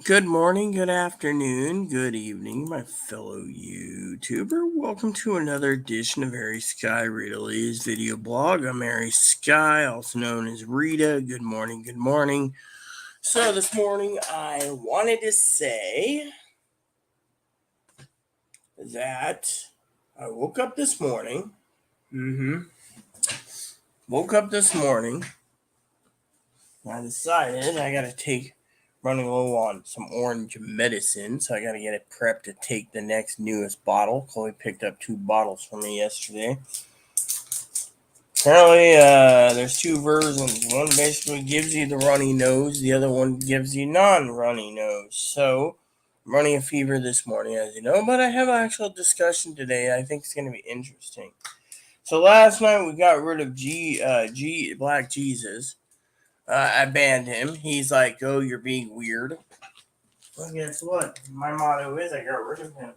Good morning, good afternoon, good evening, my fellow YouTuber. Welcome to another edition of Mary Sky Rita's video blog. I'm Mary Sky, also known as Rita. Good morning, good morning. So this morning I wanted to say that I woke up this morning. Woke up this morning. I decided I gotta take running low on some orange medicine, so I gotta get it prepped to take the next newest bottle. Chloe picked up 2 bottles for me yesterday. Apparently, there's 2 versions. One basically gives you the runny nose, the other one gives you non-runny nose. So, I'm running a fever this morning, as you know, but I have an actual discussion today. I think it's going to be interesting. So last night we got rid of Black Jesus. I banned him. He's like, "Oh, you're being weird." Well, guess what? My motto is I got rid of him.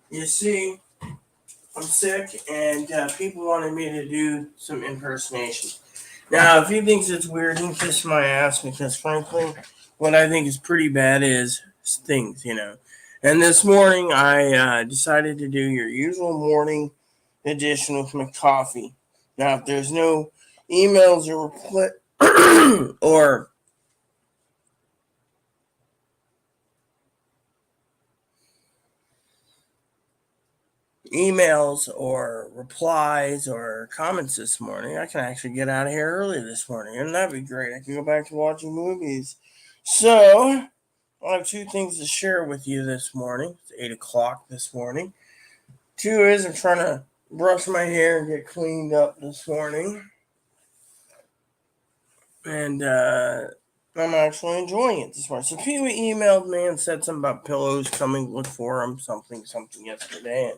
You see, I'm sick, and people wanted me to do some impersonation. Now, if he thinks it's weird, he can kiss my ass because, frankly, what I think is pretty bad is things. And this morning, I decided to do your usual morning edition with my coffee. Now, if there's no emails or emails or replies or comments this morning, I can actually get out of here early this morning, and that'd be great. I can go back to watching movies. So, I have 2 things to share with you this morning. It's 8 o'clock this morning. 2 is I'm trying to brush my hair and get cleaned up this morning. And I'm actually enjoying it this morning. So Pee Wee emailed me and said something about pillows coming, look for him, something yesterday.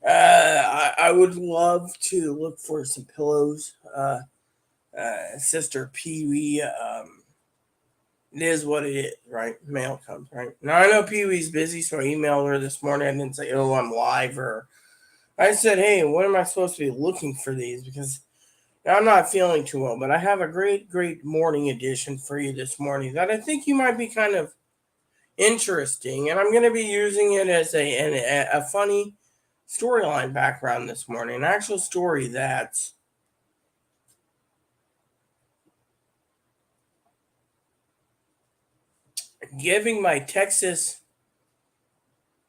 I would love to look for some pillows. Sister Pee Wee, it is what it is, right? Mail comes, right? Now, I know Pee Wee's busy, so I emailed her this morning. I didn't say, "Oh, I'm live," or I said, "Hey, what am I supposed to be looking for these?" Because I'm not feeling too well, but I have a great morning edition for you this morning that I think you might be kind of interesting, and I'm going to be using it as a funny storyline background this morning, an actual story that's giving my Texas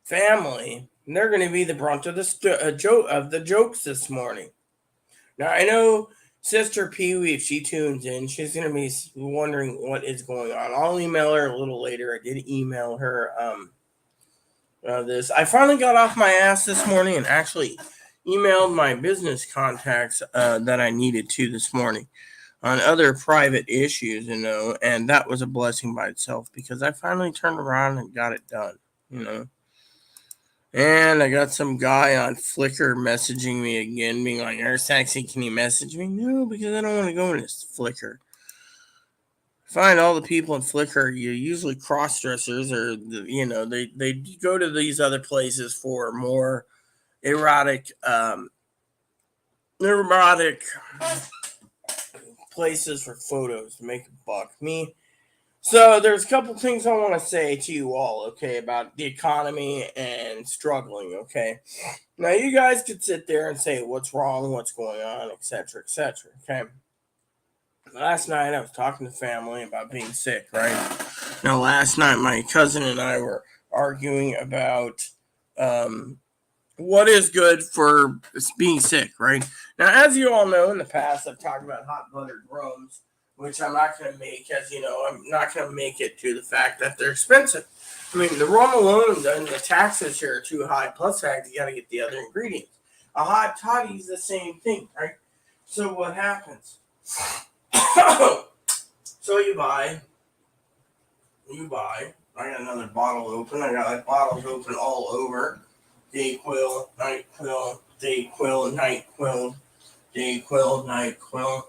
family, and they're going to be the brunt of the jokes this morning. Now I know Sister Pee Wee, if she tunes in, she's going to be wondering what is going on. I'll email her a little later. I did email her this. I finally got off my ass this morning and actually emailed my business contacts that I needed to this morning on other private issues, and that was a blessing by itself because I finally turned around and got it done. And I got some guy on Flickr messaging me again, being like, "You're sexy, can you message me?" No, because I don't want to go into Flickr. Find all the people in Flickr, you usually cross dressers, or they go to these other places for more erotic erotic places for photos to make a buck. So there's a couple things I want to say to you all, okay, about the economy and struggling, okay? Now you guys could sit there and say what's wrong, what's going on, etc., etc., okay? Last night I was talking to family about being sick, right? Now last night my cousin and I were arguing about what is good for being sick, right? Now, as you all know, in the past, I've talked about hot buttered rums, which I'm not going to make, as you know, I'm not going to make it to the fact that they're expensive. I mean, the rum alone and the taxes here are too high, plus fact you got to get the other ingredients. A hot toddy is the same thing, right? So what happens? So you buy. I got another bottle open. I got like bottles open all over. Dayquil, NyQuil, Dayquil, NyQuil, Dayquil, NyQuil.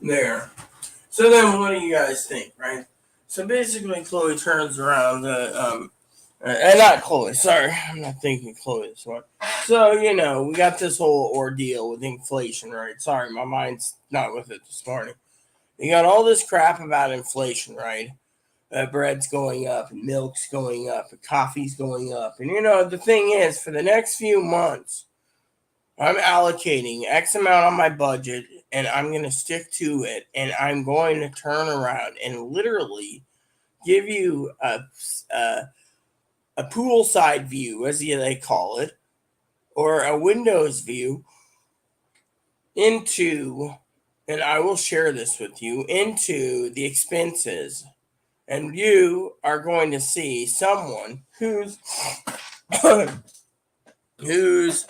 There. So then, what do you guys think, right? So basically, Chloe turns around. Not Chloe. Sorry, I'm not thinking Chloe this one. So we got this whole ordeal with inflation, right? Sorry, my mind's not with it this morning. You got all this crap about inflation, right? bread's going up, and milk's going up, and coffee's going up. And the thing is, for the next few months, I'm allocating X amount on my budget, and I'm going to stick to it, and I'm going to turn around and literally give you a poolside view, as they call it, or a windows view into, and I will share this with you, into the expenses. And you are going to see someone who's who's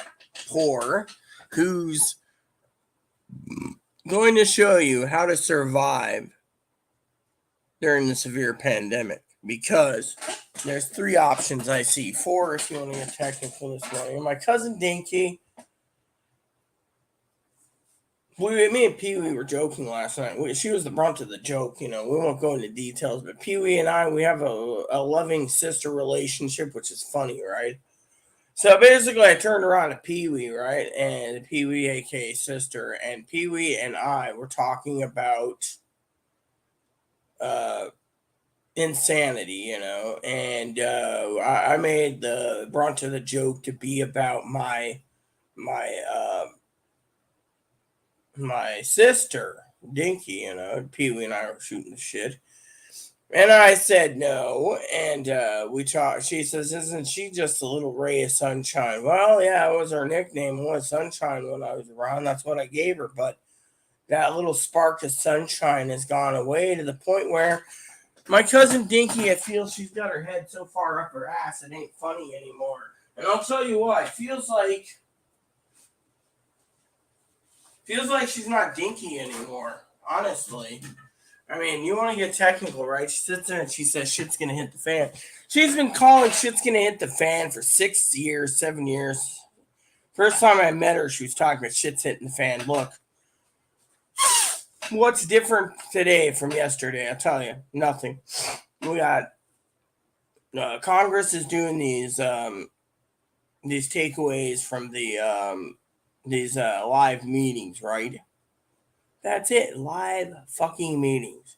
poor, who's going to show you how to survive during the severe pandemic. Because there's 3 options I see. 4 if you want to get technical this morning. My cousin Dinky. Me and Pee Wee were joking last night. She was the brunt of the joke, We won't go into details, but Pee Wee and I, we have a loving sister relationship, which is funny, right? So basically, I turned around to Pee Wee, right? And Pee Wee, aka sister, and Pee Wee and I were talking about insanity, And I made the brunt of the joke to be about my sister, Dinky, Pee Wee and I were shooting the shit. And I said no, and we talked. She says, "Isn't she just a little ray of sunshine?" Well, yeah, it was her nickname, was Sunshine, when I was around. That's what I gave her. But that little spark of sunshine has gone away to the point where my cousin Dinky, I feel she's got her head so far up her ass, it ain't funny anymore. And I'll tell you what, it feels like she's not Dinky anymore, honestly. I mean, you want to get technical, right? She sits there and she says shit's going to hit the fan. She's been calling shit's going to hit the fan for 6 years, 7 years. First time I met her, she was talking about shit's hitting the fan. Look, what's different today from yesterday? I'll tell you, nothing. We got Congress is doing these takeaways from these live meetings, right? That's it. Live fucking meetings.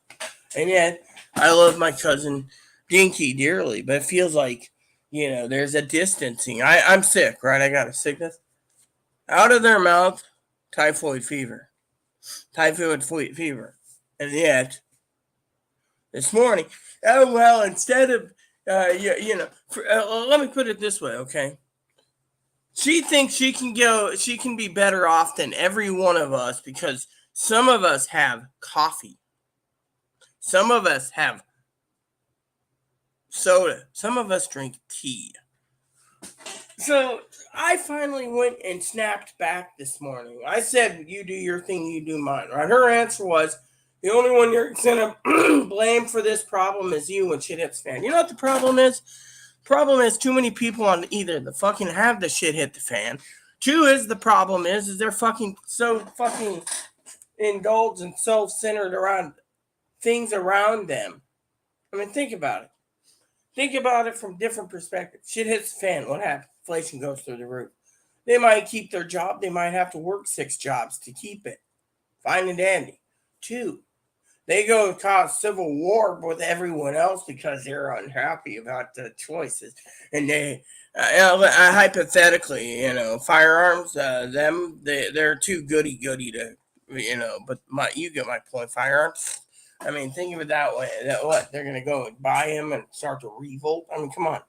And yet, I love my cousin Dinky dearly, but it feels like, there's a distancing. I'm sick, right? I got a sickness. Out of their mouth, typhoid fever. Typhoid fever. And yet, this morning, instead of, let me put it this way, okay? She thinks she can be better off than every one of us because some of us have coffee. Some of us have soda. Some of us drink tea. So I finally went and snapped back this morning. I said, you do your thing, you do mine, right? Her answer was, the only one you're going to blame for this problem is you when shit hits the fan. You know what the problem is? The problem is too many people on either the fucking have the shit hit the fan. 2 is the problem is they're fucking so fucking indulged and self-centered around things around them. I mean, think about it. Think about it from different perspectives. Shit hits the fan. What happens? Inflation goes through the roof. They might keep their job. They might have to work 6 jobs to keep it. Fine and dandy. 2, they go cause civil war with everyone else because they're unhappy about the choices. And they, hypothetically, firearms, they're too goody to, but you get my point. Firearms. I mean, think of it that way. That what? They're going to go and buy him and start to revolt? I mean, come on.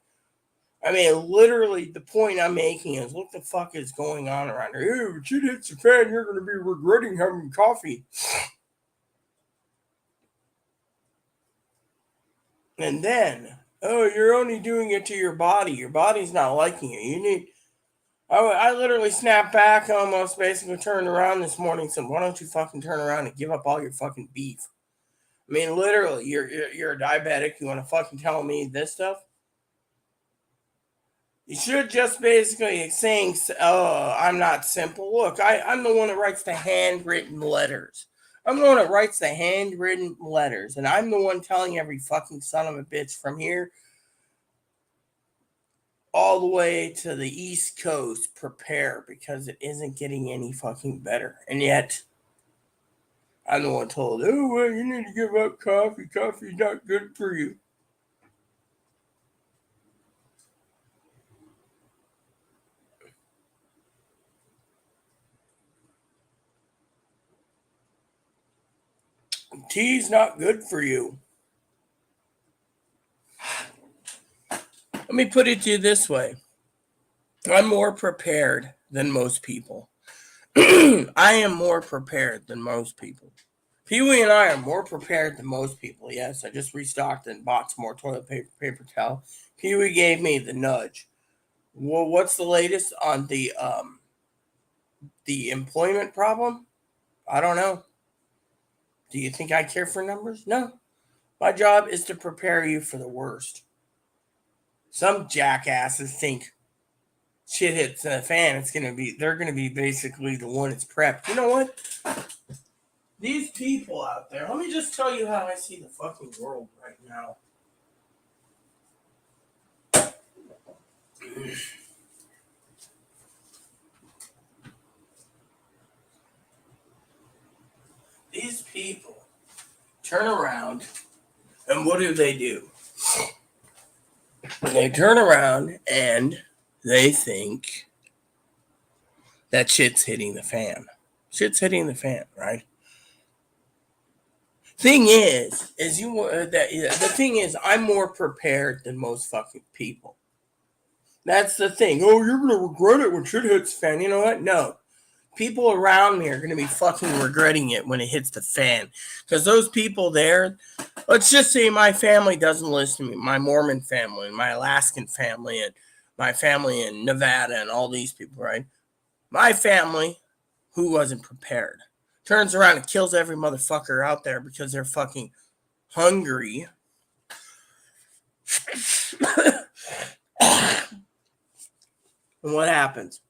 I mean, literally, the point I'm making is what the fuck is going on around here? Hey, if shit hits the fan, you're going to be regretting having coffee. And then, you're only doing it to your body. Your body's not liking it. You need... I literally snapped back, almost basically turned around this morning and said, why don't you fucking turn around and give up all your fucking beef? I mean, literally, you're a diabetic. You want to fucking tell me this stuff? You should just basically saying, I'm not simple. Look, I'm the one that writes the handwritten letters. I'm the one that writes the handwritten letters. And I'm the one telling every fucking son of a bitch from here all the way to the East Coast, prepare, because it isn't getting any fucking better. And yet, I'm the one told, well, you need to give up coffee. Coffee's not good for you. tea's not good for you. Let me put it to you this way. I'm more prepared than most people. I am more prepared than most people. Pee-wee and I are more prepared than most people. Yes, I just restocked and bought some more toilet paper towel. Pee-wee gave me the nudge. Well, what's the latest on the employment problem? I don't know. Do you think I care for numbers? No. My job is to prepare you for the worst. Some jackasses think shit hits the fan, they're gonna be basically the one that's prepped. You know what? These people out there, let me just tell you how I see the fucking world right now. These people turn around and what do? They turn around and they think that shit's hitting the fan. Shit's hitting the fan, right? Thing is the thing is, I'm more prepared than most fucking people. That's the thing. Oh, you're gonna regret it when shit hits the fan. You know what? No. People around me are gonna be fucking regretting it when it hits the fan. Because those people there, let's just say my family doesn't listen to me. My Mormon family, my Alaskan family, and my family in Nevada, and all these people, right? My family, who wasn't prepared, turns around and kills every motherfucker out there because they're fucking hungry. And what happens?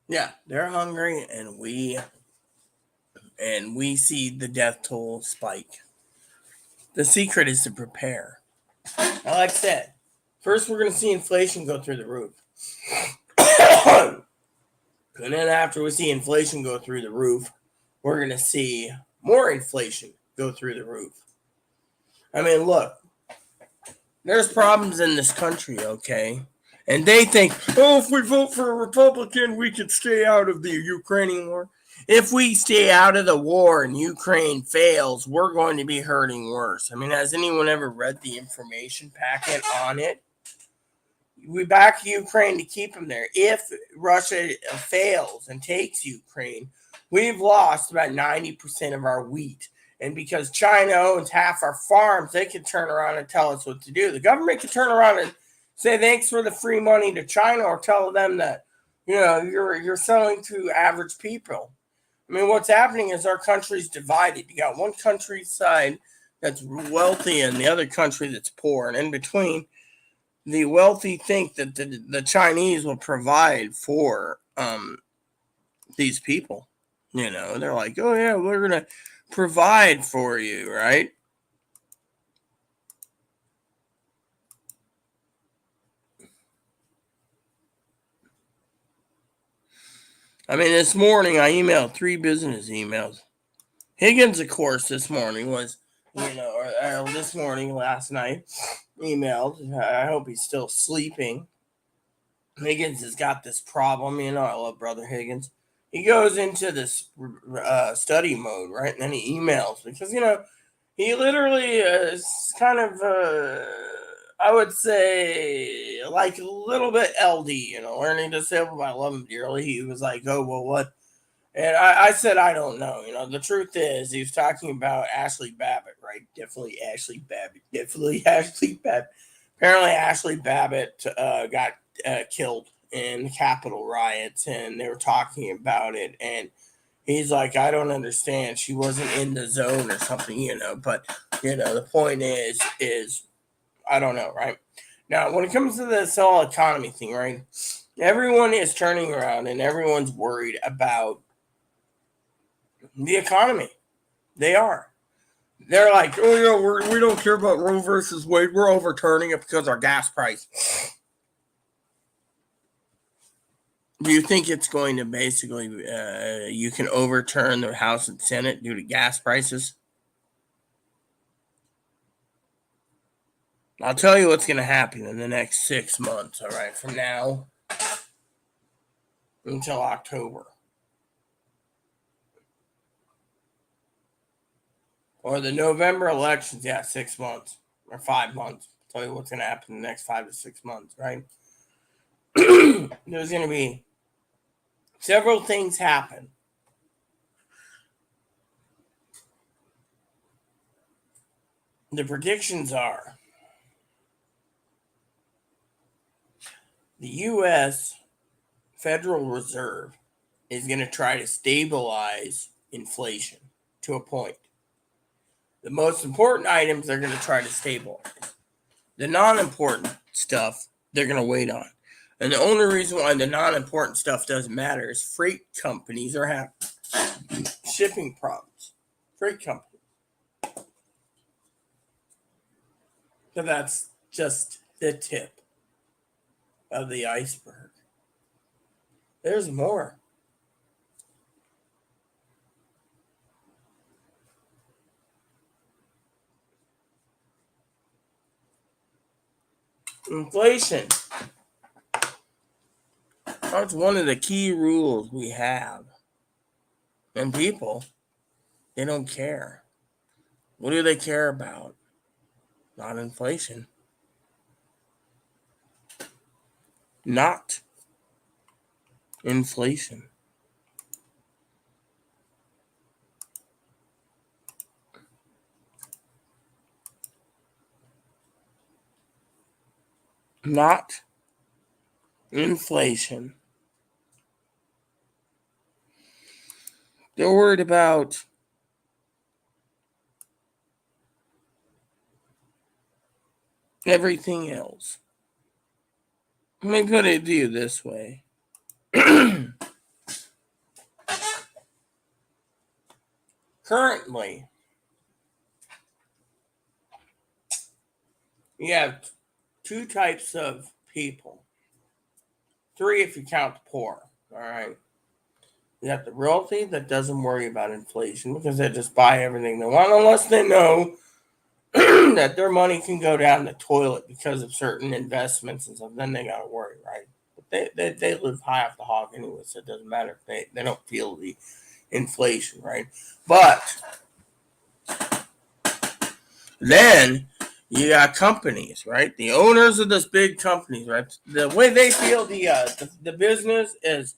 Yeah, they're hungry, and we see the death toll spike. The secret is to prepare. Like I said, first we're going to see inflation go through the roof. And then after we see inflation go through the roof, we're going to see more inflation go through the roof. I mean, look, there's problems in this country, okay? And they think, oh, if we vote for a Republican, we can stay out of the Ukrainian war. If we stay out of the war and Ukraine fails, we're going to be hurting worse. I mean, has anyone ever read the information packet on it? We back Ukraine to keep them there. If Russia fails and takes Ukraine, we've lost about 90% of our wheat. And because China owns half our farms, they can turn around and tell us what to do. The government can turn around and say thanks for the free money to China, or tell them that, you know, you're selling to average people. I mean, what's happening is our country's divided. You got one country side that's wealthy and the other country that's poor. And in between, the wealthy think that the Chinese will provide for these people. You know, they're like, oh, yeah, we're going to provide for you, right? I mean, this morning I emailed 3 business emails. Higgins, of course, this morning was, you know, or this morning, last night, emailed. I hope he's still sleeping. Higgins has got this problem. You know, I love Brother Higgins. He goes into this study mode, right? And then he emails because, you know, he literally is kind of, I would say, like a little bit LD, you know, learning disabled. I love him dearly. He was like, oh, well, what? And I said, I don't know. You know, the truth is, he was talking about Ashley Babbitt, right? Definitely Ashley Babbitt. Apparently, Ashley Babbitt got killed in the Capitol riots, and they were talking about it. And he's like, I don't understand. She wasn't in the zone or something, you know. But, you know, the point is I don't know, right? Now, when it comes to this whole economy thing, right? Everyone is turning around and everyone's worried about the economy. They are. They're like, oh, yeah, we don't care about Roe versus Wade. We're overturning it because our gas price. Do you think it's going to basically, you can overturn the House and Senate due to gas prices? I'll tell you what's going to happen in the next 6 months, all right, from now until October. Or the November elections, 6 months or 5 months. I'll tell you what's going to happen in the next 5 to 6 months, right? There's going to be several things happen. The predictions are the U.S. Federal Reserve is going to try to stabilize inflation to a point. The most important items they're going to try to stabilize. The non-important stuff they're going to wait on. And the only reason why the non-important stuff doesn't matter is freight companies are having shipping problems. Freight companies. So that's just the tip of the iceberg. There's more. Inflation. That's one of the key rules we have. And people, they don't care. What do they care about? Not inflation. Not inflation. Not inflation. They're worried about everything else. Let me put it to you this way. Currently, you have two types of people. Three if you count the poor. All right. You have the wealthy that doesn't worry about inflation because they just buy everything they want unless they know that their money can go down the toilet because of certain investments and stuff. Then they got to worry, right? But they live high off the hog anyway, so it doesn't matter if they don't feel the inflation, right? But then you got companies, right? The owners of those big companies, right? The way they feel the business is,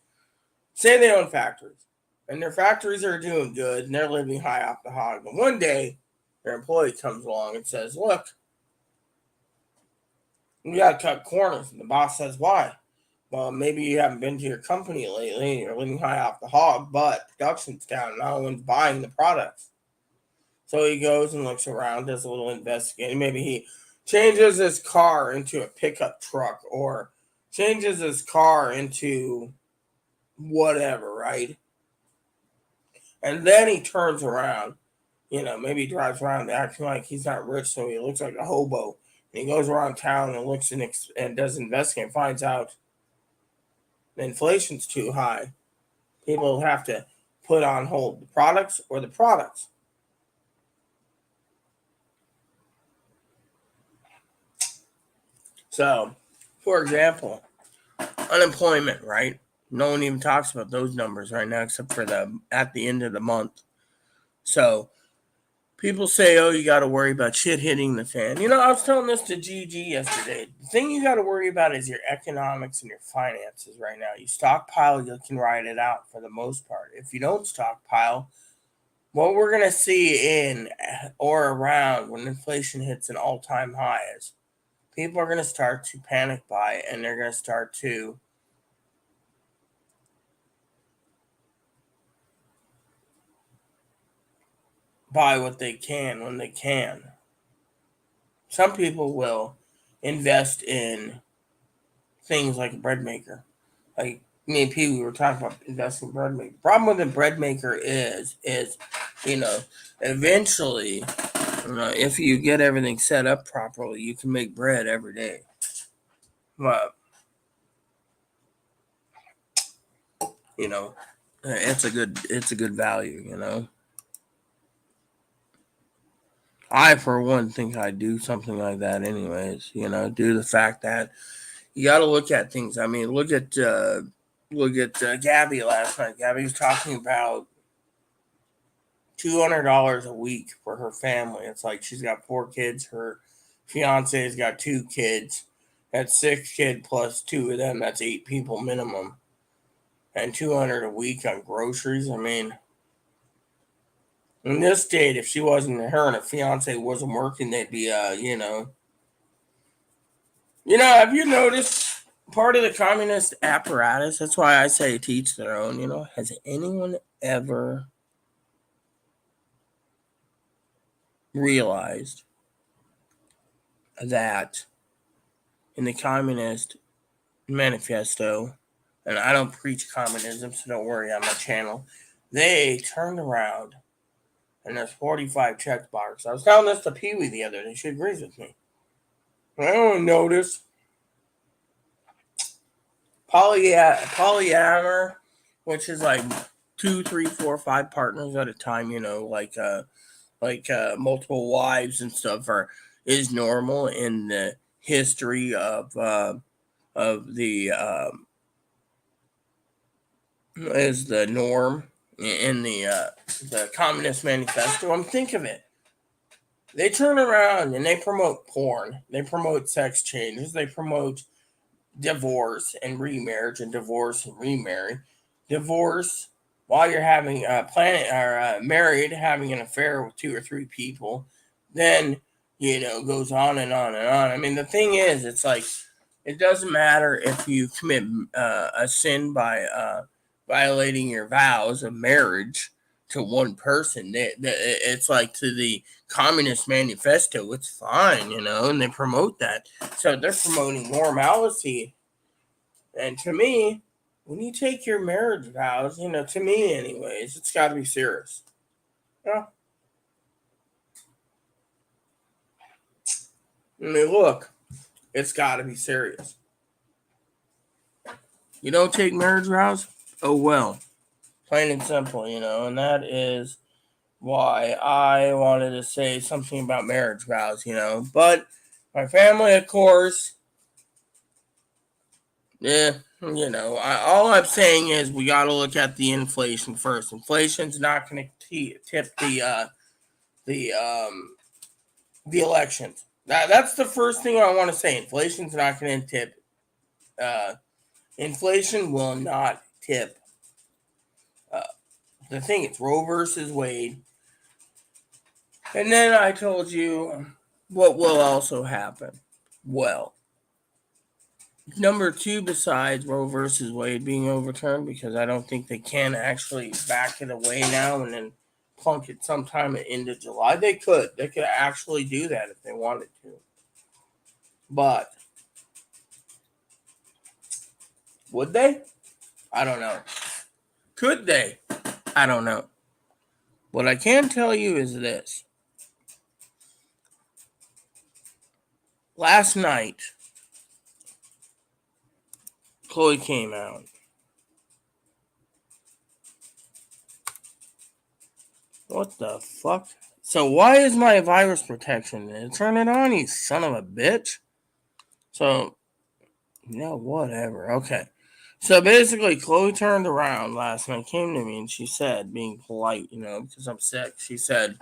say they own factories, and their factories are doing good, and they're living high off the hog. But one day, their employee comes along and says, "Look, we got to cut corners." And the boss says, "Why?" "Well, maybe you haven't been to your company lately, and you're living high off the hog, but production's down, and no one's buying the products." So he goes and looks around, does a little investigating. Maybe he changes his car into a pickup truck or changes his car into whatever, right? And then he turns around, maybe he drives around acting like he's not rich, so he looks like a hobo. And he goes around town and looks and does investigating and finds out the inflation's too high. People have to put on hold the products or the products. So, for example, unemployment, right? No one even talks about those numbers right now except for at the end of the month. So people say, "Oh, you got to worry about shit hitting the fan." I was telling this to Gigi yesterday. The thing you got to worry about is your economics and your finances right now. You stockpile, you can ride it out for the most part. If you don't stockpile, what we're going to see in or around when inflation hits an all-time high is people are going to start to panic buy, and they're going to start to buy what they can when they can. Some people will invest in things like a bread maker. Like me and Pee, we were talking about investing in bread maker. Problem with a bread maker is eventually, if you get everything set up properly, you can make bread every day. But it's a good value. I, for one, think I'd do something like that anyways, due to the fact that you got to look at things. I mean, look at Gabby last night. Gabby was talking about $200 a week for her family. It's like she's got 4 kids. Her fiance's got 2 kids. That's 6 kids plus 2 of them. That's 8 people minimum. And $200 a week on groceries. I mean, in this state, if she wasn't, her and her fiance wasn't working, they'd be, have you noticed part of the communist apparatus? That's why I say to each their own. Has anyone ever realized that in the Communist Manifesto, and I don't preach communism, so don't worry on my channel, they turned around and there's 45 check boxes. I was telling this to Pee Wee the other day. She agrees with me. I don't notice polyamory, which is like 2, 3, 4, 5 partners at a time. Like multiple wives and stuff is normal in the history of the is the norm in the Communist Manifesto. Think of it. They turn around and they promote porn. They promote sex changes. They promote divorce and remarriage and divorce and remarry. Divorce while you're having married, having an affair with 2 or 3 people. Then, goes on and on and on. I mean, the thing is, it's like, it doesn't matter if you commit a sin by violating your vows of marriage to one person. It's like to the Communist Manifesto, it's fine, and they promote that. So they're promoting normalcy. And to me, when you take your marriage vows, to me anyways, it's got to be serious. Yeah. I mean, look, it's got to be serious. You don't take marriage vows? Oh, well. Plain and simple, and that is why I wanted to say something about marriage vows, But my family, of course, all I'm saying is we got to look at the inflation first. Inflation's not going to tip the elections. That's the first thing I want to say. Inflation's not going to tip. Inflation will not tip. The thing, it's Roe versus Wade. And then I told you what will also happen. Well, number 2, besides Roe versus Wade being overturned, because I don't think they can actually back it away now and then plunk it sometime at the end of July. They could actually do that if they wanted to. But would they? I don't know. Could they? I don't know. What I can tell you is this. Last night, Chloe came out. What the fuck? So why is my virus protection? Turn it on, you son of a bitch. So, whatever. Okay. So basically, Chloe turned around last night, came to me, and she said, being polite, because I'm sick, she said,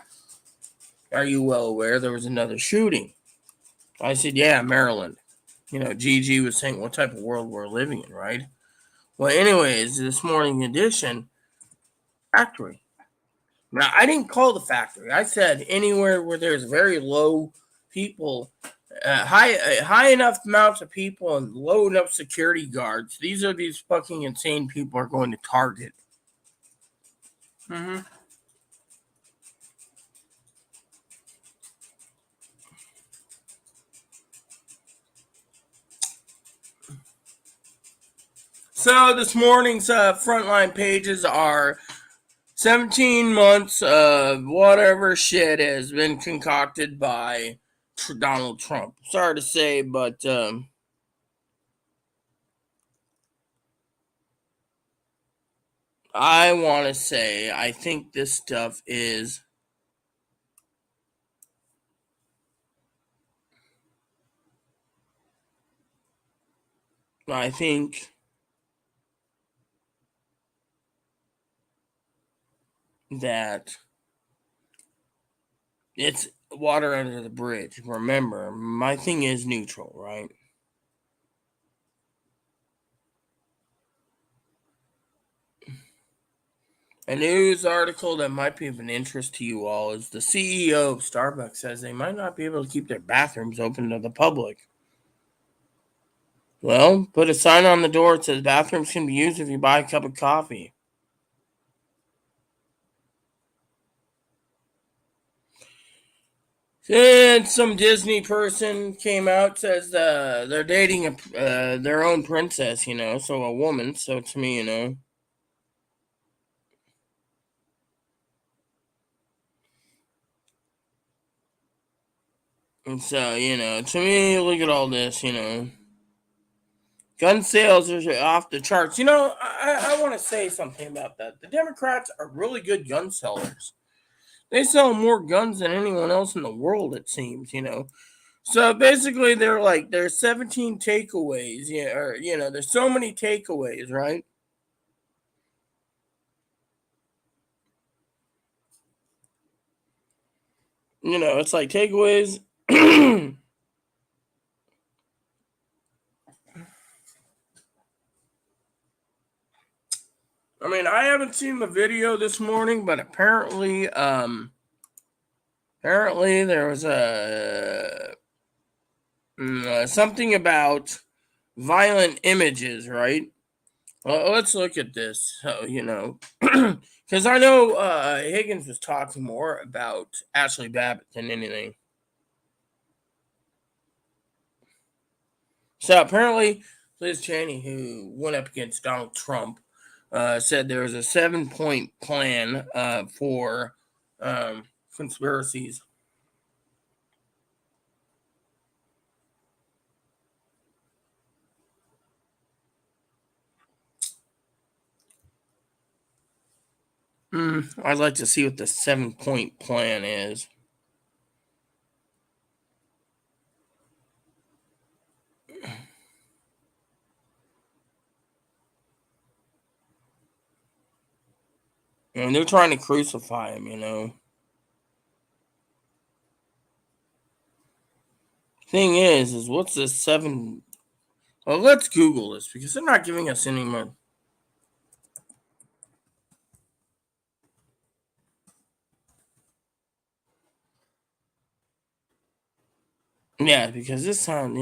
"Are you well aware there was another shooting?" I said, "Yeah, Maryland." Gigi was saying, what type of world we're living in, right? Well, anyways, this morning edition, factory. Now, I didn't call the factory. I said anywhere where there's very low people, high enough amounts of people and low enough security guards. These are these fucking insane people are going to target. Mm-hmm. So this morning's frontline pages are 17 months of whatever shit has been concocted by Donald Trump. Sorry to say, but I want to say I think this stuff is I think that It's water under the bridge. Remember, my thing is neutral, right? A news article that might be of an interest to you all is the CEO of Starbucks says they might not be able to keep their bathrooms open to the public. Well, put a sign on the door that says bathrooms can be used if you buy a cup of coffee. Then some Disney person came out, says they're dating their own princess, so a woman. So to me, and so to me, look at all this, gun sales are off the charts. I want to say something about that. The Democrats are really good gun sellers. They sell more guns than anyone else in the world, it seems. So basically, there's 17 takeaways, or there's so many takeaways, right? It's like takeaways. I mean, I haven't seen the video this morning, but apparently there was something about violent images, right? Well, let's look at this. So, because I know Higgins was talking more about Ashley Babbitt than anything. So apparently, Liz Cheney, who went up against Donald Trump, said there was a 7-point plan for conspiracies. I'd like to see what the 7-point plan is. And they're trying to crucify him. Thing is what's this 7? Well, let's Google this because they're not giving us any more. Yeah, because this time.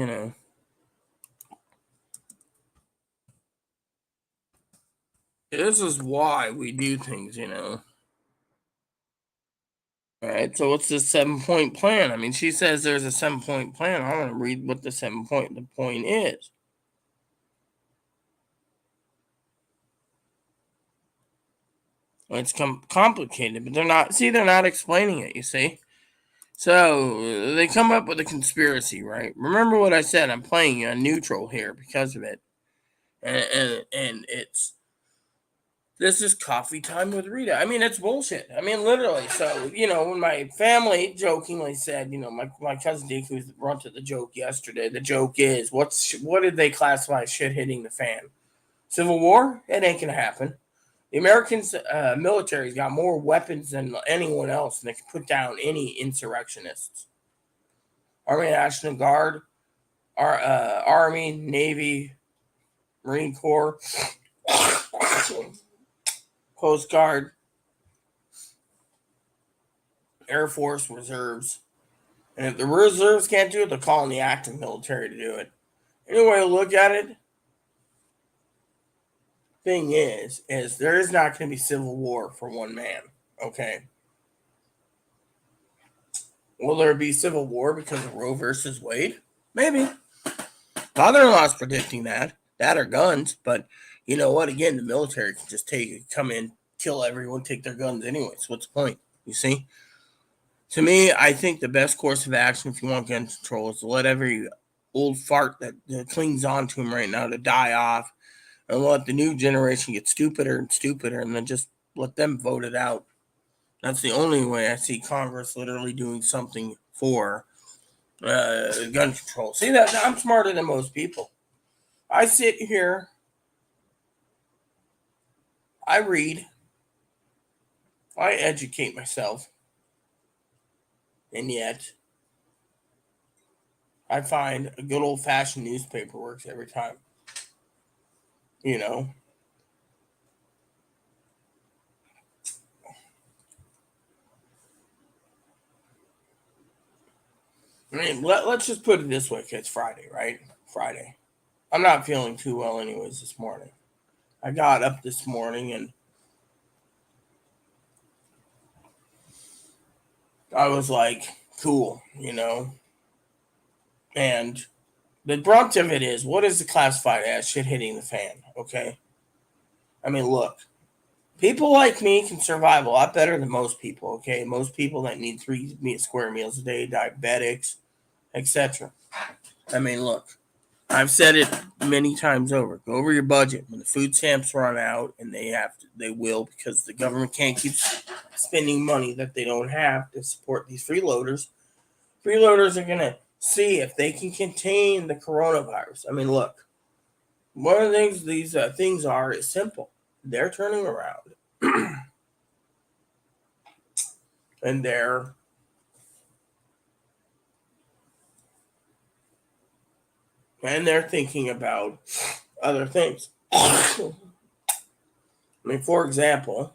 This is why we do things. All right, so what's the 7-point plan? I mean, she says there's a 7-point plan. I want to read what the point is. It's complicated, but they're not explaining it, you see? So they come up with a conspiracy, right? Remember what I said? I'm playing a neutral here because of it. And it's this is coffee time with Rita. I mean, it's bullshit. I mean, literally. So, when my family jokingly said, my cousin Deke, who's the brunt of the joke yesterday, the joke is, what did they classify as shit hitting the fan? Civil War? It ain't gonna happen. The Americans military's got more weapons than anyone else, and they can put down any insurrectionists. Army National Guard, our Army, Navy, Marine Corps, Coast Guard, Air Force, Reserves. And if the reserves can't do it, they're calling the active military to do it. Any way to look at it, thing is there is not going to be civil war for one man. Okay. Will there be civil war because of Roe versus Wade? Maybe. Father-in-law's predicting that. That or guns. But you know what? Again, the military can just come in, kill everyone, take their guns anyways. What's the point? You see? To me, I think the best course of action if you want gun control is to let every old fart that clings on to him right now to die off and let the new generation get stupider and stupider and then just let them vote it out. That's the only way I see Congress literally doing something for gun control. See that I'm smarter than most people. I sit here, I read, I educate myself, And yet, I find a good old fashioned newspaper works every time. You know, I mean, let's just put it this way, it's Friday, right? Friday. I'm not feeling too well, anyways, this morning. I got up this morning and I was like, cool, And the brunt of it is, what is the classified as shit hitting the fan, okay? I mean, look, people like me can survive a lot better than most people, okay? Most people that need square meals a day, diabetics, etc. I mean, look, I've said it many times over. Go over your budget. When the food stamps run out, and they will because the government can't keep spending money that they don't have to support these freeloaders. Freeloaders are gonna see if they can contain the coronavirus. I mean, look, one of the things these things are is simple. They're turning around, and they're thinking about other things. I mean, for example,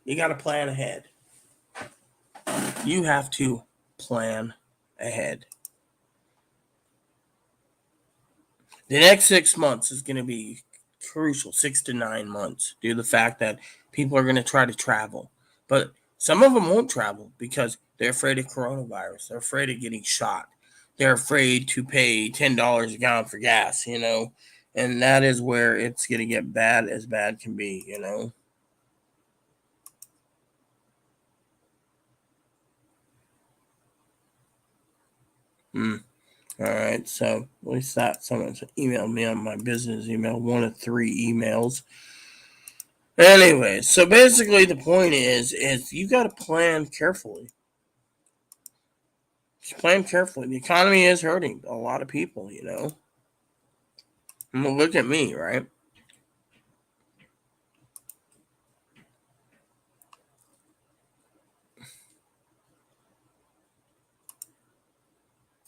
you got to plan ahead. You have to plan ahead. The next 6 months is going to be crucial, 6 to 9 months, due to the fact that people are going to try to travel. But some of them won't travel because they're afraid of coronavirus. They're afraid of getting shot. They're afraid to pay $10 a gallon for gas. And that is where it's going to get bad as bad can be. Hmm. All right, so at least that someone's emailed me on my business email, one of three emails. Anyway, so basically the point is you got to plan carefully. Just plan carefully. The economy is hurting a lot of people. Look at me, right?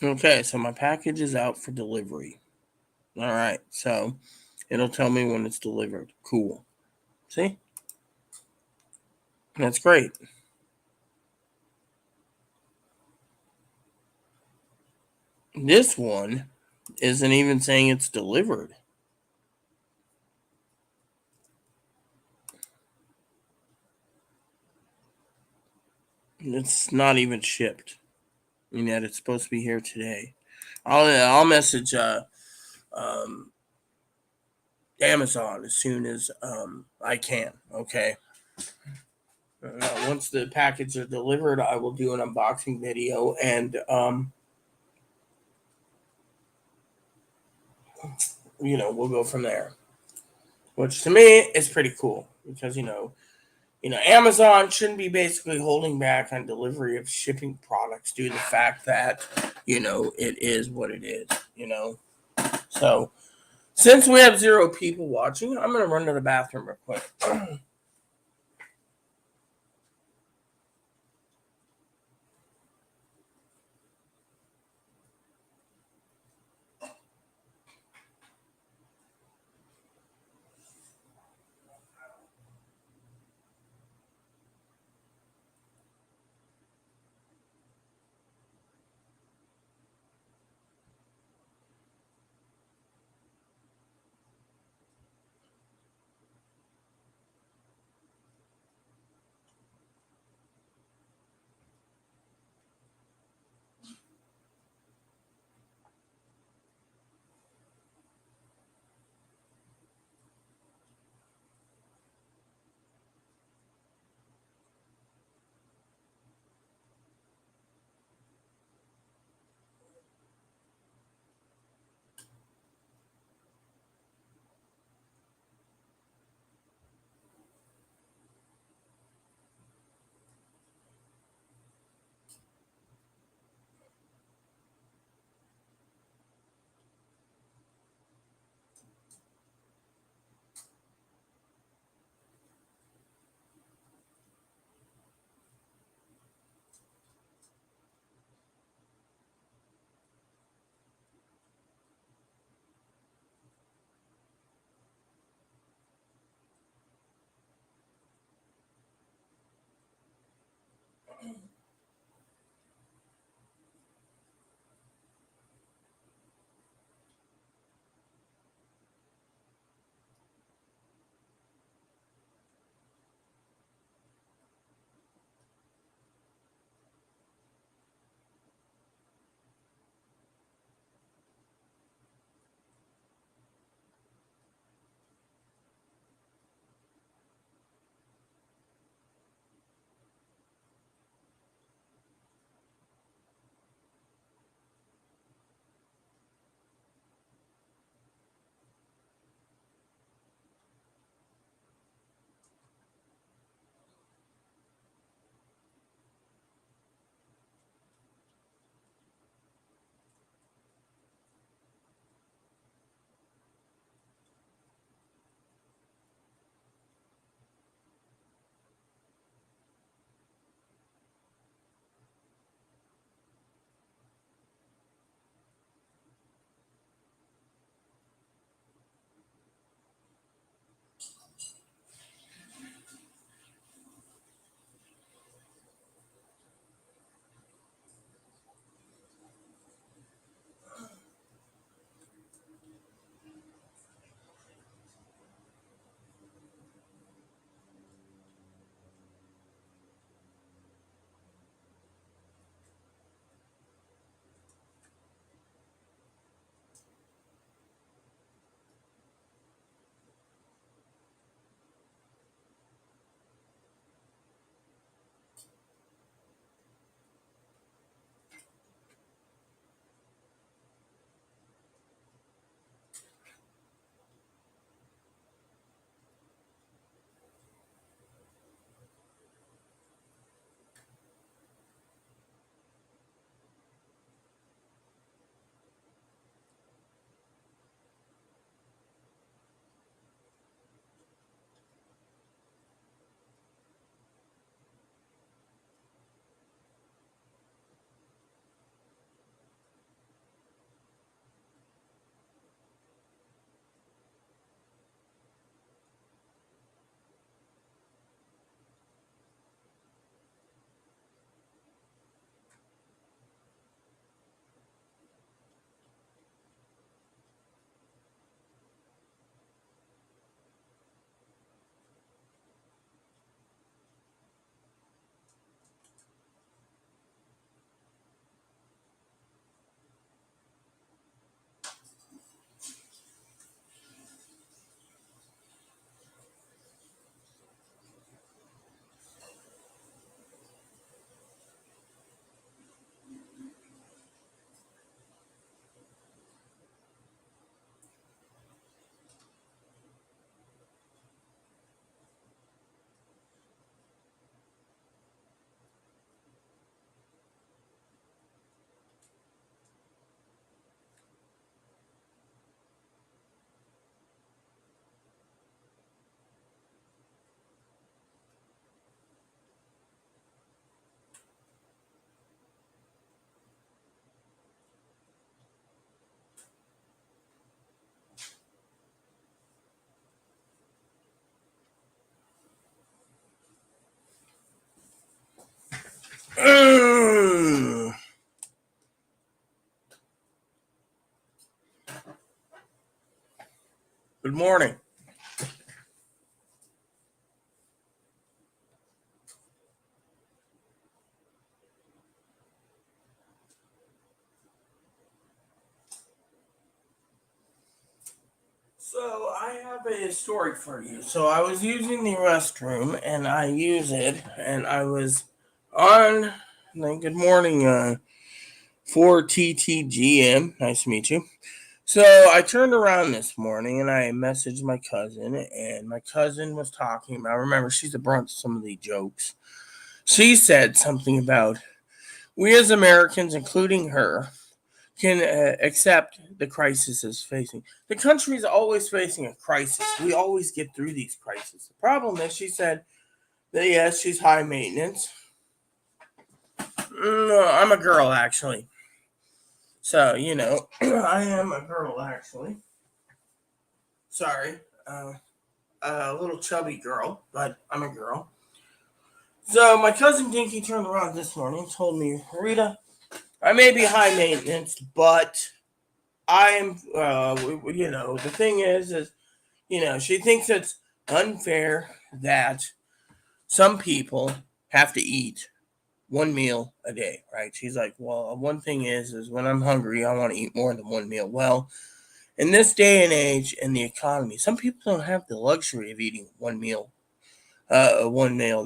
Okay, so my package is out for delivery. All right, so it'll tell me when it's delivered. Cool. See? That's great. This one isn't even saying it's delivered. It's not even shipped. And yet it's supposed to be here today. I'll message um, Amazon as soon as I can. Okay. Once the package is delivered, I will do an unboxing video, and we'll go from there. Which to me is pretty cool because Amazon shouldn't be basically holding back on delivery of shipping products due to the fact that it is what it is. So since we have zero people watching, I'm gonna run to the bathroom real quick. Good morning. So I have a story for you. So I was using the restroom and I use it and I was on good morning 4TTGM. Nice to meet you. So I turned around this morning and I messaged my cousin and my cousin was talking about, remember she's the brunt of some of the jokes. She said something about we as Americans, including her, can accept the crisis is facing. The country is always facing a crisis. We always get through these crises. The problem is, she said that yes, she's high maintenance. No, I'm a girl actually. So I am a girl actually. Sorry, a little chubby girl, but I'm a girl. So my cousin Dinky turned around this morning and told me, Rita, I may be high maintenance, but I'm, the thing is, she thinks it's unfair that some people have to eat one meal a day, right? She's like, well, one thing is when I'm hungry, I want to eat more than one meal. Well, in this day and age in the economy, some people don't have the luxury of eating one meal a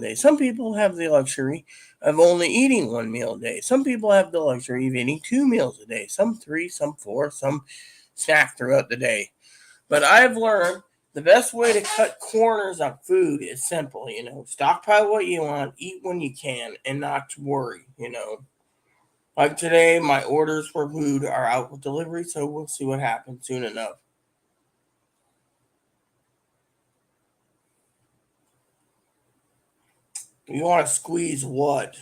day. Some people have the luxury of only eating one meal a day. Some people have the luxury of eating two meals a day. Some three, some four, some snack throughout the day. But I've learned the best way to cut corners on food is simple. Stockpile what you want, eat when you can, and not to worry. Like today, my orders for food are out with delivery, so we'll see what happens soon enough. You want to squeeze what?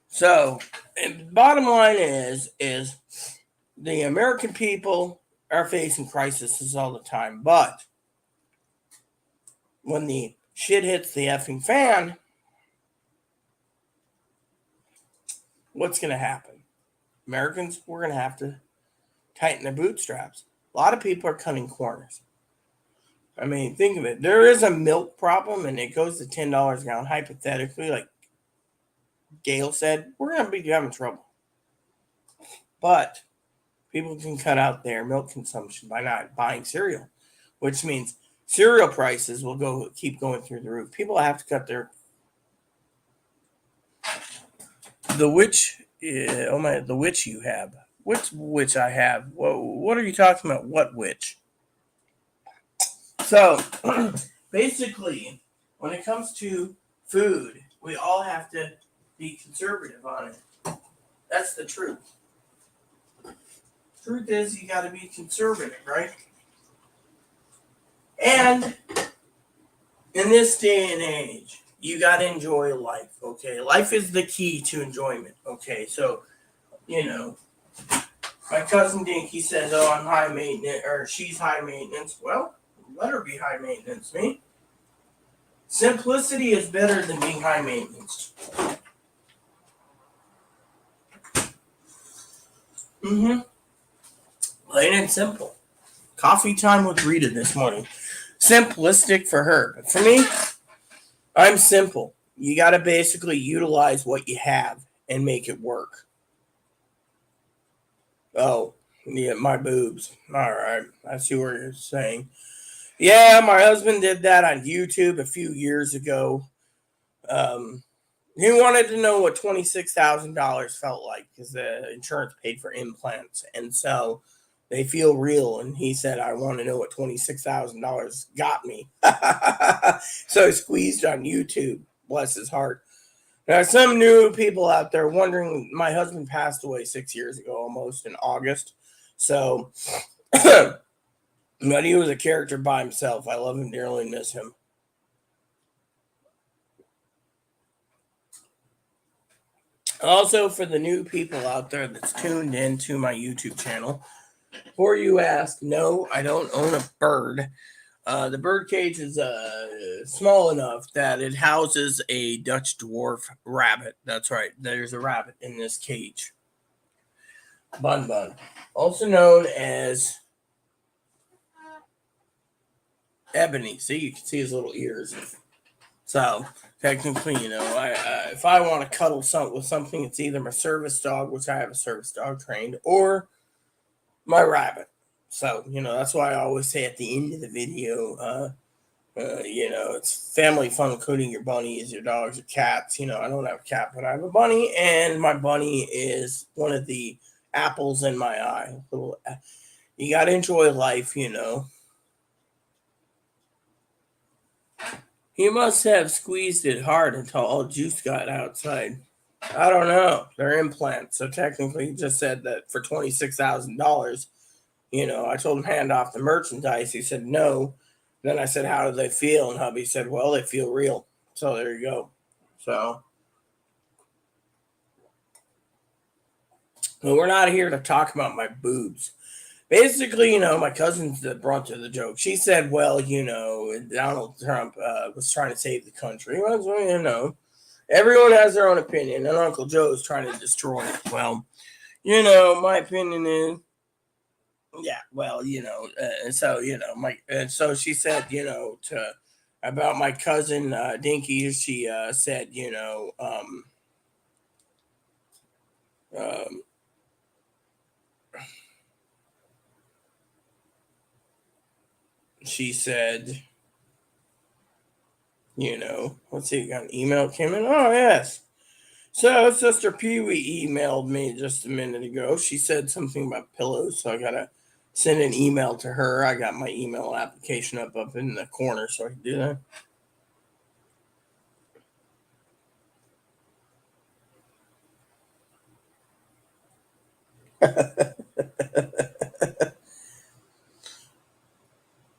So, bottom line is the American people are facing crises all the time, but when the shit hits the effing fan, what's going to happen? Americans, we're going to have to tighten their bootstraps. A lot of people are cutting corners. I mean, think of it. There is a milk problem, and it goes to $10 a gallon. Hypothetically, like Gail said, we're going to be having trouble. But people can cut out their milk consumption by not buying cereal, which means cereal prices will keep going through the roof. People have to cut their the witch you have. Which witch I have? What are you talking about? What witch? So, basically, when it comes to food, we all have to be conservative on it. That's the truth. Truth is, you got to be conservative, right? And in this day and age, you got to enjoy life, okay? Life is the key to enjoyment, okay? So, my cousin Dinky says, oh, I'm high maintenance, or she's high maintenance. Well, let her be high maintenance, me. Simplicity is better than being high maintenance. Mm-hmm. Plain and simple. Coffee time with Rita this morning. Simplistic for her. But for me, I'm simple. You got to basically utilize what you have and make it work. Oh, yeah, my boobs. All right. I see what you're saying. Yeah, my husband did that on YouTube a few years ago. He wanted to know what $26,000 felt like because the insurance paid for implants. And so they feel real. And he said, I want to know what $26,000 got me. So he squeezed on YouTube. Bless his heart. Now, some new people out there wondering, my husband passed away 6 years ago, almost in August. So, but he was a character by himself. I love him dearly and miss him. Also, for the new people out there that's tuned into my YouTube channel, before you ask, no, I don't own a bird. The bird cage is small enough that it houses a Dutch dwarf rabbit. That's right. There's a rabbit in this cage. Bun Bun, also known as Ebony. See, you can see his little ears. So technically, if I want to cuddle with something, it's either my service dog, which I have a service dog trained, or my rabbit. So that's why I always say at the end of the video, it's family fun, including your bunnies, your dogs, your cats. I don't have a cat, but I have a bunny, and my bunny is one of the apples in my eye. You got to enjoy life. He must have squeezed it hard until all juice got outside. I don't know. They're implants, so technically, he just said that for $26,000. I told him hand off the merchandise. He said no. Then I said, how do they feel? And hubby said, well, they feel real. So there you go. So, well, we're not here to talk about my boobs. Basically, my cousin's the brunt of the joke. She said, well, Donald Trump was trying to save the country. Well, everyone has their own opinion, and Uncle Joe's trying to destroy it. Well, my opinion is, yeah, well, so she said, about my cousin Dinky, she said, um, she said, let's see, got an email came in. Oh, yes. So Sister Pee Wee emailed me just a minute ago. She said something about pillows, so I gotta send an email to her. I got my email application up in the corner, so I can do that.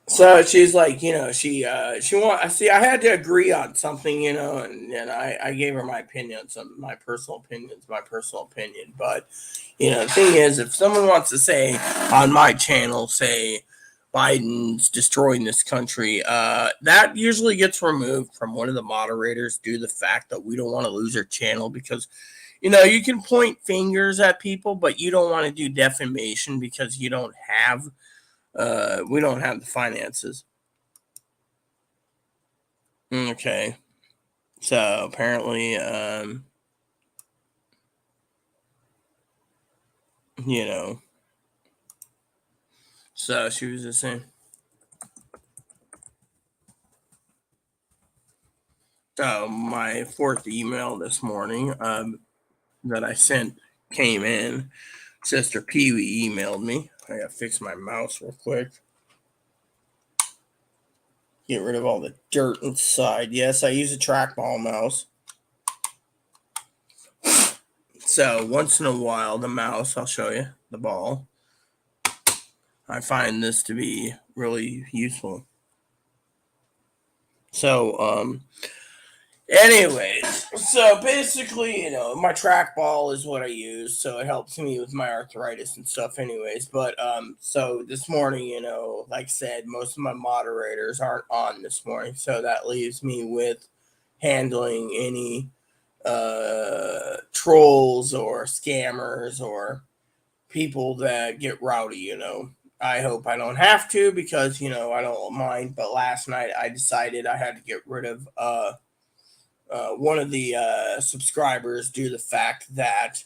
So she's like, she want. I see. I had to agree on something, and I gave her my opinion, my personal opinions, my personal opinion. But the thing is, if someone wants to say on my channel, say Biden's destroying this country, that usually gets removed from one of the moderators due to the fact that we don't want to lose our channel because you can point fingers at people, but you don't want to do defamation because you don't have we don't have the finances. Okay. So apparently, so she was just saying. So my fourth email this morning that I sent came in. Sister Pee Wee emailed me. I gotta fix my mouse real quick. Get rid of all the dirt inside. Yes, I use a trackball mouse. So once in a while, the mouse, I'll show you the ball. I find this to be really useful. So, anyways, so basically, my trackball is what I use, so it helps me with my arthritis and stuff, anyways. But so this morning, like I said, most of my moderators aren't on this morning, so that leaves me with handling any trolls or scammers or people that get rowdy. I hope I don't have to because I don't mind. But last night I decided I had to get rid of one of the subscribers due to the fact that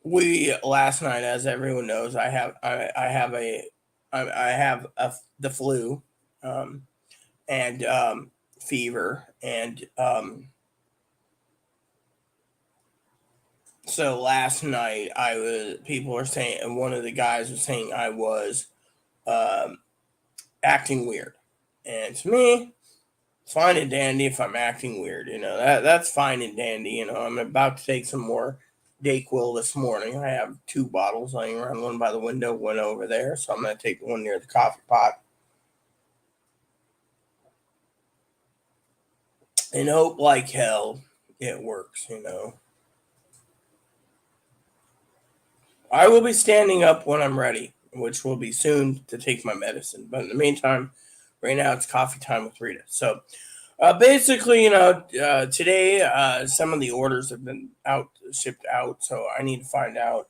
we last night, as everyone knows, I have the flu and fever and so last night people were saying, and one of the guys was saying I was um, acting weird, and to me it's fine and dandy if I'm acting weird. That's fine and dandy. I'm about to take some more Dayquil this morning. I have 2 bottles laying around, one by the window, one over there. So I'm going to take one near the coffee pot and hope like hell it works. I will be standing up when I'm ready. which will be soon to take my medicine. But in the meantime, right now it's coffee time with Rita. So basically, today some of the orders have been shipped out, so I need to find out.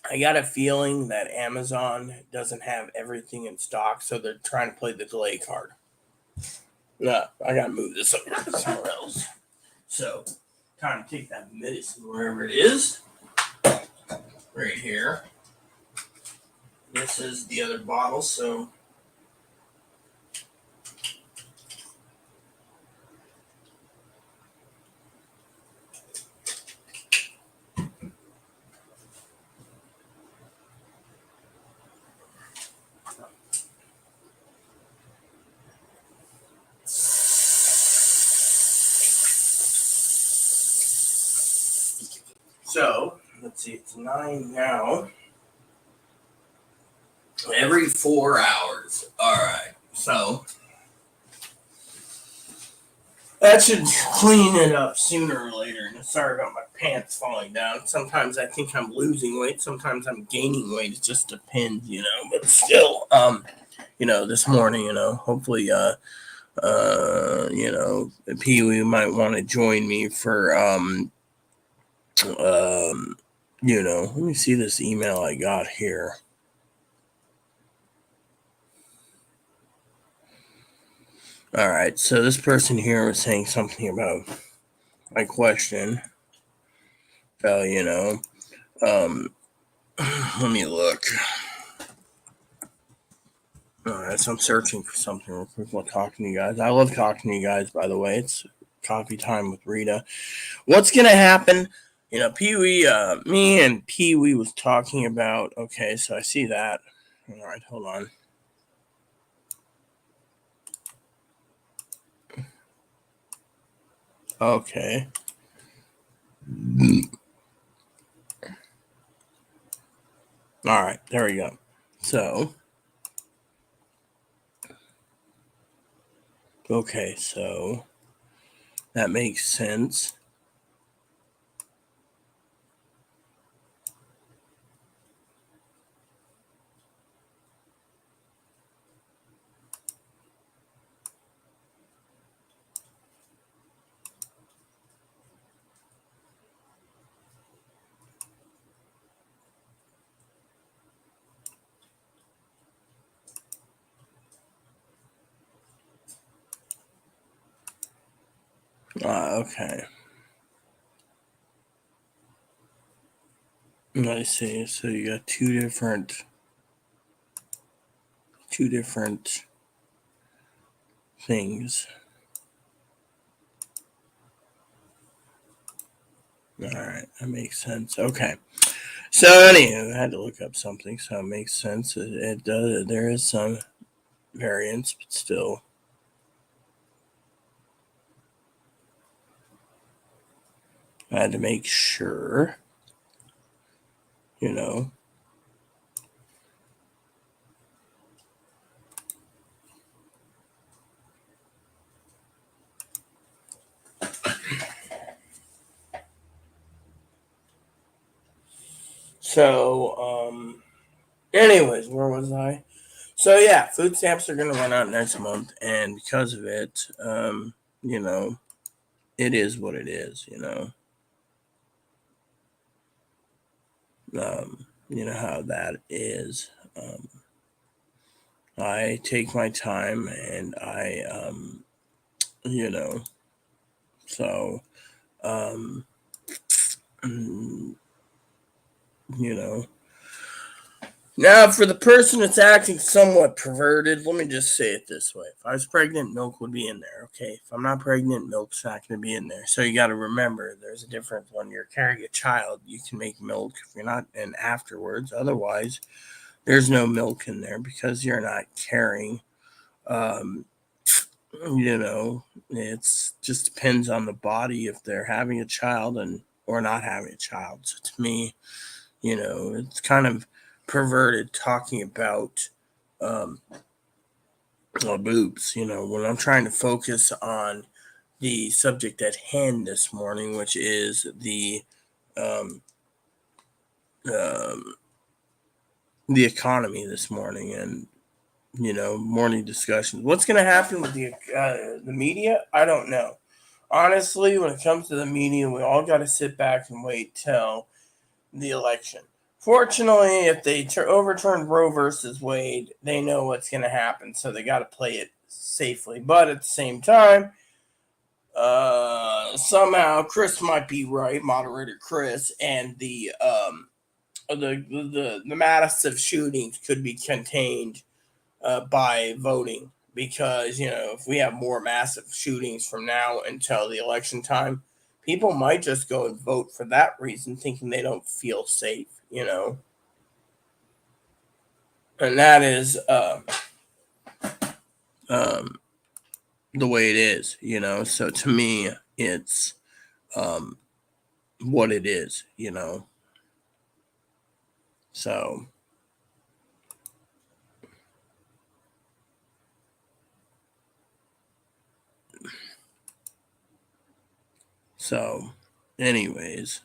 I got a feeling that Amazon doesn't have everything in stock, so they're trying to play the delay card. No, I gotta move this over somewhere else. So, time to take that medicine wherever it is. Right here. This is the other bottle, so let's see, it's 9 now. Every 4 hours. Alright, so that should clean it up sooner or later. And sorry about my pants falling down. Sometimes I think I'm losing weight, sometimes I'm gaining weight. It just depends, but still, this morning, hopefully Pee Wee might want to join me for let me see this email I got here. All right, so this person here was saying something about my question. So, let me look. All right, so I'm searching for something real quick while talking to you guys. I love talking to you guys, by the way. It's coffee time with Rita. What's going to happen? Pee Wee, me and Pee Wee was talking about, okay, so I see that. All right, hold on. Okay. All right, there we go. So, okay, so that makes sense. Okay. I see. So you got two different things. All right, that makes sense. Okay. So anyway, I had to look up something, so it makes sense. It does. There is some variance, but still. I had to make sure. So, anyways, where was I? So yeah, food stamps are gonna run out next month, and because of it, it is what it is. You know how that is. I take my time, and so, um, you know. Now, for the person that's acting somewhat perverted, let me just say it this way. If I was pregnant, milk would be in there, okay? If I'm not pregnant, milk's not going to be in there. So you got to remember, there's a difference when you're carrying a child. You can make milk if you're not, and afterwards. Otherwise, there's no milk in there because you're not carrying. Um, it's just depends on the body if they're having a child or not having a child. So to me, it's kind of perverted talking about boobs. When I'm trying to focus on the subject at hand this morning, which is um, um, the economy this morning, and morning discussions. What's going to happen with the media? I don't know. Honestly, when it comes to the media, we all got to sit back and wait till the election. Fortunately, if they overturn Roe versus Wade, they know what's going to happen, so they got to play it safely. But at the same time, somehow Chris might be right, moderator Chris, and the massive shootings could be contained by voting, because if we have more massive shootings from now until the election time, people might just go and vote for that reason, thinking they don't feel safe, and that is um, the way it is, so to me it's um, what it is, so anyways,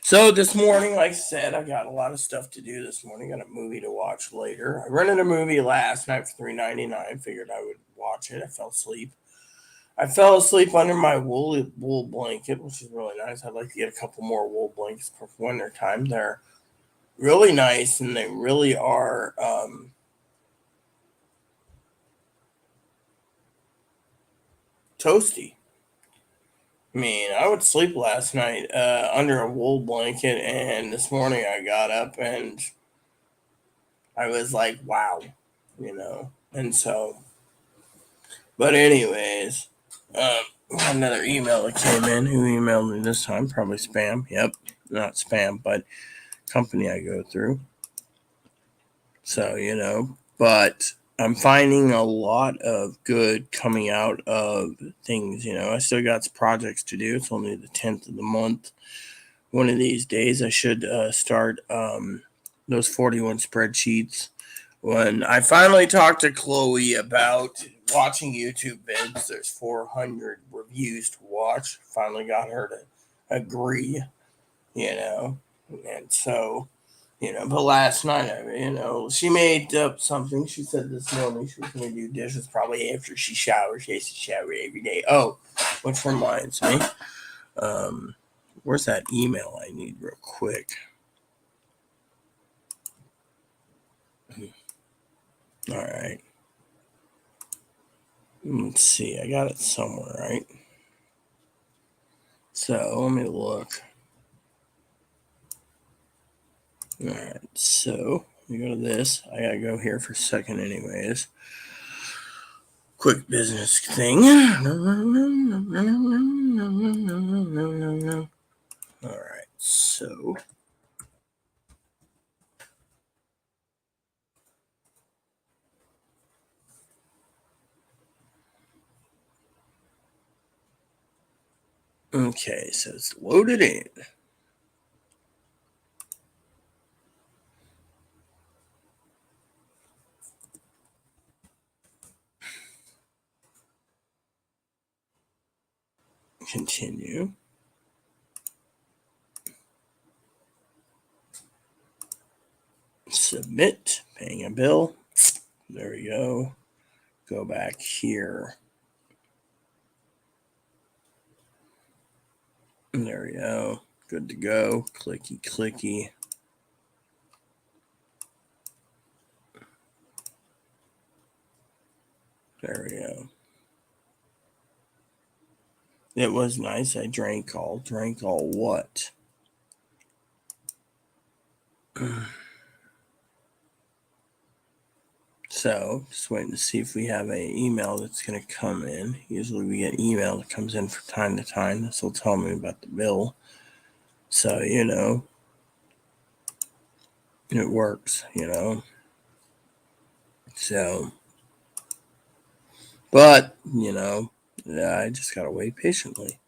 so this morning, like I said, I got a lot of stuff to do this morning. Got a movie to watch later. I rented a movie last night for $3.99. Figured I would watch it. I fell asleep. I fell asleep under my wool blanket, which is really nice. I'd like to get a couple more wool blankets for winter time. They're really nice, and they really are toasty. I mean, I would sleep last night under a wool blanket, and this morning I got up and I was like, wow, And so, but anyways, another email that came in. Who emailed me this time? Probably spam. Yep, not spam, but company I go through. So, but I'm finding a lot of good coming out of things. I still got some projects to do. It's only the 10th of the month. One of these days, I should start those 41 spreadsheets. When I finally talked to Chloe about watching YouTube vids, there's 400 reviews to watch. Finally got her to agree, and so, but last night, she made up something. She said this morning she was going to do dishes probably after she showers. She has to shower every day. Oh, which reminds me, where's that email I need real quick? All right. Let's see. I got it somewhere, right? So let me look. All right. So we go to this. I gotta go here for a second, anyways. Quick business thing. All right. So. Okay, so it's loaded in. Continue. Submit. Paying a bill. There we go. Go back here. There we go. Good to go. Clicky, clicky. There we go. It was nice. I drank all what? So, just waiting to see if we have an email that's going to come in. Usually we get email that comes in from time to time. This will tell me about the bill. So, it works, So, but, I just got to wait patiently,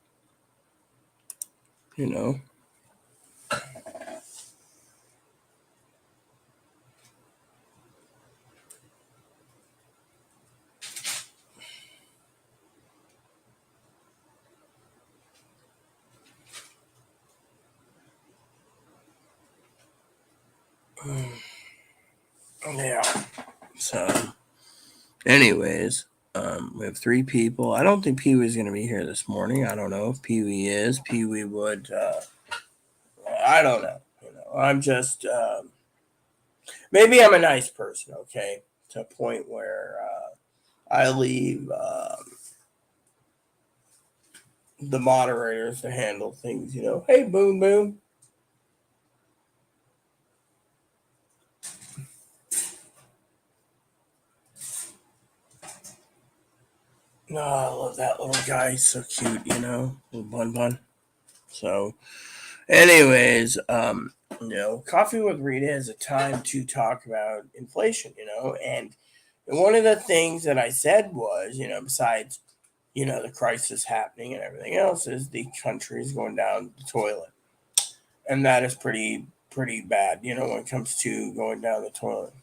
Yeah. So, anyways, we have 3 people. I don't think Pee Wee's going to be here this morning. I don't know if Pee Wee is. Pee Wee would. I don't know. I'm just. Maybe I'm a nice person, okay? To a point where I leave the moderators to handle things, Hey, boom, boom. No, I love that little guy. He's so cute, little bun bun. So, anyways, Coffee with Rita is a time to talk about inflation, and one of the things that I said was, besides, the crisis happening and everything else, is the country is going down the toilet. And that is pretty bad, when it comes to going down the toilet.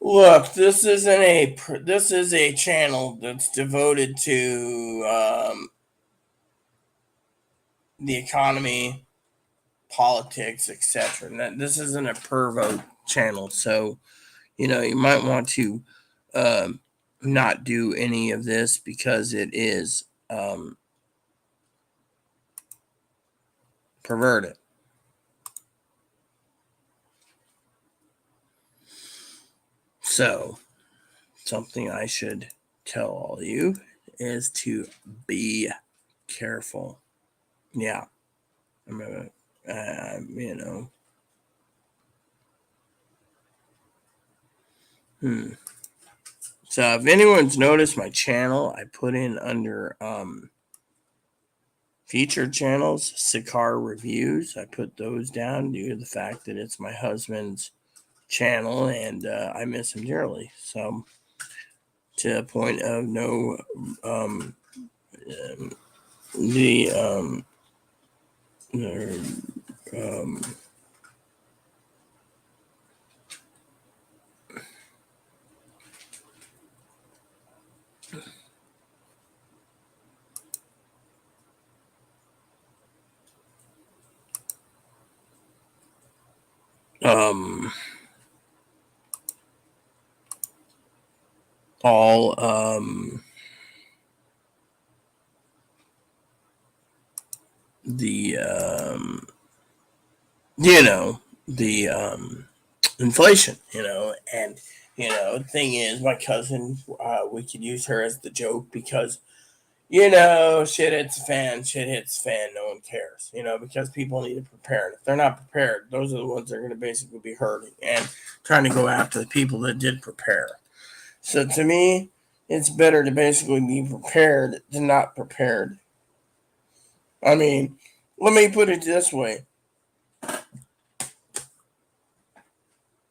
Look, this is a channel that's devoted to the economy, politics, etc. And this isn't a per vote channel, so you might want to um, not do any of this because it is perverted. So, something I should tell all of you is to be careful. Yeah, I'm gonna, you know. So if anyone's noticed my channel, I put in under featured channels, Cigar reviews. I put those down due to the fact that it's my husband's channel and I miss him dearly. So to a point of no, the um, um, all the the inflation, and the thing is, my cousin, we could use her as the joke because shit hits the fan, no one cares, because people need to prepare. And if they're not prepared, those are the ones that are going to basically be hurting and trying to go after the people that did prepare. So to me, it's better to basically be prepared than not prepared. I mean, let me put it this way: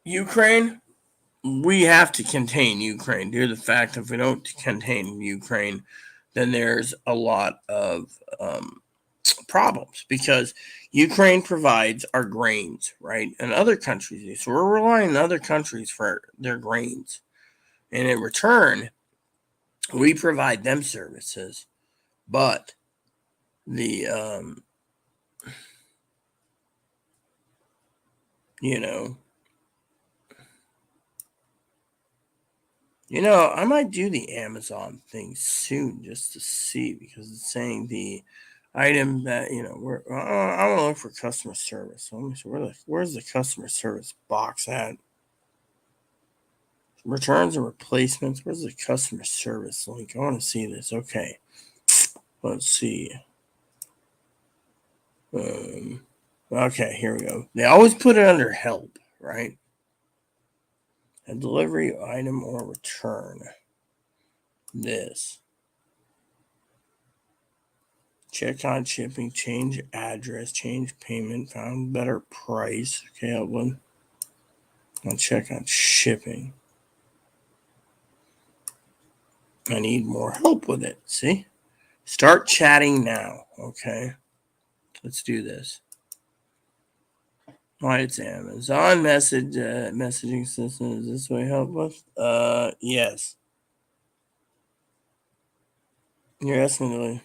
Ukraine, we have to contain Ukraine due to the fact that if we don't contain Ukraine, then there's a lot of problems because Ukraine provides our grains, right? And other countries do. So we're relying on other countries for their grains. And in return, we provide them services. But the, you know, I might do the Amazon thing soon just to see because it's saying the item that I want to look for customer service. So let me see where's the customer service box at? Returns and replacements. Where's the customer service link? I want to see this. Okay, let's see. Okay, here we go. They always put it under help, right? A delivery item or return. This. Check on shipping, change address, change payment, found better price. Okay, I'll check on shipping. I need more help with it. See? Start chatting now. Okay. Let's do this. Why it's Amazon messaging system. Is this way help with? Yes. You're asking me.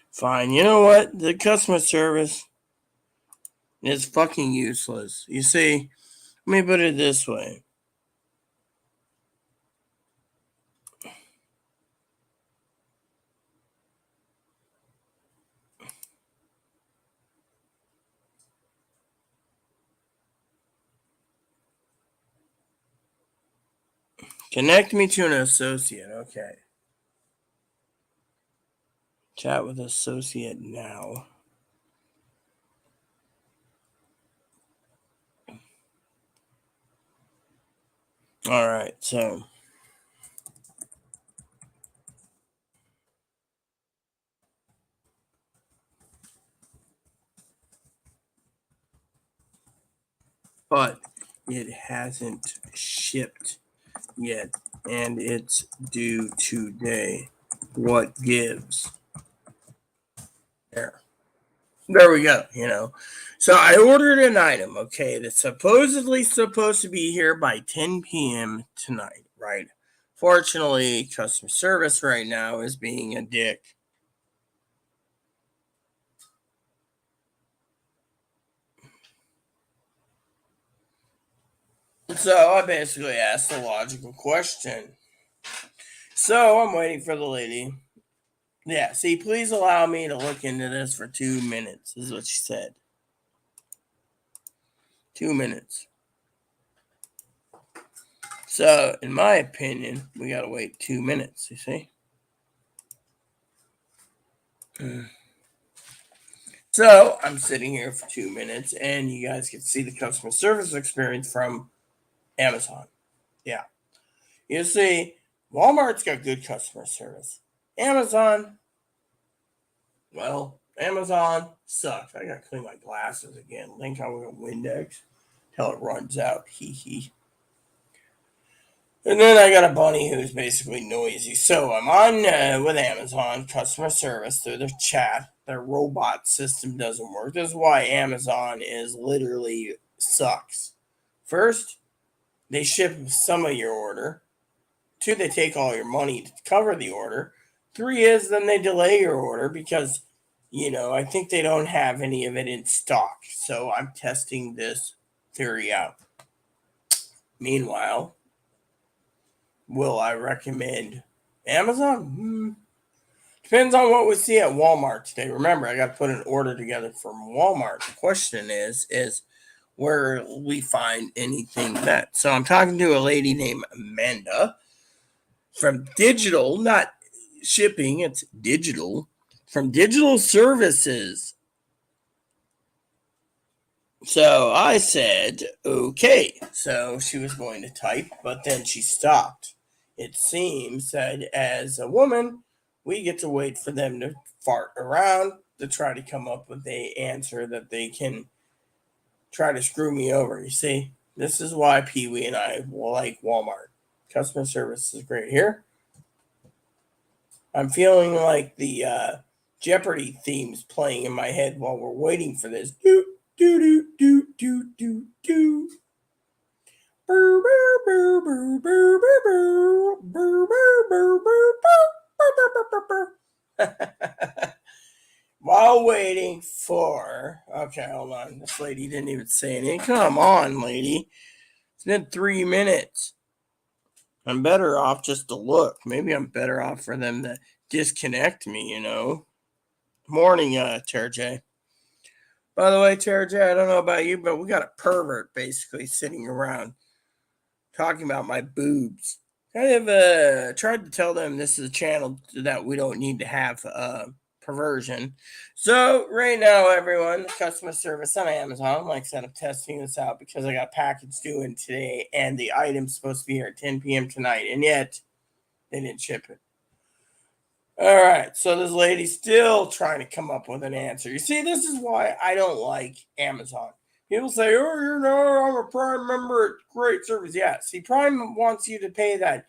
Fine. You know what? The customer service is fucking useless. You see, let me put it this way. Connect me to an associate. Okay. Chat with associate now. All right. So. But it hasn't shipped yet, and it's due today. What gives? There we go. So I ordered an item, okay, that's supposedly supposed to be here by 10 p.m. tonight, right? Fortunately, customer service right now is being a dick. So I basically asked a logical question. So I'm waiting for the lady. Yeah, see, please allow me to look into this for 2 minutes, is what she said. 2 minutes. So, in my opinion, we gotta wait 2 minutes, you see? So, I'm sitting here for 2 minutes, and you guys can see the customer service experience from Amazon. Yeah. You see, Walmart's got good customer service. Amazon, well, Amazon sucks. I gotta clean my glasses again. Link on a Windex till it runs out. Hee hee. And then I got a bunny who's basically noisy. So I'm on with Amazon customer service through their chat. Their robot system doesn't work. This is why Amazon is literally sucks. First, they ship some of your order. Two, they take all your money to cover the order. Three is then they delay your order because, I think they don't have any of it in stock. So I'm testing this theory out. Meanwhile, will I recommend Amazon? Depends on what we see at Walmart today. Remember, I got to put an order together from Walmart. The question is where we find anything that. So I'm talking to a lady named Amanda from Digital, not shipping, it's Digital, from Digital Services. So I said, okay. So she was going to type, but then she stopped. It seems that as a woman, we get to wait for them to fart around to try to come up with a answer that they can try to screw me over. You see, this is why Pee Wee and I like Walmart. Customer service is great here. I'm feeling like the Jeopardy themes playing in my head while we're waiting for this. Do do do do do do do. While waiting for, okay, hold on. This lady didn't even say anything. Come on, lady. It's been 3 minutes. I'm better off just to look. Maybe I'm better off for them to disconnect me, Morning, Tara J. By the way, Tara J, I don't know about you, but we got a pervert basically sitting around talking about my boobs. I have tried to tell them this is a channel that we don't need to have perversion. So right now, everyone, customer service on Amazon. Like I said, I'm testing this out because I got a package due in today, and the item's supposed to be here at 10 p.m. tonight, and yet they didn't ship it. All right, so this lady's still trying to come up with an answer. You see, this is why I don't like Amazon. People say, "Oh, I'm a Prime member. It's great service." Yeah, see, Prime wants you to pay that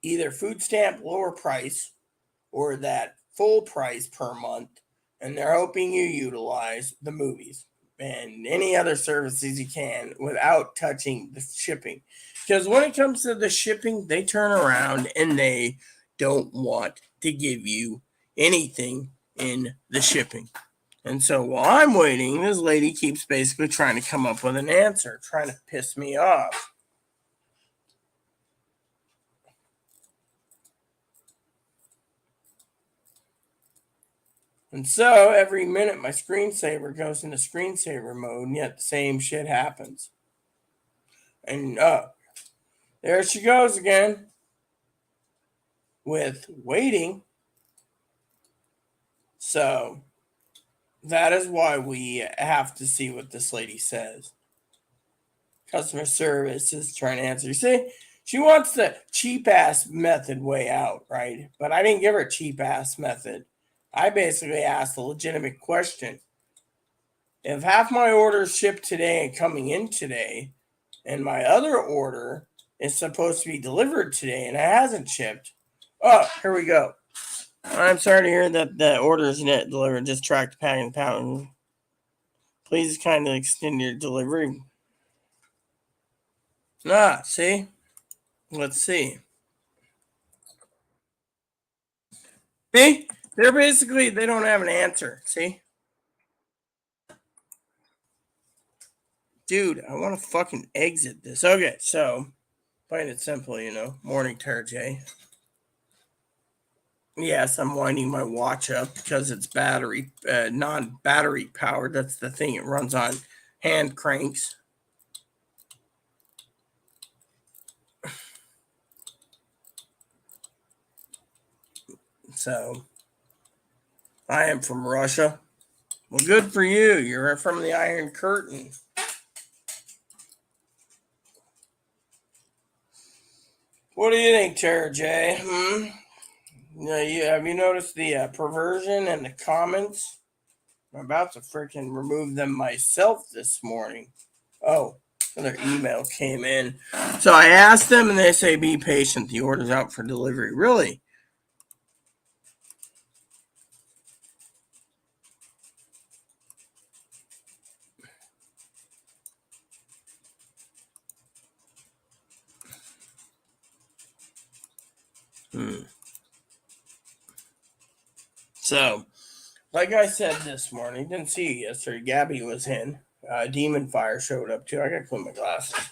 either food stamp lower price or that full price per month, and they're hoping you utilize the movies and any other services you can without touching the shipping. Because when it comes to the shipping, they turn around and they don't want to give you anything in the shipping. And so while I'm waiting, this lady keeps basically trying to come up with an answer, trying to piss me off. And so every minute my screensaver goes into screensaver mode, and yet the same shit happens. And there she goes again with waiting. So that is why we have to see what this lady says. Customer service is trying to answer. You see, she wants the cheap ass method way out, right? But I didn't give her a cheap ass method. I basically asked a legitimate question. If half my orders shipped today and coming in today, and my other order is supposed to be delivered today and it hasn't shipped, oh, here we go. I'm sorry to hear that the order isn't yet delivered. Just track the packing pattern. Please kindly extend your delivery. See? Let's see. See? They don't have an answer. See? Dude, I want to fucking exit this. Okay, so, plain and simple, morning Thursday. Yes, I'm winding my watch up because it's non-battery powered. That's the thing. It runs on hand cranks. So, I am from Russia. Well, good for you. You're from the Iron Curtain. What do you think, Tara J? Have you noticed the perversion in the comments? I'm about to freaking remove them myself this morning. Oh, another email came in. So I asked them, and they say, "Be patient. The order's out for delivery." Really? So, like I said this morning, didn't see you yesterday. Gabby was in. Demon Fire showed up too. I gotta clean my glasses.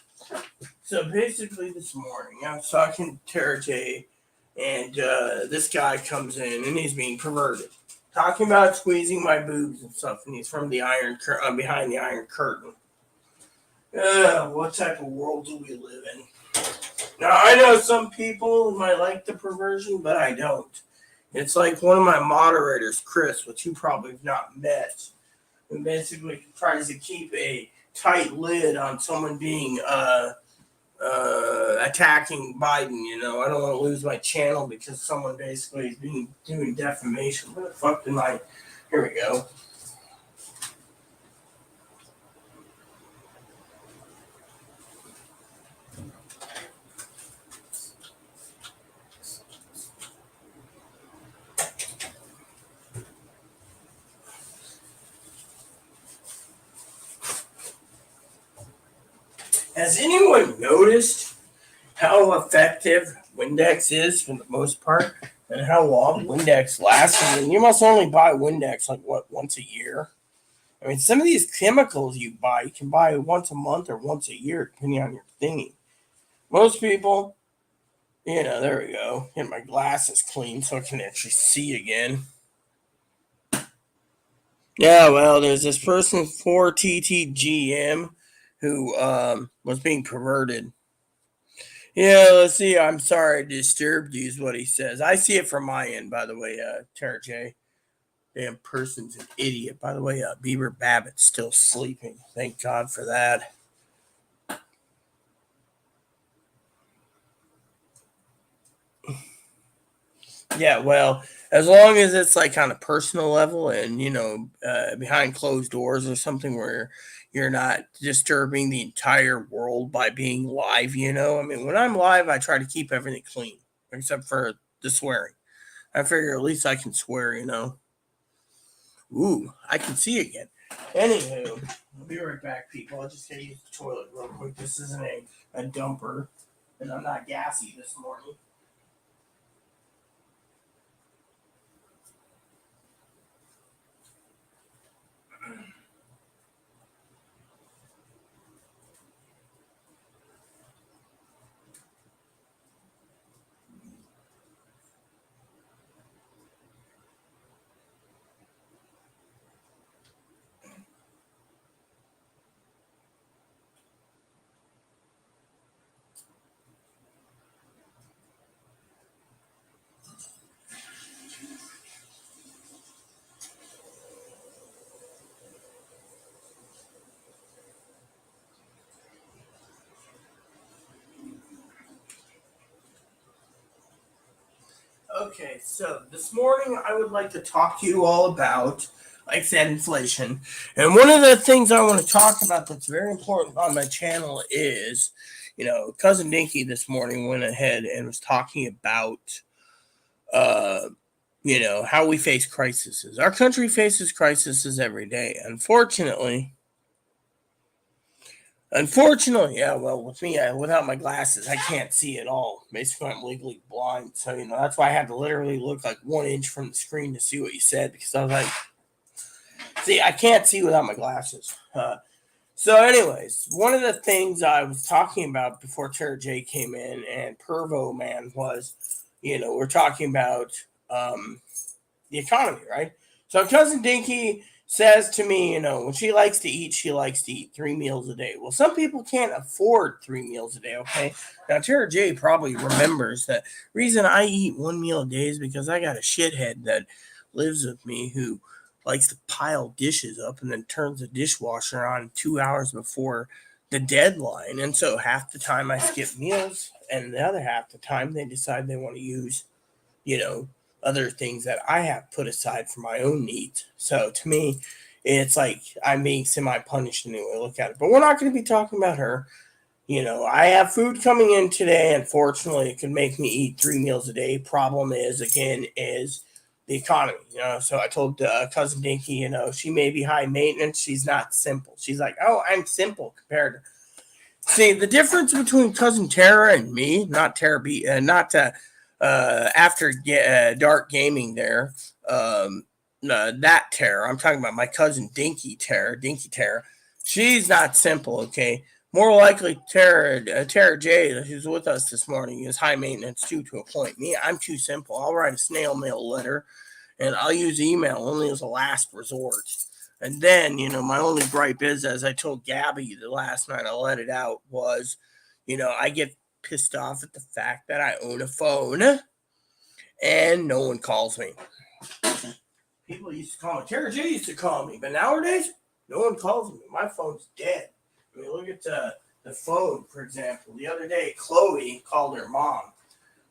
So basically, this morning I was talking to Tara J, and this guy comes in and he's being perverted, talking about squeezing my boobs and stuff, and he's from the behind the Iron Curtain. What type of world do we live in? Now I know some people might like the perversion, but I don't. It's like one of my moderators, Chris, which you probably have not met, and basically tries to keep a tight lid on someone being attacking Biden. I don't want to lose my channel because someone basically is doing defamation. What the fuck did I? Here we go. Has anyone noticed how effective Windex is for the most part, and how long Windex lasts? I mean, you must only buy Windex once a year. I mean, some of these chemicals you can buy once a month or once a year, depending on your thingy. Most people, there we go. Get my glasses clean so I can actually see again. Yeah, well, there's this person 4TTGM who was being perverted. Yeah, let's see. I'm sorry I disturbed you, is what he says. I see it from my end, by the way, Tara J. Damn person's an idiot. By the way, Beaver Babbitt's still sleeping. Thank God for that. Yeah, well, as long as it's like on a personal level and, behind closed doors or something where you're not disturbing the entire world by being live, I mean, when I'm live, I try to keep everything clean except for the swearing. I figure at least I can swear. Ooh, I can see again. Anywho, I'll be right back, people. I'll just gotta use the toilet real quick. This isn't a dumper, and I'm not gassy this morning. Okay, so this morning I would like to talk to you all about, like I said, inflation. And one of the things I want to talk about that's very important on my channel is, Cousin Dinky this morning went ahead and was talking about, uh, how we face crises. Our country faces crises every day. Unfortunately, yeah. Well, with me, without my glasses, I can't see at all. Basically, I'm legally blind, so that's why I had to literally look like 1 inch from the screen to see what you said because I was like, see, I can't see without my glasses. So, anyways, one of the things I was talking about before Tara J came in and Pervo Man was, we're talking about the economy, right? So cousin Dinky says to me, when she likes to eat 3 meals a day. Well, some people can't afford 3 meals a day, okay? Now Tara J probably remembers that reason I eat 1 meal a day is because I got a shithead that lives with me who likes to pile dishes up and then turns the dishwasher on 2 hours before the deadline. And so half the time I skip meals and the other half the time they decide they want to use you know, other things that I have put aside for my own needs. So to me, it's like I'm being semi punished in the way I look at it. But we're not going to be talking about her. I have food coming in today. Unfortunately, it could make me eat 3 meals a day. Problem is, again, is the economy. So I told cousin Dinky, she may be high maintenance. She's not simple. She's like, oh, I'm simple compared to. See, the difference between cousin Tara and me, not Tara B, not after dark gaming there. That Tara, I'm talking about my cousin Dinky Tara. She's not simple, okay. More likely, Tara J, who's with us this morning, is high maintenance too, to a point. Me, I'm too simple. I'll write a snail mail letter, and I'll use email only as a last resort. And then, my only gripe is, as I told Gabby the last night I let it out, was, I get pissed off at the fact that I own a phone and no one calls me. People used to call me. Tara J used to call me, but nowadays, no one calls me. My phone's dead. I mean, look at the phone, for example. The other day, Chloe called her mom.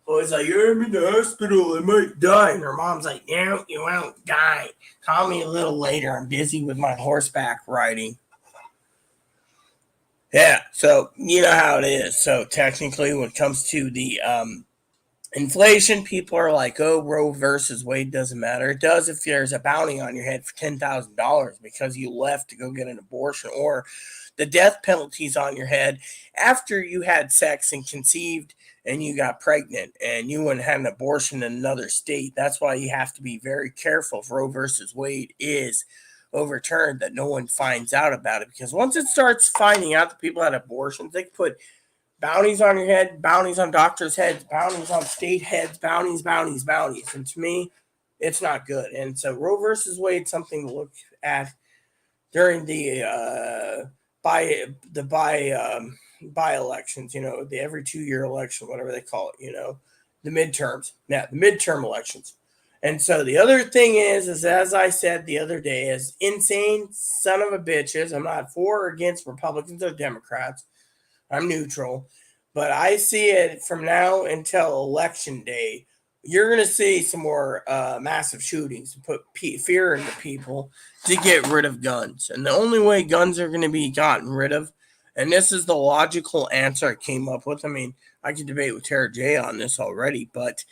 Chloe's like, I'm in the hospital. I might die. And her mom's like, no, you won't die. Call me a little later. I'm busy with my horseback riding. Yeah, so you know how it is. So technically, when it comes to the inflation, people are like, oh, Roe versus Wade doesn't matter. It does if there's a bounty on your head for $10,000 because you left to go get an abortion, or the death penalties on your head after you had sex and conceived and you got pregnant and you went and had an abortion in another state. That's why you have to be very careful if Roe versus Wade is overturned, that no one finds out about it, because once it starts finding out that people had abortions, they put bounties on your head, bounties on doctors' heads, bounties on state heads, bounties, bounties, bounties. And to me, it's not good. And so Roe versus Wade, something to look at during the by-elections, the every 2-year election, whatever they call it, the midterms. Yeah, the midterm elections. And so the other thing is as I said the other day, is insane son of a bitches. I'm not for or against Republicans or Democrats. I'm neutral. But I see it from now until election day. You're going to see some more massive shootings to put fear into people to get rid of guns. And the only way guns are going to be gotten rid of, and this is the logical answer I came up with. I mean, I could debate with Tara J on this already, but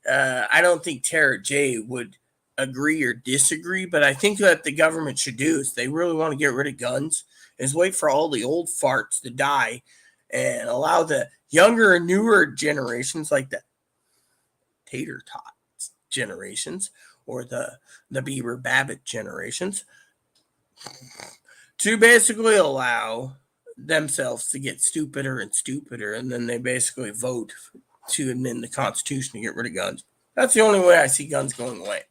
I don't think Tara J would agree or disagree. But I think that the government should do, is they really want to get rid of guns, is wait for all the old farts to die and allow the younger and newer generations, like the tater tot generations or the Beaver Babbitt generations, to basically allow themselves to get stupider and stupider, and then they basically vote to amend the Constitution to get rid of guns. That's the only way I see guns going away.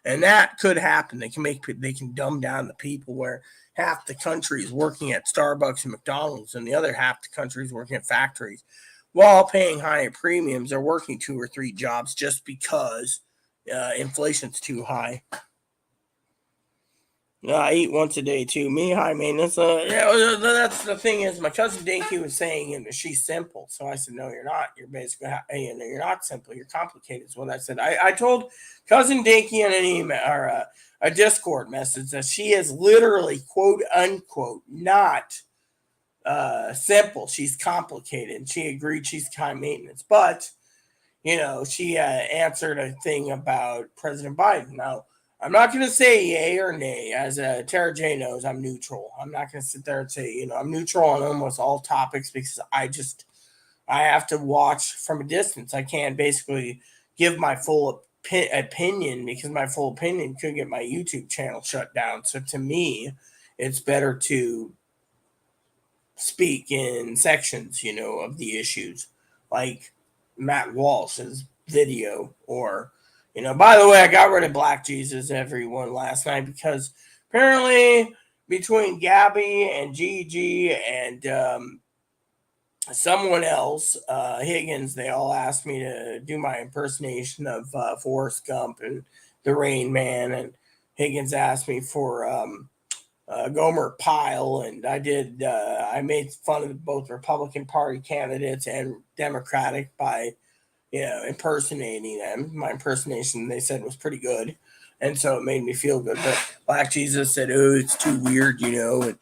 And that could happen. They can dumb down the people, where half the country is working at Starbucks and McDonald's, and the other half the country is working at factories while paying higher premiums. They're working 2 or 3 jobs just because inflation's too high. I eat once a day too. Me, high maintenance. That's the thing is, my cousin Dinky was saying, she's simple. So I said, no, you're not. You're basically, you're not simple. You're complicated. Is what I said. I told cousin Dinky in an email or a Discord message that she is literally, quote unquote, not simple. She's complicated. And she agreed she's high maintenance, but she answered a thing about President Biden. Now, I'm not going to say yay or nay. As Tara J knows, I'm neutral. I'm not going to sit there and say, I'm neutral on almost all topics, because I have to watch from a distance. I can't basically give my full opinion, because my full opinion could get my YouTube channel shut down. So to me, it's better to speak in sections, of the issues, like Matt Walsh's video, or by the way, I got rid of Black Jesus everyone last night, because apparently between Gabby and Gigi and someone else, Higgins, they all asked me to do my impersonation of Forrest Gump and the Rain Man, and Higgins asked me for Gomer Pyle, and I did. I made fun of both Republican Party candidates and Democratic by impersonating them. My impersonation, they said, was pretty good, and so it made me feel good. But Black Jesus said, "Oh, it's too weird," and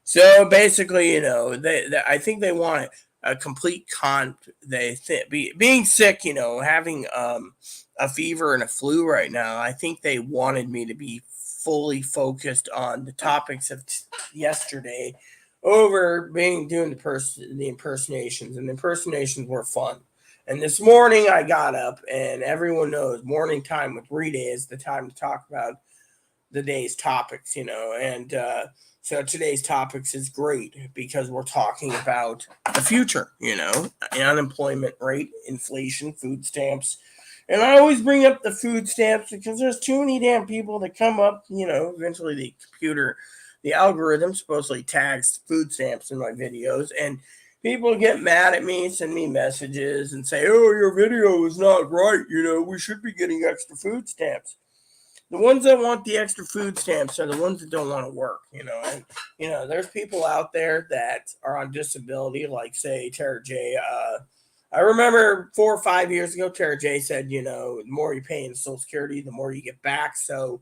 so basically, I think they want a complete being sick, having a fever and a flu right now. I think they wanted me to be fully focused on the topics of yesterday over doing the impersonations, and the impersonations were fun. And this morning I got up, and everyone knows morning time with Rita is the time to talk about the day's topics, and so today's topics is great because we're talking about the future, unemployment rate, inflation, food stamps. And I always bring up the food stamps because there's too many damn people that come up, eventually the algorithm supposedly tags food stamps in my videos, and people get mad at me, send me messages and say, "Oh, your video is not right. We should be getting extra food stamps." The ones that want the extra food stamps are the ones that don't want to work, and, there's people out there that are on disability, like, say, Tara J. I remember 4 or 5 years ago, Tara J said, the more you pay in Social Security, the more you get back. So,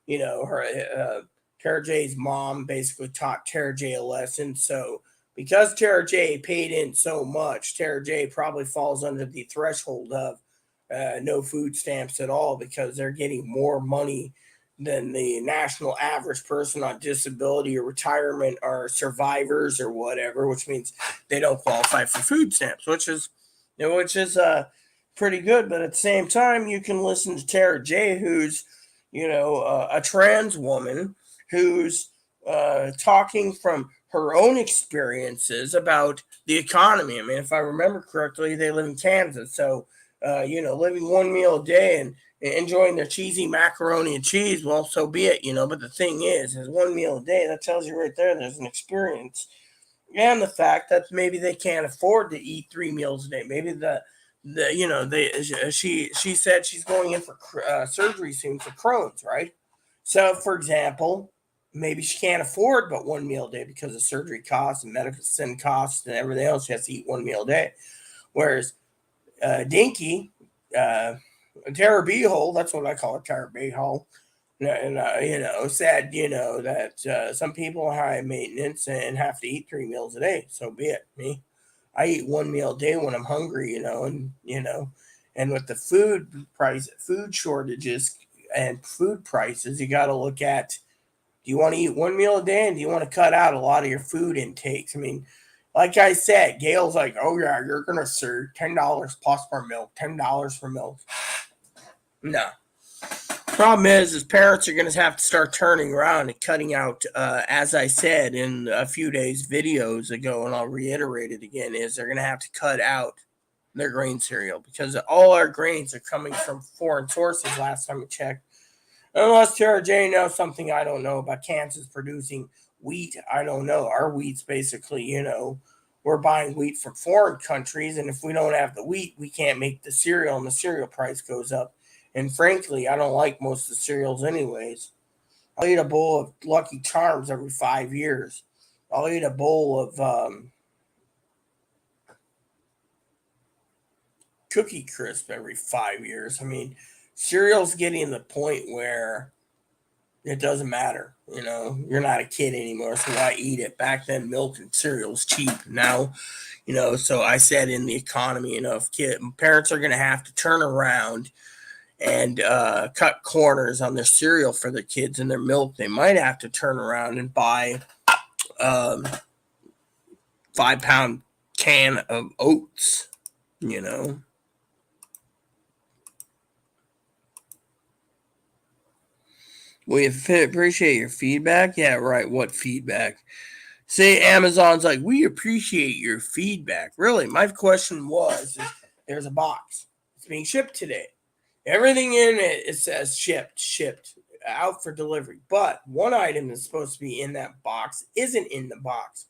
Tara J's mom basically taught Tara J a lesson. So, because Tara J paid in so much, Tara J probably falls under the threshold of no food stamps at all, because they're getting more money than the national average person on disability or retirement or survivors or whatever, which means they don't qualify for food stamps, which is pretty good. But at the same time, you can listen to Tara J, who's a trans woman who's talking from her own experiences about the economy. I mean, if I remember correctly, they live in Kansas, so living one meal a day and enjoying their cheesy macaroni and cheese, well, so be it, but the thing is one meal a day, that tells you right there there's an experience and the fact that maybe they can't afford to eat 3 meals a day. Maybe the you know they she said she's going in for surgery soon for Crohn's, right? So, for example, maybe she can't afford but 1 meal a day because of surgery costs and medicine costs and everything else. She has to eat 1 meal a day. Whereas Dinky, uh, Tara Beehole, that's what I call her, Tara Beehole, and said that some people are high maintenance and have to eat 3 meals a day. So be it. Me, I eat 1 meal a day when I'm hungry, and with the food shortages and food prices, you got to look at, do you want to eat 1 meal a day, and do you want to cut out a lot of your food intakes? I mean, like I said, Gail's like, oh yeah, you're gonna serve $10 plus per milk, $10 for milk. No. Problem is parents are going to have to start turning around and cutting out, as I said in a few days videos ago, and I'll reiterate it again, is they're going to have to cut out their grain cereal because all our grains are coming from foreign sources last time we checked. Unless Tara J knows something I don't know about Kansas producing wheat, I don't know. Our wheat's basically, we're buying wheat from foreign countries, and if we don't have the wheat, we can't make the cereal, and the cereal price goes up. And frankly, I don't like most of the cereals anyways. I'll eat a bowl of Lucky Charms every 5 years. I'll eat a bowl of Cookie Crisp every 5 years. I mean, cereal's getting to the point where it doesn't matter. You're not a kid anymore, so why eat it? Back then, milk and cereal was cheap. Now, so I said in the economy, if parents are going to have to turn around and cut corners on their cereal for their kids and their milk, they might have to turn around and buy 5-pound can of oats, We appreciate your feedback. Yeah, right. What feedback? Say Amazon's like, we appreciate your feedback. Really, my question was, there's a box. It's being shipped today. Everything in it says shipped, out for delivery. But one item that's supposed to be in that box isn't in the box.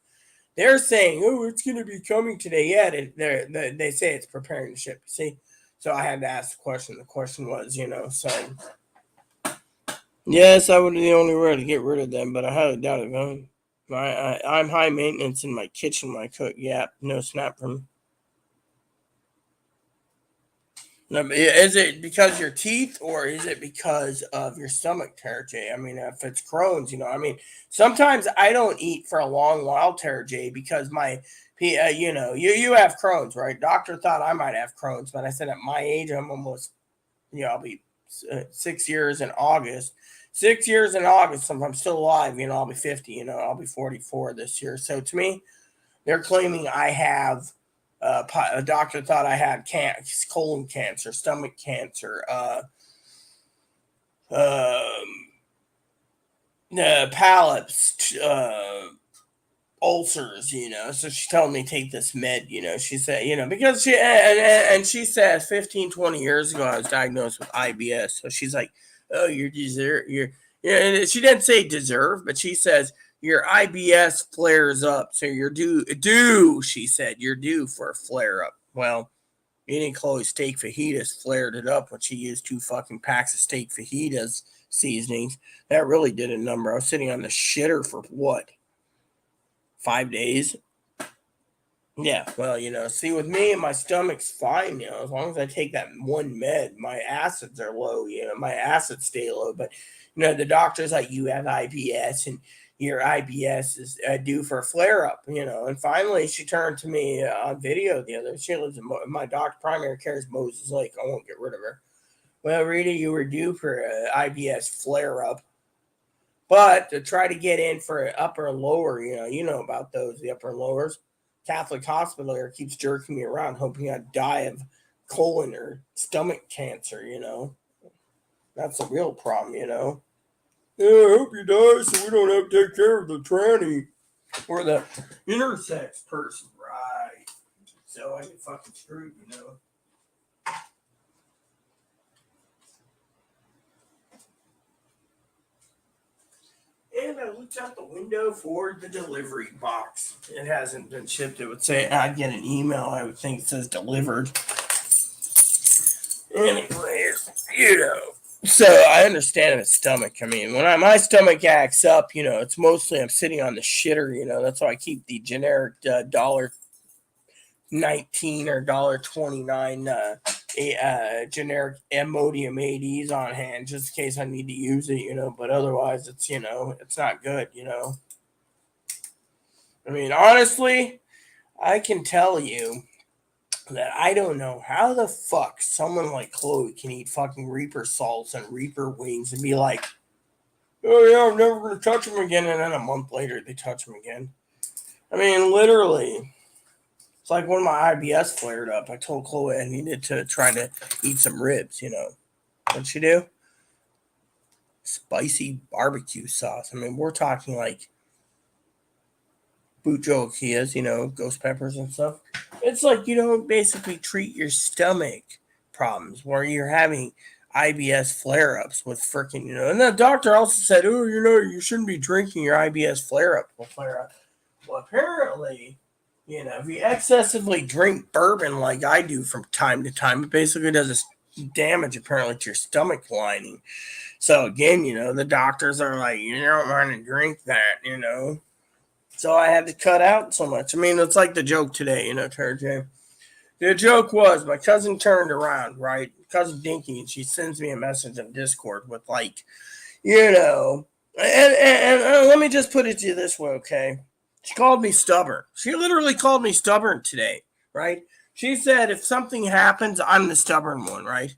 They're saying, oh, it's going to be coming today. Yeah, they say it's preparing to ship. See? So I had to ask the question. The question was, so yes, I would be the only way to get rid of them, but I highly doubt it. I'm high maintenance in my kitchen when I cook. Yeah, no snap from. No, is it because your teeth, or is it because of your stomach, Tara J? I mean, if it's Crohn's, sometimes I don't eat for a long while, Tara J, because you have Crohn's, right? Doctor thought I might have Crohn's, but I said at my age, I'm almost, I'll be 6 years in August. 6 years in August, if I'm still alive, I'll be 50, I'll be 44 this year. So to me, they're claiming I have, a doctor thought I had colon cancer, stomach cancer, polyps, ulcers, So she told me take this med, She said, because and she said 15, 20 years ago I was diagnosed with IBS. So she's like, oh, and she didn't say deserve, but she says your IBS flares up, so you're due. She said you're due for a flare up. Well, eating Chloe's steak fajitas flared it up when she used 2 fucking packs of steak fajitas seasonings. That really did a number. I was sitting on the shitter for what, 5 days? Yeah, well, see, with me, my stomach's fine, as long as I take that one med, my acids are low, my acids stay low. But, the doctor's like, you have IBS, and your IBS is due for a flare up, And finally, she turned to me on video the other. She lives in my doctor, primary care is Moses Lake. I won't get rid of her. Well, Rita, you were due for an IBS flare up. But to try to get in for an upper and lower, you know about those, the upper and lowers. Catholic hospital here keeps jerking me around, hoping I die of colon or stomach cancer, That's a real problem, Yeah, I hope you die so we don't have to take care of the tranny or the intersex person. Right. So I get fucking screwed, And I looked out the window for the delivery box. It hasn't been shipped. It would say I'd get an email. I would think it says delivered. Anyways, So I understand his stomach. I mean, when my stomach acts up, it's mostly I'm sitting on the shitter. That's why I keep the generic $1.19 or $1.29 generic Imodium ADs on hand just in case I need to use it. But otherwise, it's not good. I mean, honestly, I can tell you that I don't know how the fuck someone like Chloe can eat fucking Reaper salts and Reaper wings and be like, oh yeah, I'm never gonna touch them again, and then a month later they touch them again. I mean, literally, it's like when my IBS flared up. I told Chloe I needed to try to eat some ribs. What'd she do? Spicy barbecue sauce. I mean, we're talking like bujokias, ghost peppers and stuff. It's like, basically treat your stomach problems where you're having IBS flare ups with freaking, and the doctor also said, oh, you shouldn't be drinking your IBS flare up. Well, apparently, if you excessively drink bourbon like I do from time to time, it basically does damage apparently to your stomach lining. So again, the doctors are like, you don't want to drink that. So I had to cut out so much. I mean, it's like the joke today, TJ. The joke was my cousin turned around, right? Cousin Dinky, and she sends me a message in Discord with like, and let me just put it to you this way, okay? She called me stubborn. She literally called me stubborn today, right? She said if something happens, I'm the stubborn one, right?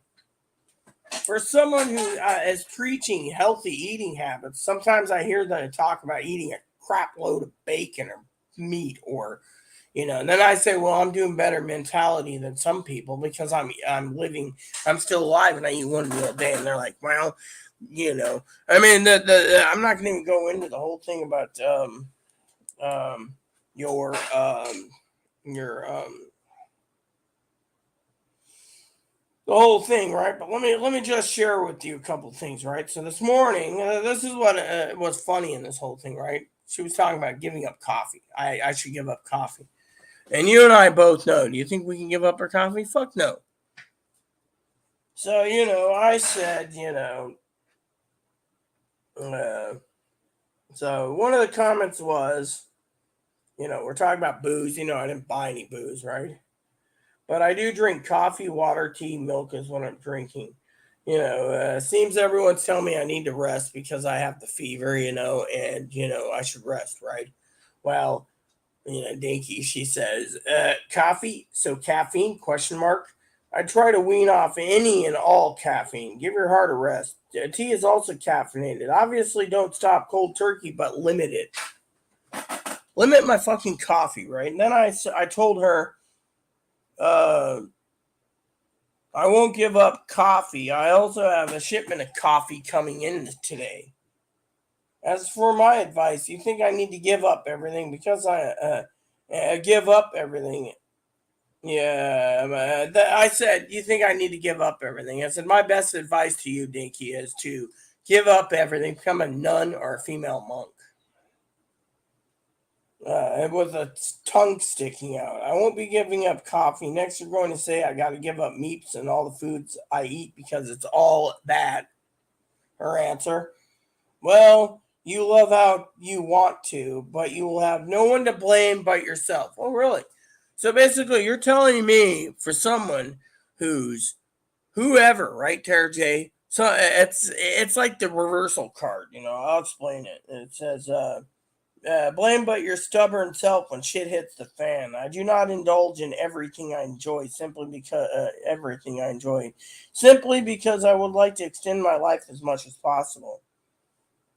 For someone who is preaching healthy eating habits, sometimes I hear them talk about eating a crap load of bacon or meat or and then I say, well, I'm doing better mentality than some people because I'm still alive and I eat one meal a day, and they're like, well, I mean, I'm not going to even go into the whole thing about your the whole thing, right? But let me just share with you a couple things, right? So this morning, this is what was funny in this whole thing, right? She was talking about giving up coffee. I should give up coffee. And you and I both know. Do you think we can give up our coffee? Fuck no. So, I said, so one of the comments was, we're talking about booze. I didn't buy any booze, right? But I do drink coffee, water, tea, milk is what I'm drinking. Seems everyone's telling me I need to rest because I have the fever, and, I should rest, right? Well, Dinky, she says, coffee, so caffeine, question mark. I try to wean off any and all caffeine. Give your heart a rest. Tea is also caffeinated. Obviously, don't stop cold turkey, but limit it. Limit my fucking coffee, right? And then I told her, I won't give up coffee. I also have a shipment of coffee coming in today. As for my advice, you think I need to give up everything because I give up everything? Yeah, I said, you think I need to give up everything? I said, my best advice to you, Dinky, is to give up everything, become a nun or a female monk. With a tongue sticking out. I won't be giving up coffee. Next, you're going to say I got to give up meats and all the foods I eat because it's all bad. Her answer, well, you love how you want to, but you will have no one to blame but yourself. Oh, really? So basically, you're telling me for someone who's whoever, right, Tara J? So it's like the reversal card. I'll explain it. It says, blame but your stubborn self when shit hits the fan. I do not indulge in everything I enjoy simply because I would like to extend my life as much as possible.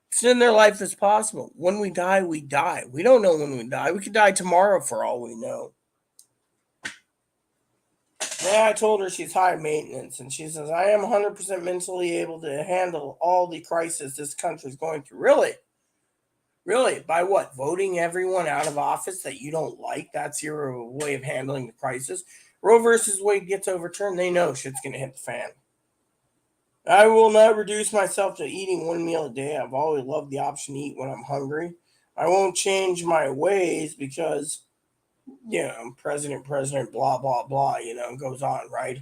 Extend their life as possible. When we die, we die. We don't know when we die. We could die tomorrow for all we know. Then I told her she's high maintenance, and she says, I am 100% mentally able to handle all the crisis this country is going through. Really? Really? By what? Voting everyone out of office that you don't like? That's your way of handling the crisis? Roe versus Wade gets overturned. They know shit's going to hit the fan. I will not reduce myself to eating one meal a day. I've always loved the option to eat when I'm hungry. I won't change my ways because, president, blah, blah, blah, goes on, right?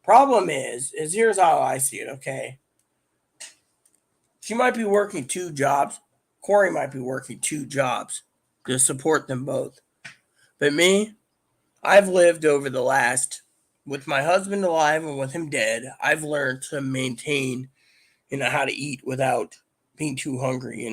Problem is here's how I see it, okay? She might be working two jobs. Corey might be working two jobs to support them both. But me, I've lived over the last, with my husband alive and with him dead, I've learned to maintain, how to eat without being too hungry.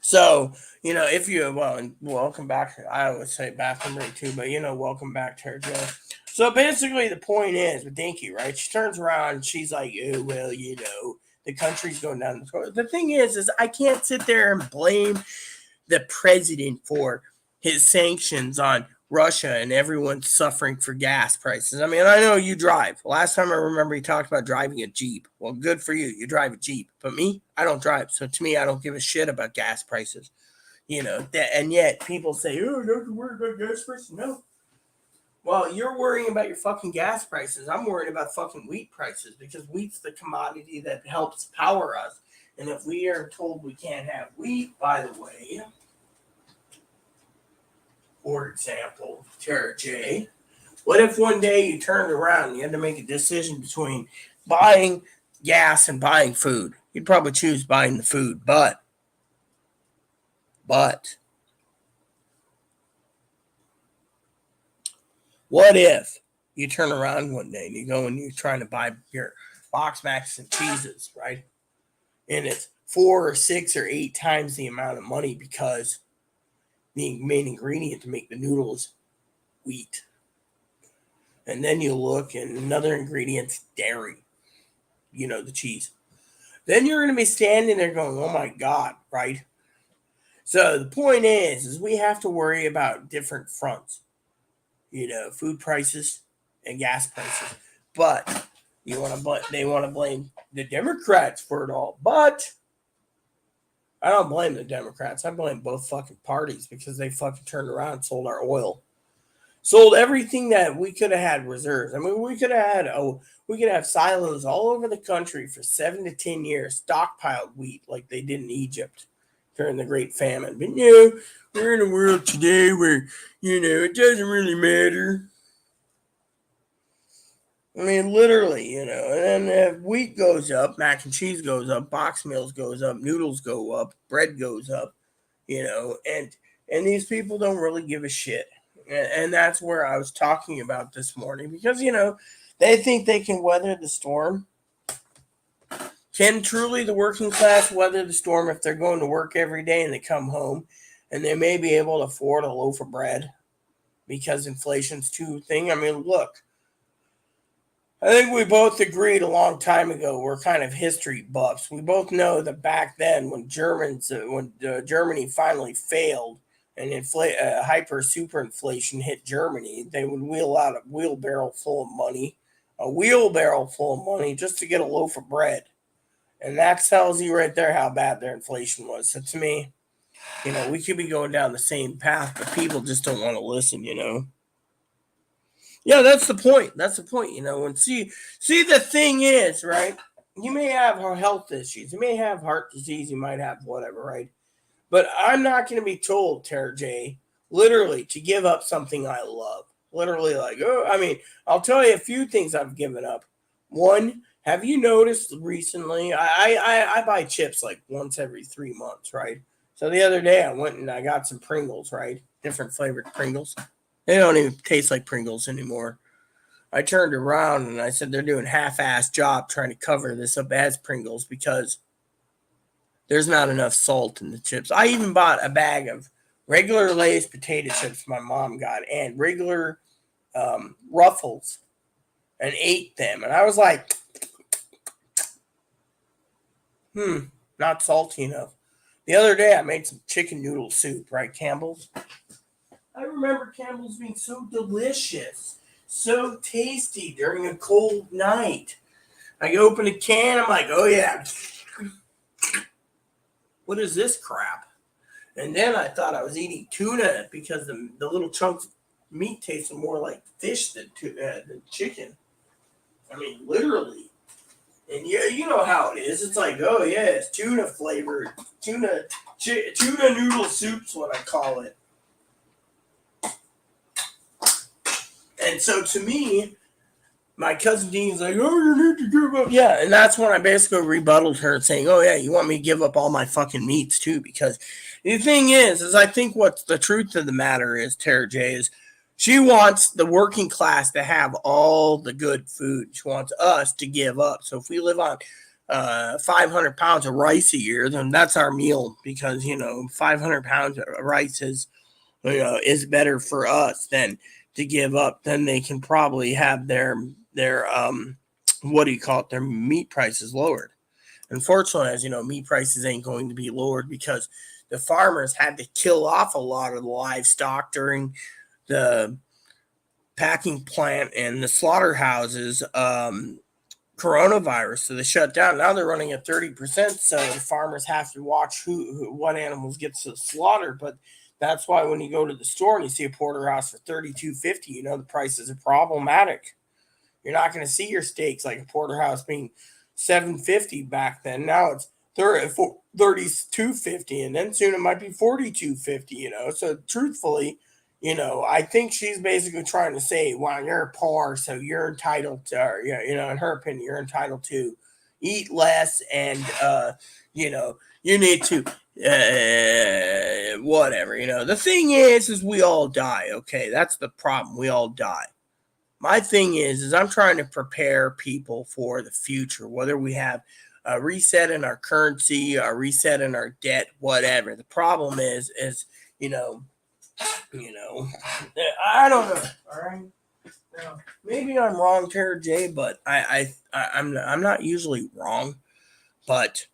So, if you, well, and welcome back. I always say bathroom break too, but, welcome back to her, Joe. So basically, the point is with Dinky, right? She turns around and she's like, oh, well, the country's going down the toilet. The thing is I can't sit there and blame the president for his sanctions on Russia and everyone's suffering for gas prices. I mean, I know you drive. Last time I remember you talked about driving a Jeep. Well, good for you. You drive a Jeep. But me, I don't drive. So to me, I don't give a shit about gas prices. And yet people say, oh, don't worry about gas prices. No. Well, you're worrying about your fucking gas prices. I'm worried about fucking wheat prices because wheat's the commodity that helps power us. And if we are told we can't have wheat, by the way, for example, Tara J, what if one day you turned around and you had to make a decision between buying gas and buying food? You'd probably choose buying the food, but what if you turn around one day and you go and you're trying to buy your box macs and cheeses, right? And it's 4 or 6 or 8 times the amount of money because the main ingredient to make the noodles wheat. And then you look and another ingredient's dairy, the cheese. Then you're going to be standing there going, oh my God, right? So the point is we have to worry about different fronts, food prices and gas prices. But they want to blame the Democrats for it all. But I don't blame the Democrats. I blame both fucking parties because they fucking turned around and sold our oil. Sold everything that we could have had reserves. I mean, we could have silos all over the country for 7 to 10 years, stockpiled wheat like they did in Egypt during the Great Famine. But we're in a world today where, it doesn't really matter. I mean, literally, and then if wheat goes up, mac and cheese goes up, box meals goes up, noodles go up, bread goes up, and these people don't really give a shit. And that's where I was talking about this morning because, they think they can weather the storm. Can truly the working class weather the storm if they're going to work every day and they come home and they may be able to afford a loaf of bread because inflation's too thing? I mean, look, I think we both agreed a long time ago. We're kind of history buffs. We both know that back then, when Germany finally failed and hyper super inflation hit Germany, they would wheel out a wheelbarrow full of money just to get a loaf of bread, and that tells you right there how bad their inflation was. So to me, we could be going down the same path, but people just don't want to listen. Yeah, that's the point. That's the point, And see, the thing is, right? You may have health issues. You may have heart disease. You might have whatever, right? But I'm not going to be told, Tara J, literally to give up something I love. Literally, I'll tell you a few things I've given up. One, have you noticed recently? I buy chips like once every 3 months, right? So the other day I went and I got some Pringles, right? Different flavored Pringles. They don't even taste like Pringles anymore. I turned around and I said they're doing half-ass job trying to cover this up as Pringles because there's not enough salt in the chips. I even bought a bag of regular Lay's potato chips my mom got and regular Ruffles and ate them. And I was like, not salty enough. The other day I made some chicken noodle soup, right, Campbell's? I remember Campbell's being so delicious, so tasty during a cold night. I open a can, I'm like, oh yeah, what is this crap? And then I thought I was eating tuna because the little chunks meat tastes more like fish than chicken. I mean, literally. And you know how it is. It's like, oh yeah, it's tuna flavored. Tuna noodle soup's what I call it. And so to me, my cousin Dean's like, oh, you need to give up. Yeah, and that's when I basically rebutted her saying, oh yeah, you want me to give up all my fucking meats too? Because the thing is I think what's the truth of the matter is, Tara J, is she wants the working class to have all the good food. She wants us to give up. So if we live on 500 pounds of rice a year, then that's our meal, because 500 pounds of rice is better for us than to give up. Then they can probably have their what do you call it, their meat prices lowered. Unfortunately, as you know, meat prices ain't going to be lowered because the farmers had to kill off a lot of the livestock during the packing plant and the slaughterhouses coronavirus. So they shut down. Now they're running at 30%. So the farmers have to watch what animals get slaughtered. But that's why when you go to the store and you see a porterhouse for $32.50, the prices are problematic. You're not going to see your steaks like a porterhouse being $7.50 back then. Now it's $32.50, and then soon it might be $42.50. So truthfully, I think she's basically trying to say, well, you're poor, so you're entitled to, or, in her opinion, you're entitled to eat less, and you need to whatever. The thing is we all die. Okay, that's the problem. We all die. My thing is I'm trying to prepare people for the future, whether we have a reset in our currency, a reset in our debt, whatever. The problem is, I don't know. All right. Now, maybe I'm wrong, Tara J, but I'm not usually wrong. But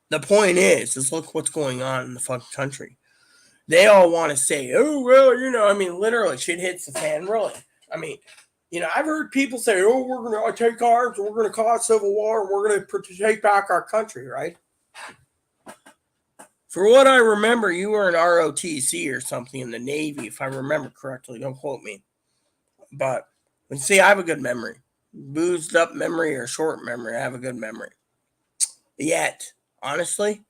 the point is look what's going on in the fucking country. They all want to say, oh well, literally, shit hits the fan. Really, I mean. I've heard people say, oh, we're going to take arms, we're going to cause civil war, and we're going to take back our country, right? For what I remember, you were in ROTC or something in the Navy, if I remember correctly. Don't quote me. But, see, I have a good memory. Boozed up memory or short memory, I have a good memory. Yet, honestly,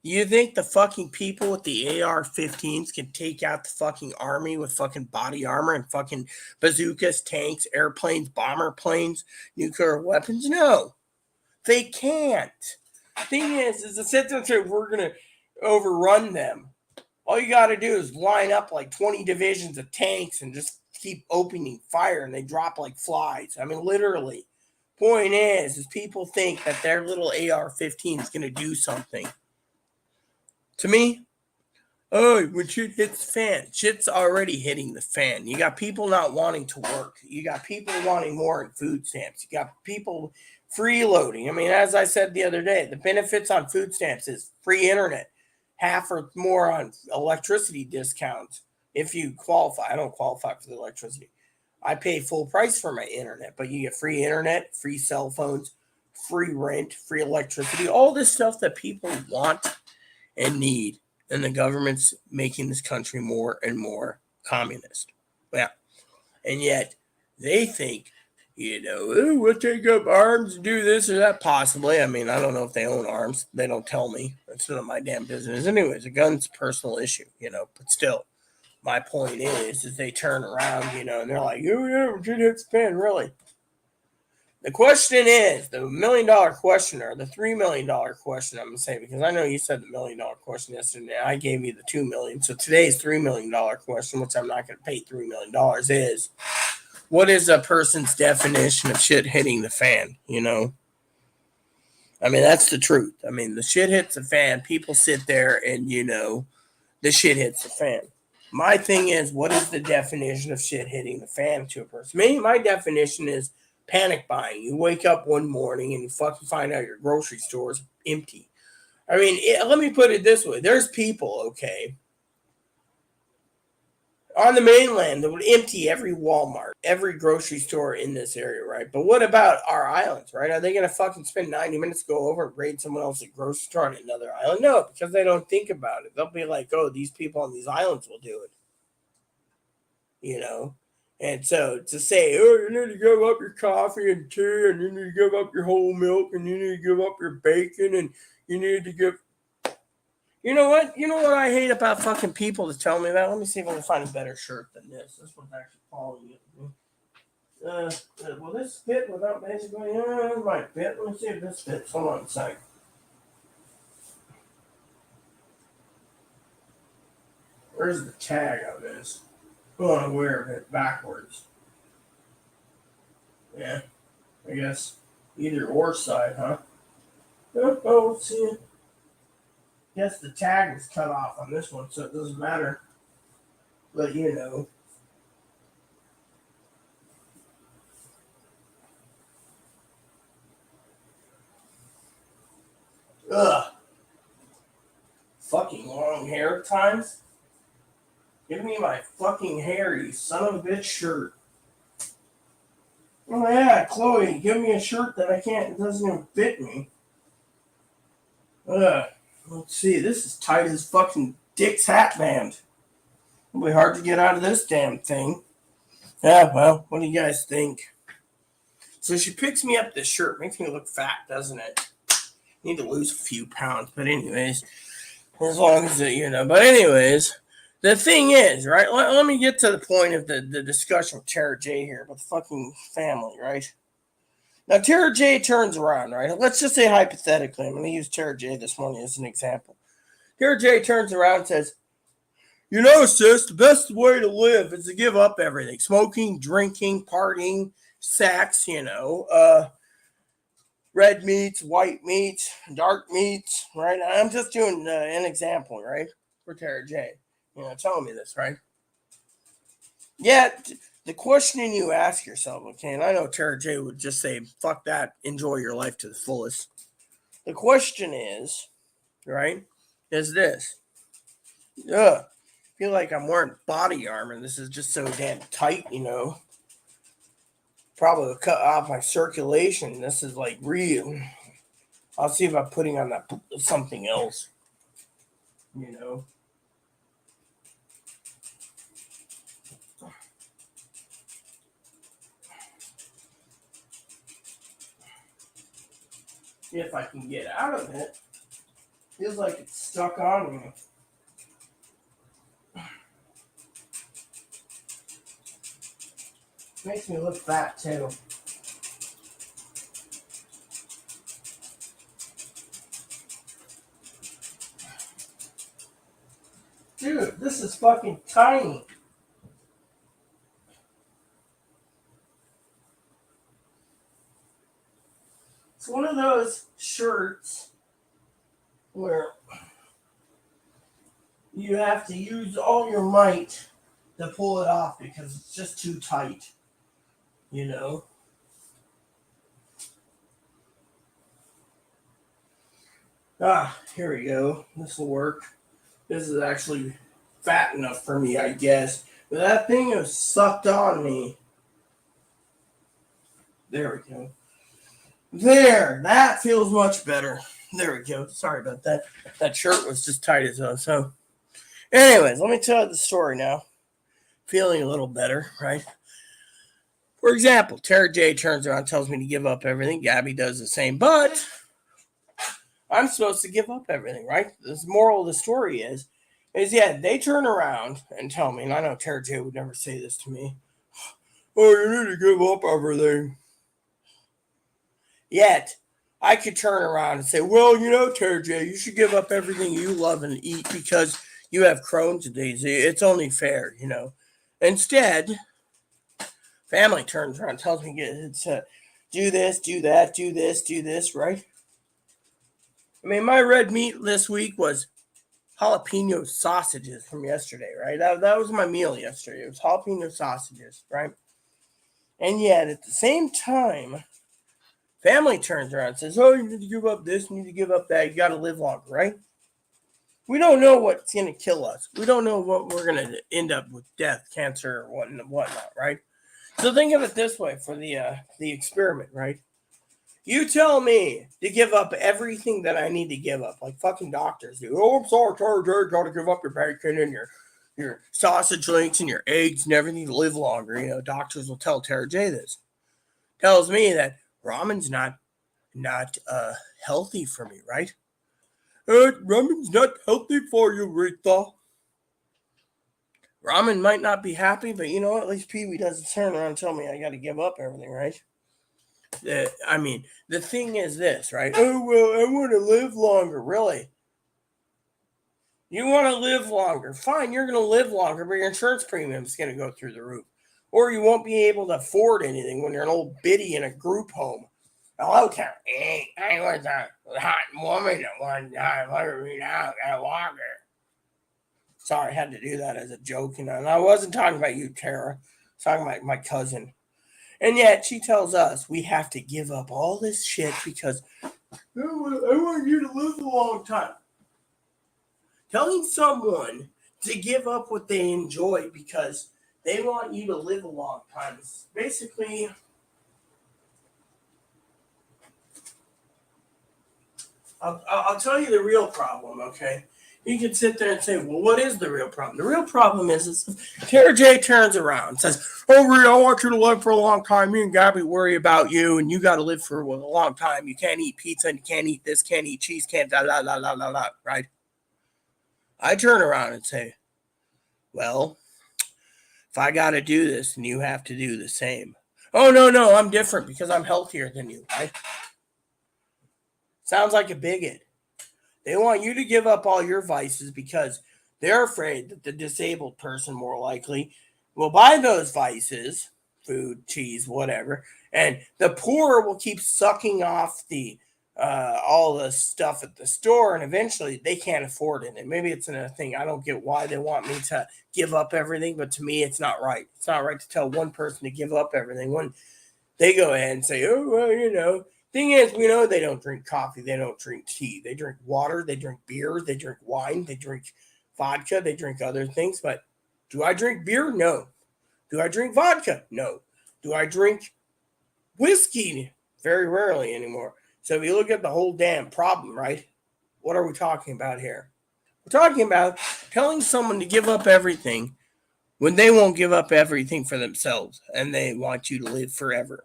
you think the fucking people with the AR-15s can take out the fucking army with fucking body armor and fucking bazookas, tanks, airplanes, bomber planes, nuclear weapons? No, they can't. Thing is the sentence that we're going to overrun them. All you got to do is line up like 20 divisions of tanks and just keep opening fire, and they drop like flies. I mean, literally. Point is people think that their little AR-15 is going to do something. To me, when shit hits the fan, shit's already hitting the fan. You got people not wanting to work. You got people wanting more in food stamps. You got people freeloading. I mean, as I said the other day, the benefits on food stamps is free internet, half or more on electricity discounts if you qualify. I don't qualify for the electricity. I pay full price for my internet, but you get free internet, free cell phones, free rent, free electricity, all this stuff that people want and need, and the government's making this country more and more communist. Yeah, and yet they think, we'll take up arms and do this or that. Possibly. I mean, I don't know if they own arms. They don't tell me. That's none of my damn business. Anyways, a gun's a personal issue, but still, my point is they turn around, and they're like, oh yeah, shit hits the fan, really. The question is the $1 million question, or the $3 million question, I'm going to say, because I know you said the $1 million question yesterday. I gave you the $2 million. So today's $3 million question, which I'm not going to pay $3 million, is what is a person's definition of shit hitting the fan? I mean, that's the truth. I mean, the shit hits the fan. People sit there and, the shit hits the fan. My thing is, what is the definition of shit hitting the fan to a person? My definition is panic buying. You wake up one morning and you fucking find out your grocery store is empty. I mean, let me put it this way. There's people, okay, on the mainland that would empty every Walmart, every grocery store in this area, right? But what about our islands, right? Are they going to fucking spend 90 minutes to go over and raid someone else's grocery store on another island? No, because they don't think about it. They'll be like, oh, these people on these islands will do it. you know. And so to say, oh, you need to give up your coffee and tea, and you need to give up your whole milk, and you need to give up your bacon, and you need to give. You know what? You know what I hate about fucking people that tell me that? Let me see if I can find a better shirt than this. This one's actually calling it. Will this fit without basically? It might fit. Let me see if this fits. Hold on a sec. Where's the tag on this? I want to wear it backwards. Yeah, I guess either or side, huh? Oh, let's see. Guess the tag was cut off on this one, so it doesn't matter. But you know. Ugh. Fucking long hair at times. Give me my fucking hair, you son of a bitch shirt. Oh yeah, Chloe, give me a shirt that it doesn't even fit me. Ugh. Let's see, this is tight as fucking Dick's hat band. It'll be hard to get out of this damn thing. Yeah, well, what do you guys think? So she picks me up this shirt. Makes me look fat, doesn't it? Need to lose a few pounds. But anyways, as long as it, But anyways, the thing is, right? Let me get to the point of the discussion with Tara J here about the fucking family, right? Now, Tara J turns around, right? Let's just say hypothetically. I'm going to use Tara J this morning as an example. Tara J turns around and says, you know, sis, the best way to live is to give up everything. Smoking, drinking, partying, sex, red meats, white meats, dark meats, right? I'm just doing an example, right? For Tara J. Telling me this, right? Yet, the question you ask yourself, okay, and I know Tara J would just say, fuck that, enjoy your life to the fullest. The question is, right, is this. I feel like I'm wearing body armor. This is just so damn tight, Probably will cut off my circulation. This is like real. I'll see if I'm putting on that something else, If I can get out of it. Feels like it's stuck on me. Makes me look fat too. Dude, this is fucking tiny. It's one of those shirts where you have to use all your might to pull it off because it's just too tight. Here we go. This will work. This is actually fat enough for me, I guess. But that thing is sucked on me. There we go. There, that feels much better. There we go. Sorry about that. That shirt was just tight as hell. So, anyways, let me tell you the story now. Feeling a little better, right? For example, Tara J turns around and tells me to give up everything. Gabby does the same, but I'm supposed to give up everything, right? The moral of the story is they turn around and tell me, and I know Tara J would never say this to me, oh, you need to give up everything. Yet, I could turn around and say, well, Tara J, you should give up everything you love and eat because you have Crohn's disease. It's only fair, Instead, family turns around and tells me do this, do that, do this, right? I mean, my red meat this week was jalapeno sausages from yesterday, right? That was my meal yesterday. It was jalapeno sausages, right? And yet, at the same time, family turns around and says, oh, you need to give up this, you need to give up that, you got to live longer, right? We don't know what's going to kill us. We don't know what we're going to end up with, death, cancer, or whatnot, right? So think of it this way for the experiment, right? You tell me to give up everything that I need to give up, like fucking doctors do. Oh, I'm sorry, Tara J, got to give up your bacon and your sausage links and your eggs and everything to live longer. You know, doctors will tell Tara J this. Tells me that ramen's not healthy for me, right? Ramen's not healthy for you, Rita. Ramen might not be happy, but you know what? At least Pee Wee doesn't turn around and tell me I got to give up everything, right? I mean, the thing is this, right? Oh, well, I want to live longer. Really? You want to live longer? Fine, you're going to live longer, but your insurance premium is going to go through the roof. Or you won't be able to afford anything when you're an old biddy in a group home. Hello, Tara. I was a hot woman at one time. Let me out. I walk her. Sorry, I had to do that as a joke, you know. And I wasn't talking about you, Tara. I was talking about my cousin. And yet she tells us we have to give up all this shit because I want you to live a long time. Telling someone to give up what they enjoy because they want you to live a long time is basically I'll tell you the real problem, okay? You can sit there and say, well, what is the real problem? The real problem is Tara J turns around and says, oh, Rita, I want you to live for a long time. Me and Gabby worry about you, and you got to live for a long time. You can't eat pizza, and you can't eat this, can't eat cheese, can't da da da da da da, right? I turn around and say, well, if I got to do this, then you have to do the same. Oh, no, I'm different because I'm healthier than you, right? Sounds like a bigot. They want you to give up all your vices because they're afraid that the disabled person, more likely, will buy those vices, food, cheese, whatever, and the poor will keep sucking off the all the stuff at the store, and eventually they can't afford it. And maybe it's another thing. I don't get why they want me to give up everything, but to me, it's not right. It's not right to tell one person to give up everything when they go ahead and say, oh, well, you know. Thing is, we know they don't drink coffee, they don't drink tea, they drink water, they drink beer, they drink wine, they drink vodka, they drink other things. But do I drink beer? No. Do I drink vodka? No. Do I drink whiskey? Very rarely anymore. So if you look at the whole damn problem, right? What are we talking about here? We're talking about telling someone to give up everything when they won't give up everything for themselves and they want you to live forever.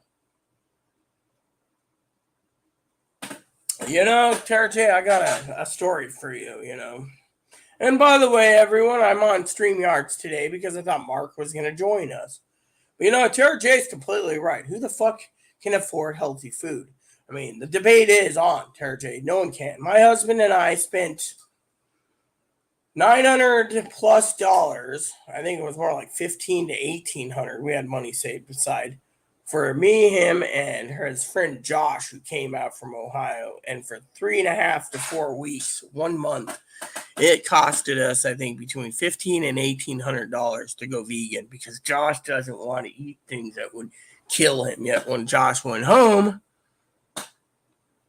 You know, Tara J, I got a story for you, you know. And by the way, everyone, I'm on StreamYards today because I thought Mark was going to join us. But you know, Tara J's completely right. Who the fuck can afford healthy food? I mean, the debate is on, Tara J. No one can. My husband and I spent $900 plus. I think it was more like $1,500 to $1,800. We had money saved aside for me, him, and his friend Josh, who came out from Ohio. And for 3.5 to 4 weeks, 1 month, it costed us, I think, between $1,500 and $1,800 to go vegan because Josh doesn't want to eat things that would kill him. Yet when Josh went home,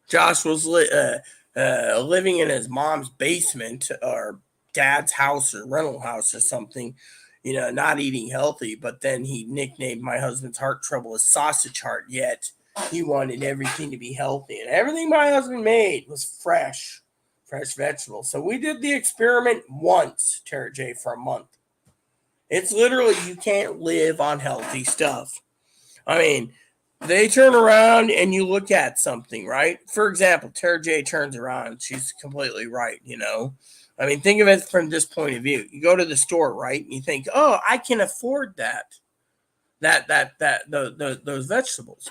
Josh was living in his mom's basement or dad's house or rental house or something, you know, not eating healthy. But then he nicknamed my husband's heart trouble as sausage heart, yet he wanted everything to be healthy. And everything my husband made was fresh vegetables. So we did the experiment once, Tara J, for a month. It's literally, you can't live on healthy stuff. I mean, they turn around and you look at something, right? For example, Tara J turns around. She's completely right, you know. I mean, think of it from this point of view. You go to the store, right? And you think, oh, I can afford those vegetables.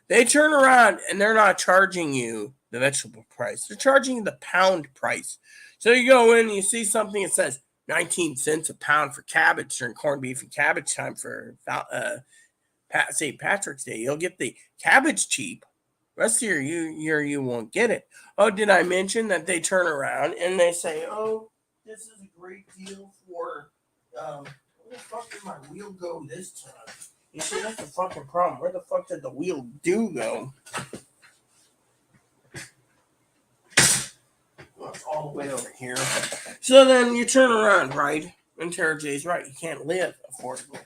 They turn around and they're not charging you the vegetable price. They're charging you the pound price. So you go in and you see something that says 19 cents a pound for cabbage during corned beef and cabbage time for St. Patrick's Day. You'll get the cabbage cheap. Rest of your year you won't get it. Oh, did I mention that they turn around and they say, oh, this is a great deal for, where the fuck did my wheel go this time? You see, that's the fucking problem. Where the fuck did the wheel go? Well, it's all the way over here. So then you turn around, right? And Tara J's right. You can't live affordably.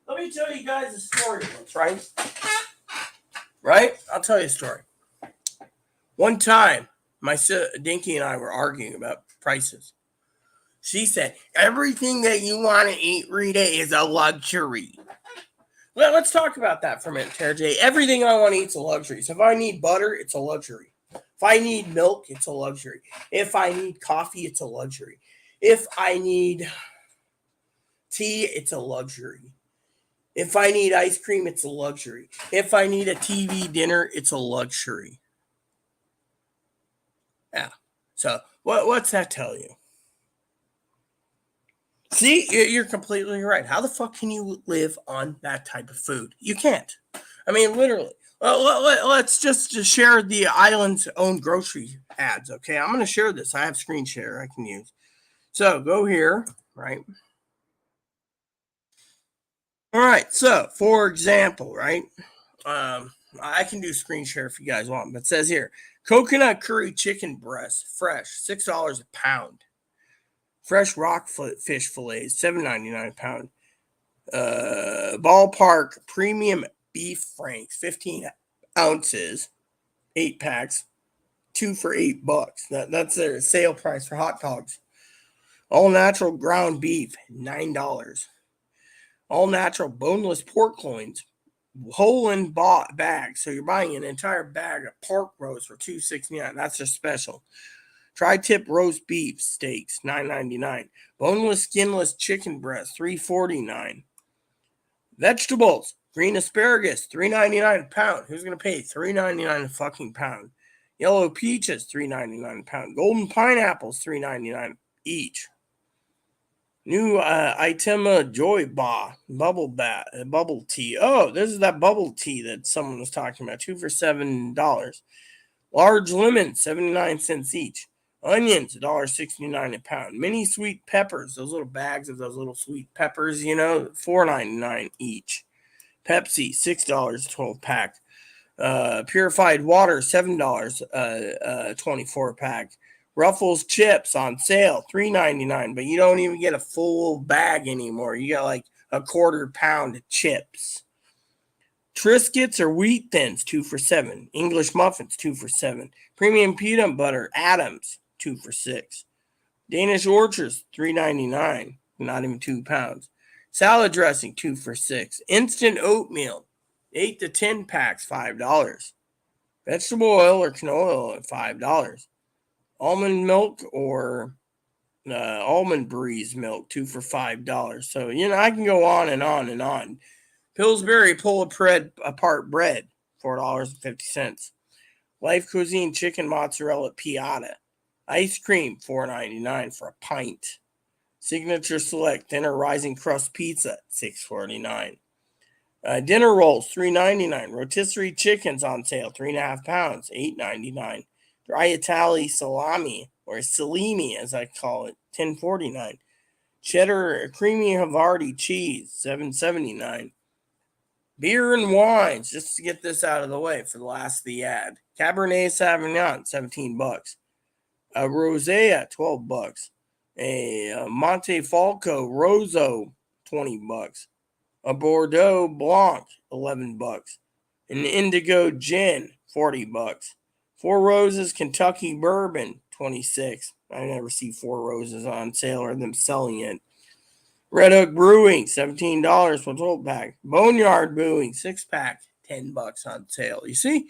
Let me tell you guys a story once, right? Right? I'll tell you a story. One time, my Dinky and I were arguing about prices. She said, everything that you want to eat, Rita, is a luxury. Well, let's talk about that for a minute, Tara J. Everything I want to eat is a luxury. So if I need butter, it's a luxury. If I need milk, it's a luxury. If I need coffee, it's a luxury. If I need tea, it's a luxury. If I need ice cream, it's a luxury. If I need a TV dinner, it's a luxury. Yeah. So what's that tell you? See, you're completely right. How the fuck can you live on that type of food? You can't. I mean, literally. Let's just share the island's own grocery ads, okay? I'm going to share this. I have screen share I can use. So go here, right? All right. So, for example, right? I can do screen share if you guys want, but it says here coconut curry chicken breast, fresh, $6 a pound. Fresh rock fish fillets, $7.99 a pound. Ballpark premium beef franks, 15 ounces, 8 packs, 2 for $8. That's their sale price for hot dogs. All natural ground beef, $9. All natural boneless pork loins, whole in bag. So you're buying an entire bag of pork roast for $2.69. That's a special. Tri-tip roast beef steaks, $9.99. Boneless, skinless chicken breast, $3.49. Vegetables, green asparagus, $3.99 a pound. Who's gonna pay $3.99 a fucking pound? Yellow peaches, $3.99 a pound. Golden pineapples, $3.99 each. New Itema Joy Bar bubble tea. Oh, this is that bubble tea that someone was talking about. 2 for $7. Large lemons, 79 cents each. Onions, $1.69 a pound. Mini sweet peppers, those little bags of those little sweet peppers, $4.99 each. Pepsi, $6 12 pack. Purified water, $7 24 pack. Ruffles chips on sale, $3.99, but you don't even get a full bag anymore. You got like a quarter pound of chips. Triscuits or wheat thins, 2 for $7. English muffins, 2 for $7. Premium peanut butter, Adams, 2 for $6. Danish Orchards, $3.99, not even 2 pounds. Salad dressing, 2 for $6. Instant oatmeal, 8 to 10 packs, $5. Vegetable oil or canola oil at $5. Almond milk or almond breeze milk, 2 for $5. So, I can go on and on and on. Pillsbury pull-apart bread, $4.50. Life Cuisine chicken mozzarella piata. Ice cream, $4.99 for a pint. Signature Select dinner rising crust pizza, $6.49. Dinner rolls, $3.99. Rotisserie chickens on sale, 3.5 pounds, $8.99. Dry Italian salami, or salimi as I call it, $10.49. Cheddar creamy Havarti cheese, $7.79. Beer and wines, just to get this out of the way for the last of the ad. Cabernet Sauvignon, $17. A Rosé, $12. A Montefalco Rosso, $20. A Bordeaux Blanc, $11. An Indigo Gin, $40. Four Roses Kentucky Bourbon, $26. I never see Four Roses on sale or them selling it. Red Oak Brewing, $17 for a 12-pack. Boneyard Brewing, 6-pack, $10 on sale. You see,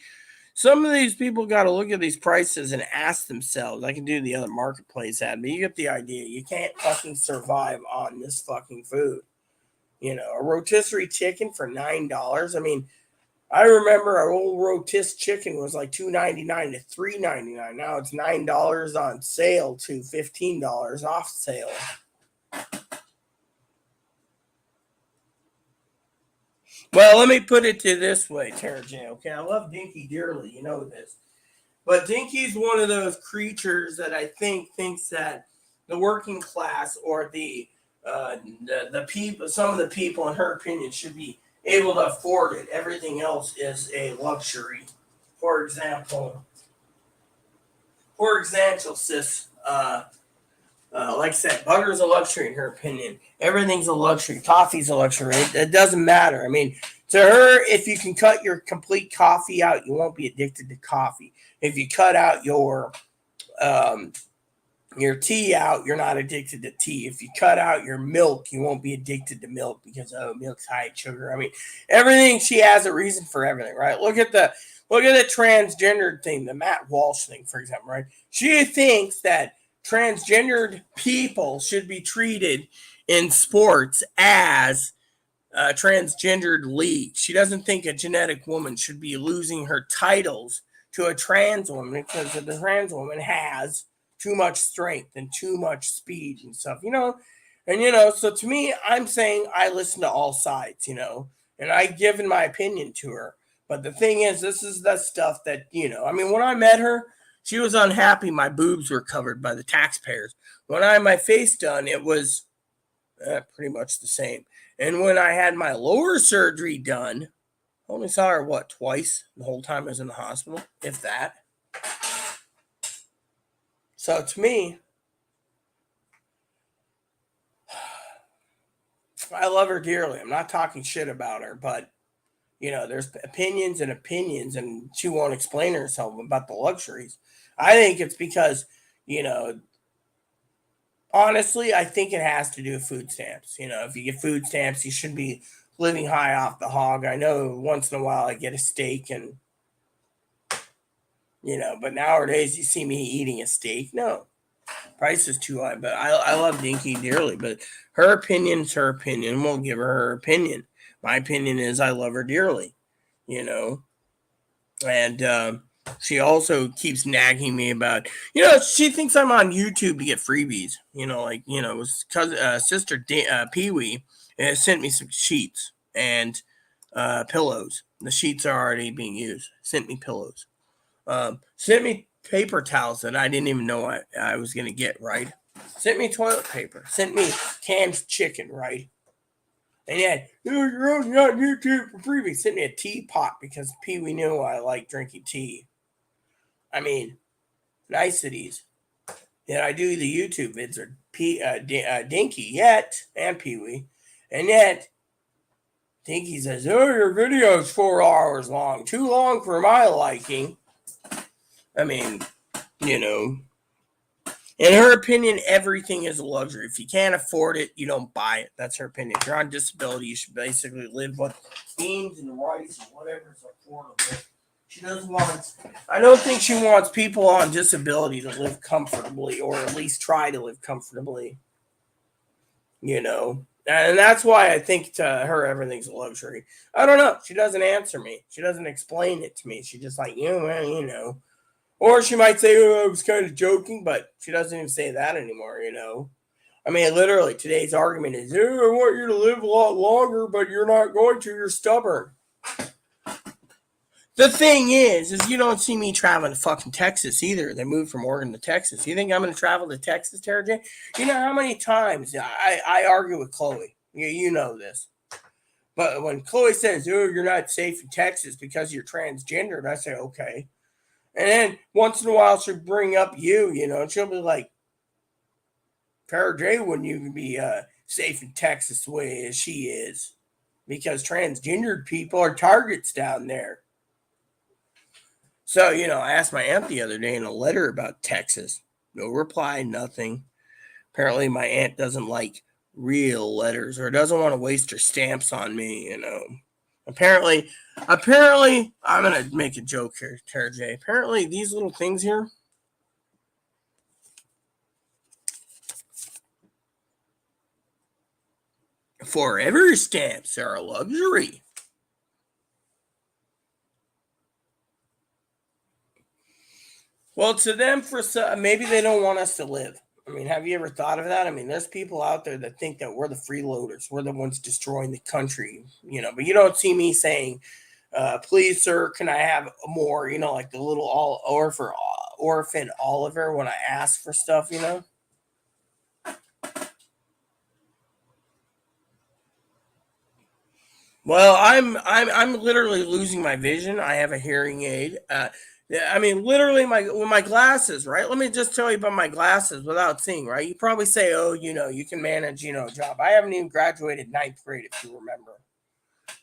some of these people got to look at these prices and ask themselves. I can do the other marketplace ad, but you get the idea. You can't fucking survive on this fucking food. A rotisserie chicken for $9. I mean, I remember our old rotisserie chicken was like $2.99 to $3.99. Now it's $9 on sale to $15 off sale. Well, let me put it to this way, Tara J. Okay, I love Dinky dearly, you know this, but Dinky's one of those creatures that I think thinks that the working class or the people, some of the people, in her opinion, should be able to afford it. Everything else is a luxury. For example, sis. Like I said, butter is a luxury in her opinion. Everything's a luxury. Coffee's a luxury. It doesn't matter. I mean, to her, if you can cut your complete coffee out, you won't be addicted to coffee. If you cut out your your tea out, you're not addicted to tea. If you cut out your milk, you won't be addicted to milk because milk's high in sugar. I mean, everything she has a reason for everything, right? Look at the transgendered thing, the Matt Walsh thing, for example, right? She thinks that transgendered people should be treated in sports as a transgendered league. She doesn't think a genetic woman should be losing her titles to a trans woman because the trans woman has too much strength and too much speed and stuff, so to me, I'm saying I listen to all sides, and I given my opinion to her. But the thing is, this is the stuff that, I mean, when I met her, she was unhappy my boobs were covered by the taxpayers. When I had my face done, it was pretty much the same. And when I had my lower surgery done, I only saw her, twice the whole time I was in the hospital, if that. So to me, I love her dearly. I'm not talking shit about her, but, there's opinions and opinions, and she won't explain herself about the luxuries. I think it's because, honestly, I think it has to do with food stamps. If you get food stamps, you should be living high off the hog. I know once in a while I get a steak and, but nowadays you see me eating a steak. No, price is too high. But I love Dinky dearly. But her opinion's her opinion. We'll give her opinion. My opinion is I love her dearly, and she also keeps nagging me about, she thinks I'm on YouTube to get freebies, sister Pee Wee sent me some sheets and pillows. The sheets are already being used. Sent me pillows. Sent me paper towels that I didn't even know I was going to get, right? Sent me toilet paper. Sent me canned chicken, right? And yet, you're only on YouTube for freebies. Sent me a teapot because Pee Wee knew I like drinking tea. I mean, niceties. Yet I do the YouTube vids are Dinky yet and Pee Wee, and yet Dinky says, "Oh, your video's 4 hours long, too long for my liking." I mean, in her opinion, everything is a luxury. If you can't afford it, you don't buy it. That's her opinion. If you're on disability, you should basically live with beans and rice and whatever's affordable. She doesn't want. I don't think she wants people on disability to live comfortably, or at least try to live comfortably. And that's why I think to her everything's a luxury. I don't know. She doesn't answer me. She doesn't explain it to me. She just like, Or she might say, "Oh, I was kind of joking," but she doesn't even say that anymore. I mean, literally today's argument is, "Oh, I want you to live a lot longer, but you're not going to. You're stubborn." The thing is you don't see me traveling to fucking Texas either. They moved from Oregon to Texas. You think I'm going to travel to Texas, Tara J? You know how many times I argue with Chloe? You know this. But when Chloe says, "Oh, you're not safe in Texas because you're transgendered," I say, okay. And then once in a while she'll bring up you, and she'll be like, "Tara J, wouldn't you be safe in Texas the way as she is? Because transgendered people are targets down there." So, I asked my aunt the other day in a letter about Texas. No reply, nothing. Apparently, my aunt doesn't like real letters or doesn't want to waste her stamps on me, Apparently, I'm going to make a joke here, Tara J. Apparently, these little things here, forever stamps are a luxury. Well, to them, maybe they don't want us to live. I mean, have you ever thought of that? I mean, there's people out there that think that we're the freeloaders. We're the ones destroying the country, But you don't see me saying, "Please, sir, can I have more?" Like the little orphan Oliver when I ask for stuff, Well, I'm literally losing my vision. I have a hearing aid. I mean, literally my glasses, right? Let me just tell you about my glasses without seeing, right? You probably say, "Oh, you can manage, a job." I haven't even graduated ninth grade, if you remember.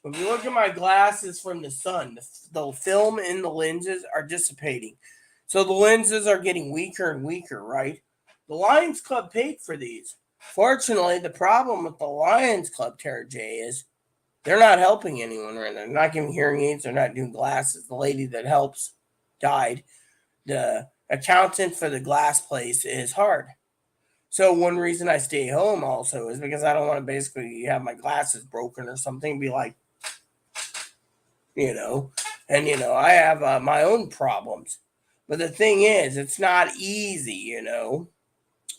If you look at my glasses from the sun, the film in the lenses are dissipating. So the lenses are getting weaker and weaker, right? The Lions Club paid for these. Fortunately, the problem with the Lions Club, Tara J, is they're not helping anyone right now. They're not giving hearing aids. They're not doing glasses. The lady that helps died. The accountant for the glass place is hard. So one reason I stay home also is because I don't want to basically have my glasses broken or something. Be like, and I have my own problems. But the thing is, it's not easy.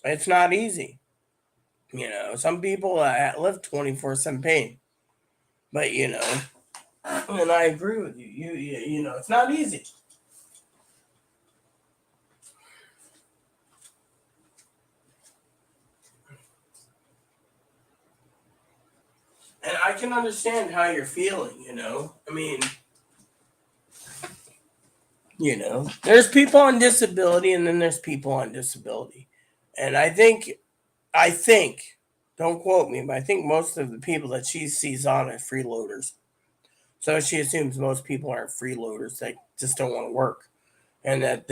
It's not easy. Some people live 24/7 pain, but and I agree with you. It's not easy. And I can understand how you're feeling, I mean, there's people on disability and then there's people on disability. And I think, don't quote me, but I think most of the people that she sees on are freeloaders. So she assumes most people aren't freeloaders. They just don't want to work. And that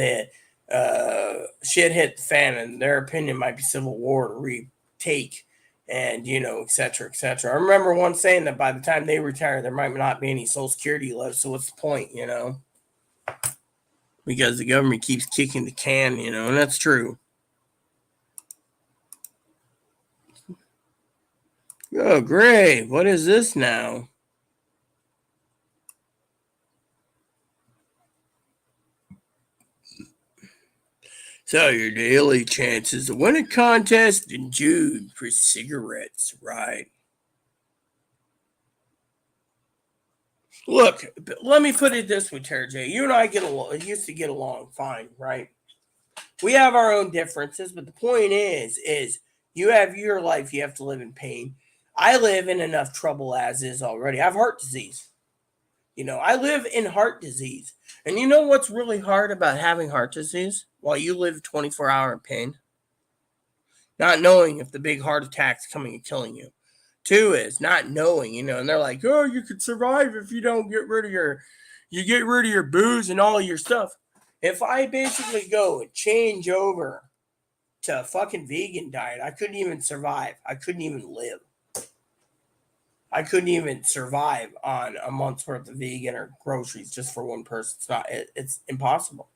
shit hit the fan and their opinion might be civil war to retake and et cetera, et cetera. I remember one saying that by the time they retire, there might not be any Social Security left. So what's the point, Because the government keeps kicking the can, and that's true. Oh, great. What is this now? So your daily chances to win a contest in June for cigarettes, right? Look, let me put it this way, Terry J. You and I used to get along fine, right? We have our own differences, but the point is you have your life, you have to live in pain. I live in enough trouble as is already. I have heart disease. I live in heart disease. And you know what's really hard about having heart disease while you live 24-hour in pain? Not knowing if the big heart attack's coming and killing you. Two is not knowing, and they're like, oh, you could survive if you don't get rid of your booze and all your stuff. If I basically go and change over to a fucking vegan diet, I couldn't even survive. I couldn't even live. I couldn't even survive on a month's worth of vegan or groceries just for one person. It's impossible.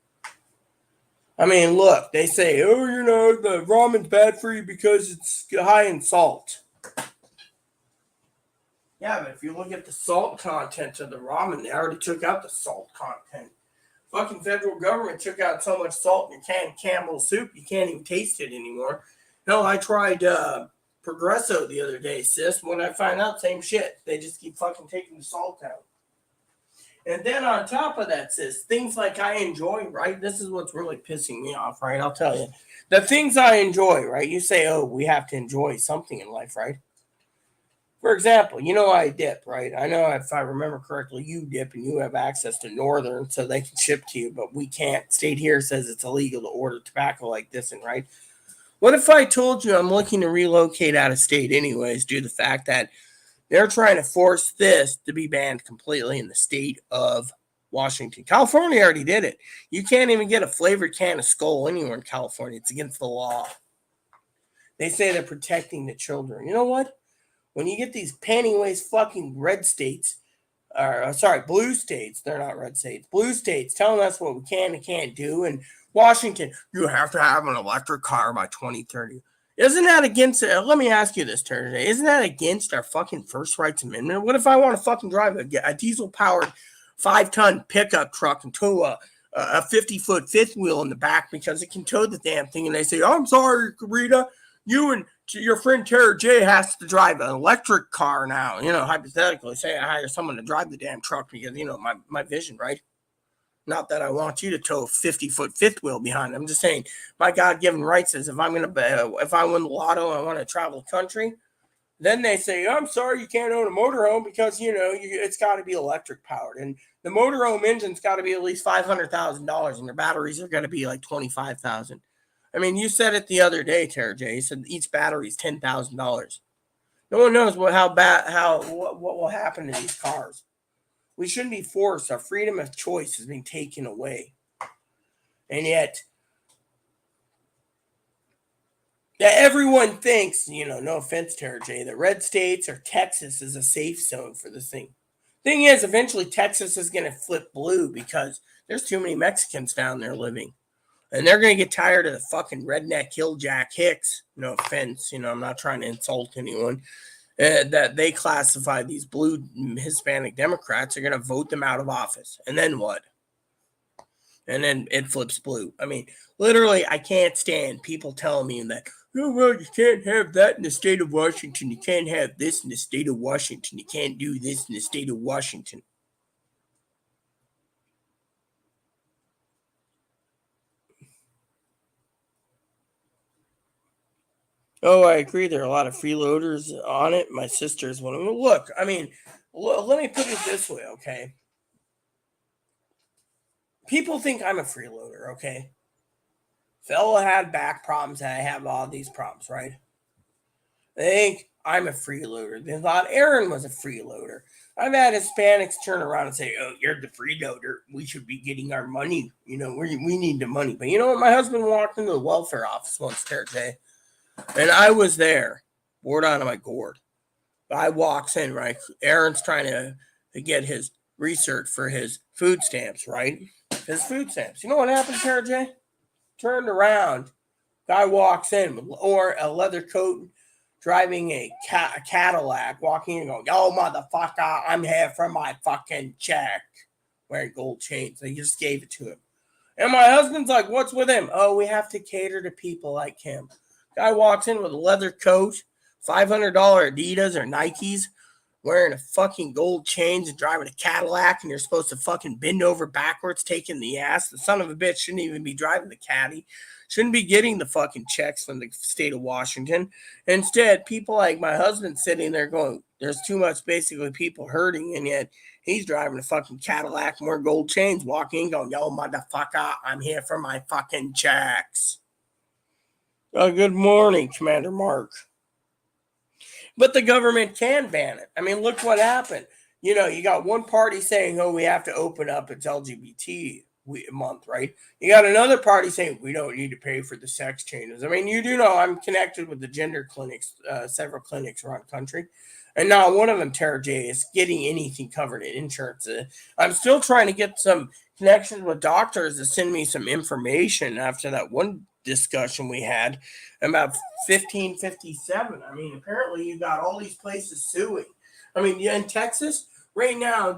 I mean, look, they say, oh, the ramen's bad for you because it's high in salt. Yeah, but if you look at the salt content of the ramen, they already took out the salt content. Fucking federal government took out so much salt in your canned Campbell's soup, you can't even taste it anymore. No, I tried Progresso the other day, sis. When I find out, same shit. They just keep fucking taking the salt out. And then on top of that, sis, things like I enjoy, right? This is what's really pissing me off, right? I'll tell you. The things I enjoy, right? You say, oh, we have to enjoy something in life, right? For example, I dip, right? I know if I remember correctly, you dip and you have access to Northern so they can ship to you, but we can't. State here says it's illegal to order tobacco like this, and right? What if I told you I'm looking to relocate out of state anyways, due to the fact that they're trying to force this to be banned completely in the state of Washington. California already did it. You can't even get a flavored can of Skull anywhere in California. It's against the law. They say they're protecting the children. You know what? When you get these panty-waist fucking red states, blue states, they're not red states, blue states telling us what we can and can't do, and Washington, you have to have an electric car by 2030. Isn't that against, let me ask you this, Turner, isn't that against our fucking First Rights Amendment? What if I want to fucking drive a diesel-powered 5-ton pickup truck and tow a 50-foot fifth wheel in the back because it can tow the damn thing, and they say, I'm sorry, Rita, you and your friend Tara J has to drive an electric car now. Hypothetically, say I hire someone to drive the damn truck because, my vision, right? Not that I want you to tow a 50-foot fifth wheel behind. I'm just saying my God-given right says if I win the lotto and I want to travel the country, then they say, I'm sorry, you can't own a motorhome because, it's got to be electric powered. And the motorhome engine's got to be at least $500,000 and their batteries are going to be like $25,000. I mean, you said it the other day, Tara J. You said each battery is $10,000. No one knows what will happen to these cars. We shouldn't be forced. Our freedom of choice is being taken away. And yet, that everyone thinks, no offense, Tara J, that red states or Texas is a safe zone for this thing. Thing is, eventually Texas is going to flip blue because there's too many Mexicans down there living. And they're going to get tired of the fucking redneck hilljack Hicks. No offense, I'm not trying to insult anyone. That they classify these blue Hispanic Democrats are going to vote them out of office. And then what? And then it flips blue. I mean, literally, I can't stand people telling me that, oh, well, you can't have that in the state of Washington. You can't have this in the state of Washington. You can't do this in the state of Washington. Oh, I agree. There are a lot of freeloaders on it. My sister's one of them. Look, I mean, let me put it this way, okay? People think I'm a freeloader, okay? Fella had back problems, and I have all these problems, right? They think I'm a freeloader. They thought Aaron was a freeloader. I've had Hispanics turn around and say, "Oh, you're the freeloader. We should be getting our money. We need the money." But you know what? My husband walked into the welfare office once, Thursday, and I was there, bored out of my gourd. Guy walks in, right? Aaron's trying to get his research for his food stamps, right? His food stamps. You know what happened, Sarah J? Turned around. Guy walks in or a leather coat, driving a Cadillac, walking in and going, "Yo, motherfucker, I'm here for my fucking check." Wearing gold chains. They just gave it to him. And my husband's like, "What's with him?" "Oh, we have to cater to people like him." Guy walks in with a leather coat, $500 Adidas or Nikes, wearing a fucking gold chains and driving a Cadillac, and you're supposed to fucking bend over backwards, taking the ass. The son of a bitch shouldn't even be driving the caddy. Shouldn't be getting the fucking checks from the state of Washington. Instead, people like my husband sitting there going, there's too much basically people hurting, and yet he's driving a fucking Cadillac and wearing gold chains, walking in going, "Yo, motherfucker, I'm here for my fucking checks." Good morning, Commander Mark. But the government can ban it. I mean, look what happened. You got one party saying, "Oh, we have to open up its LGBT month," right? You got another party saying, "We don't need to pay for the sex changes." I mean, you do know I'm connected with the gender clinics, several clinics around the country. And not one of them, Tara J, is getting anything covered in insurance. I'm still trying to get some connections with doctors to send me some information after that one discussion we had about 1557. I mean, apparently you got all these places suing. I mean, in Texas right now,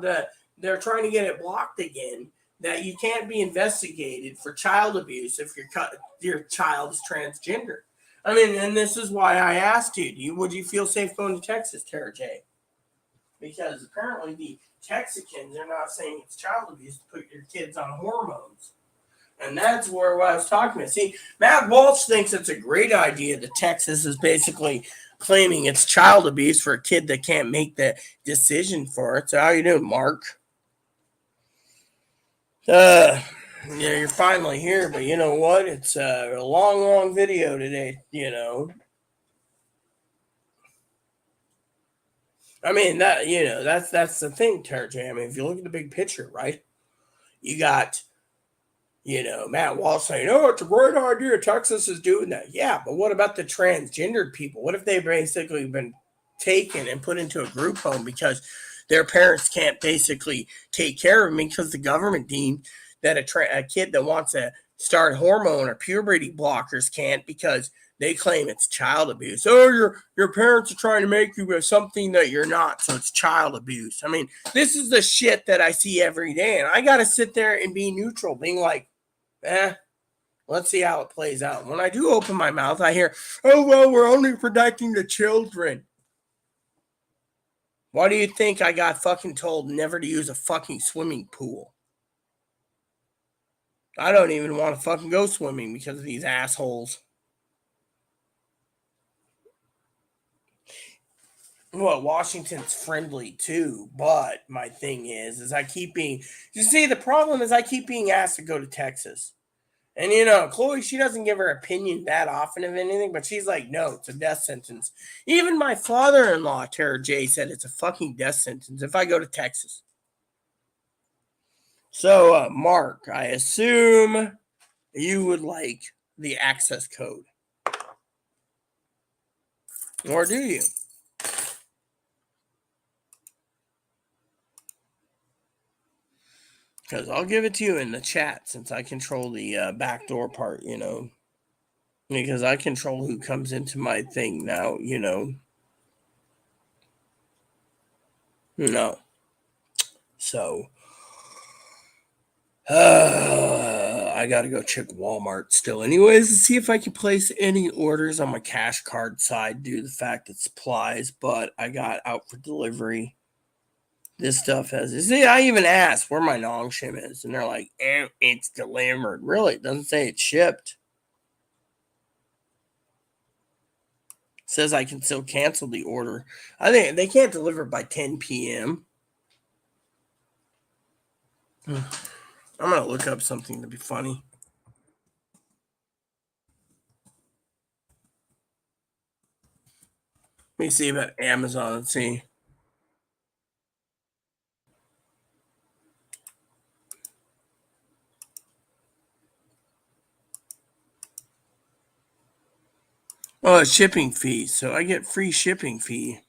they're trying to get it blocked again. That you can't be investigated for child abuse if your child is transgender. I mean, and this is why I asked you, would you feel safe going to Texas, Tara J? Because apparently the Texicans are not saying it's child abuse to put your kids on hormones. And that's where I was talking about. See, Matt Walsh thinks it's a great idea that Texas is basically claiming it's child abuse for a kid that can't make the decision for it. So how you doing, Mark? Yeah, you're finally here, but you know what? It's a long, long video today. I mean that's the thing, Terry. I mean, if you look at the big picture, right? You got Matt Walsh saying, "Oh, it's a great idea. Texas is doing that." Yeah, but what about the transgendered people? What if they've basically been taken and put into a group home because their parents can't basically take care of them because the government deemed that a kid that wants to start hormone or puberty blockers can't because they claim it's child abuse. Oh, your parents are trying to make you something that you're not, so it's child abuse. I mean, this is the shit that I see every day, and I got to sit there and be neutral, being like, let's see how it plays out. When I do open my mouth, I hear, "Oh, well, we're only protecting the children." Why do you think I got fucking told never to use a fucking swimming pool? I don't even want to fucking go swimming because of these assholes. Well, Washington's friendly too, but my thing is I keep being. You see, the problem is I keep being asked to go to Texas. And Chloe, she doesn't give her opinion that often of anything, but she's like, "No, it's a death sentence." Even my father-in-law, Tara J, said it's a fucking death sentence if I go to Texas. So, Mark, I assume you would like the access code. Or do you? Because I'll give it to you in the chat since I control the backdoor part, because I control who comes into my thing now, No. So, I gotta go check Walmart still, anyways, to see if I can place any orders on my cash card side due to the fact that supplies, but I got out for delivery. This stuff has. See, I even asked where my Nong Shim is, and they're like, it's delivered. Really? It doesn't say it's shipped. It says I can still cancel the order. I think they can't deliver by 10 p.m. I'm gonna look up something to be funny. Let me see about Amazon. Let's see. Oh, a shipping fee. So I get free shipping fee.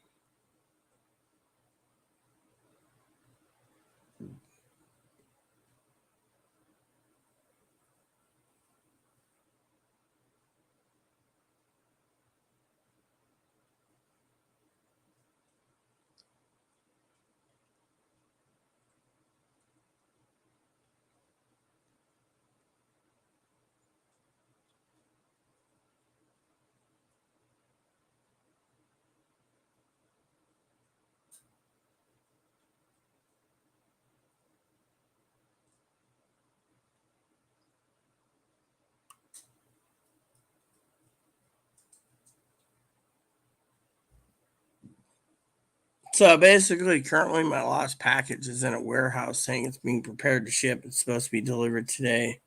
So basically, currently my lost package is in a warehouse saying it's being prepared to ship. It's supposed to be delivered today.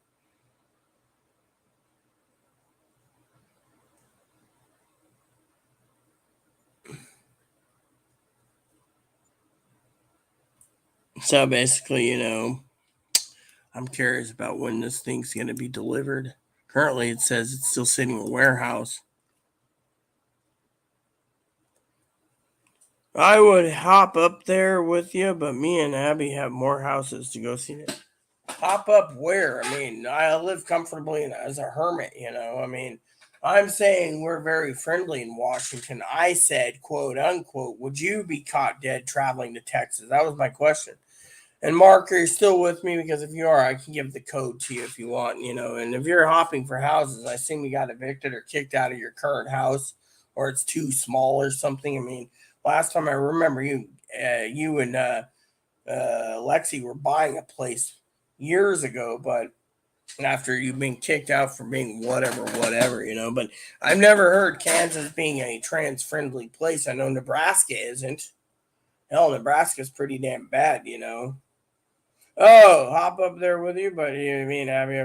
So basically, I'm curious about when this thing's going to be delivered. Currently, it says it's still sitting in a warehouse. I would hop up there with you, but me and Abby have more houses to go see. Hop up where? I mean, I live comfortably as a hermit, I mean, I'm saying we're very friendly in Washington. I said, quote unquote, would you be caught dead traveling to Texas? That was my question. And Mark, are you still with me? Because if you are, I can give the code to you if you want, And if you're hopping for houses, I assume you got evicted or kicked out of your current house, or it's too small or something. I mean, last time I remember you and Lexi were buying a place years ago, but after you've been kicked out for being whatever, But I've never heard Kansas being a trans friendly place. I know Nebraska isn't. Hell, Nebraska's pretty damn bad. Oh, hop up there with you, but you mean Abby?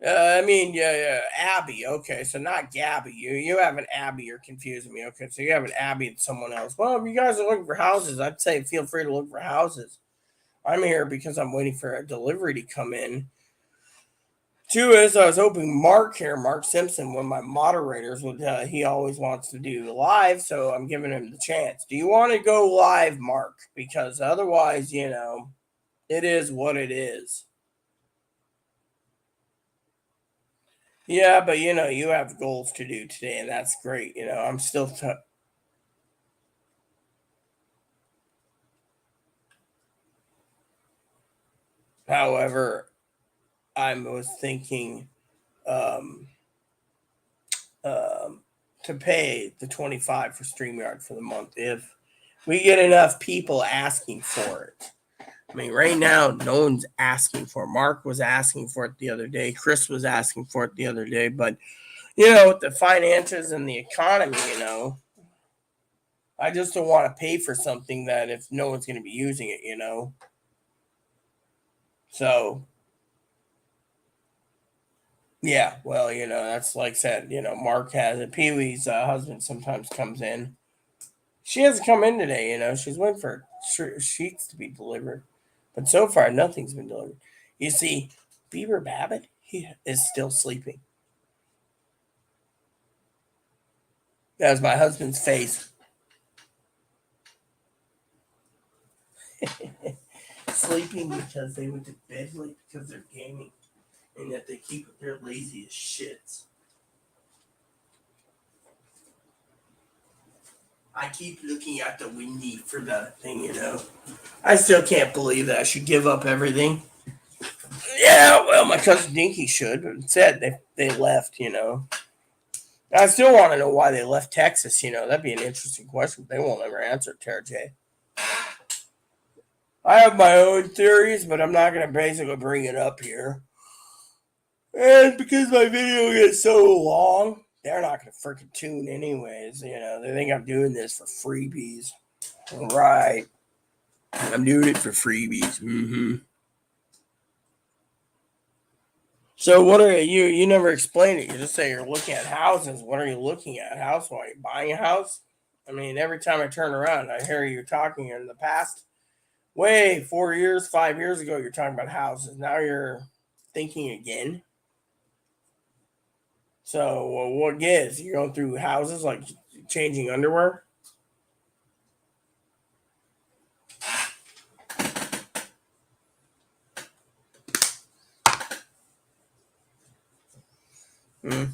Yeah, Abby. Okay, so not Gabby. You have an Abby. You're confusing me. Okay, so you have an Abby and someone else. Well, if you guys are looking for houses, I'd say feel free to look for houses. I'm here because I'm waiting for a delivery to come in. Two is I was hoping Mark here, Mark Simpson, one of my moderators, would. He always wants to do live, so I'm giving him the chance. Do you want to go live, Mark? Because otherwise, it is what it is. Yeah, but you have goals to do today, and that's great. I'm still. However, I was thinking um, um, to pay the 25 for StreamYard for the month if we get enough people asking for it. I mean, right now, no one's asking for it. Mark was asking for it the other day. Chris was asking for it the other day. But, with the finances and the economy, I just don't want to pay for something that if no one's going to be using it. So, yeah, well, that's like I said, Mark has it. Pee Wee's husband sometimes comes in. She hasn't come in today, she's waiting for sheets to be delivered. But so far, nothing's been delivered. You see, Beaver Babbitt, he is still sleeping. That was my husband's face. Sleeping because they went to bed late because they're gaming. And that they keep their lazy as shits. I keep looking at the windy for the thing, I still can't believe that I should give up everything. Yeah, well, my cousin Dinky should, but instead they left. I still want to know why they left Texas. That'd be an interesting question. They won't ever answer, Tara J. I have my own theories, but I'm not going to basically bring it up here. And because my video gets so long, they're not going to freaking tune anyways. They think I'm doing this for freebies. Right. I'm doing it for freebies. Mm-hmm. So what are you? You never explained it. You just say you're looking at houses. What are you looking at? House? Why are you buying a house? I mean, every time I turn around, I hear you talking in the past. 4 years, 5 years ago, you're talking about houses. Now you're thinking again. So what gives? You're going through houses like changing underwear? Mm.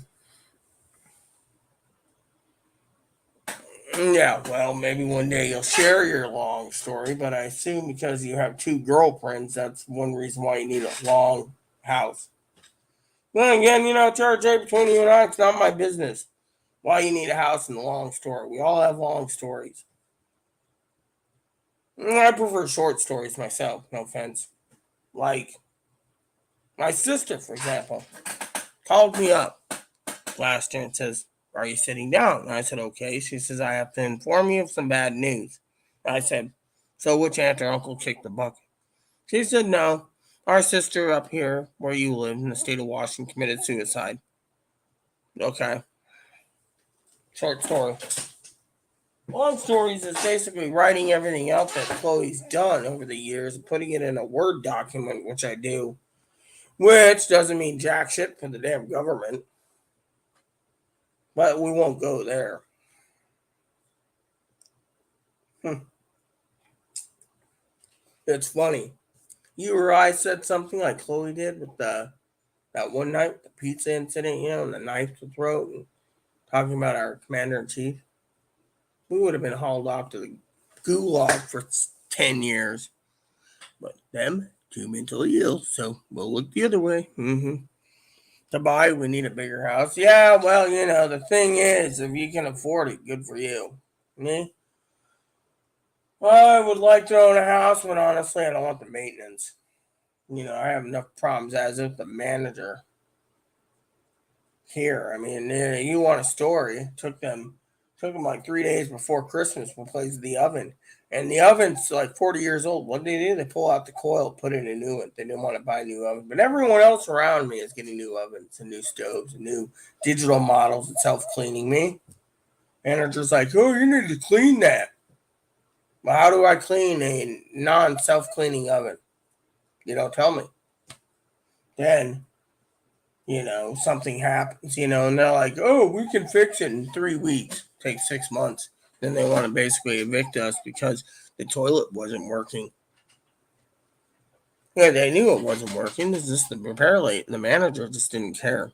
Yeah, well, maybe one day you'll share your long story, but I assume because you have two girlfriends, that's one reason why you need a long house. Then again, Tara J, between you and I, it's not my business why you need a house and a long story. We all have long stories. I prefer short stories myself, no offense. Like, my sister, for example, called me up last year and says, "Are you sitting down?" And I said, "Okay." She says, "I have to inform you of some bad news." And I said, "So which aunt or uncle kicked the bucket?" She said, "No. Our sister up here where you live in the state of Washington committed suicide." Okay. Short story. Long stories is basically writing everything out that Chloe's done over the years and putting it in a Word document, which I do, which doesn't mean jack shit for the damn government. But we won't go there. It's funny. You or I said something like Chloe did with that one night, the pizza incident, and the knife to throat, and talking about our commander in chief. We would have been hauled off to the gulag for 10 years. But them, too mentally ill, so we'll look the other way. Mm-hmm. To buy, we need a bigger house. Yeah, well, the thing is, if you can afford it, good for you. Me? Well, I would like to own a house, but honestly, I don't want the maintenance. I have enough problems as if the manager here. I mean, you want a story? Took them like 3 days before Christmas to replace the oven, and the oven's like 40 years old. What do? They pull out the coil, put in a new one. They didn't want to buy a new oven, but everyone else around me is getting new ovens and new stoves and new digital models and self cleaning. Me, manager's like, "Oh, you need to clean that." Well, how do I clean a non self cleaning oven? You don't tell me. Then something happens, and they're like, "Oh, we can fix it in 3 weeks." Takes 6 months. Then they want to basically evict us because the toilet wasn't working. Yeah, they knew it wasn't working. It's just the repair late. The manager just didn't care.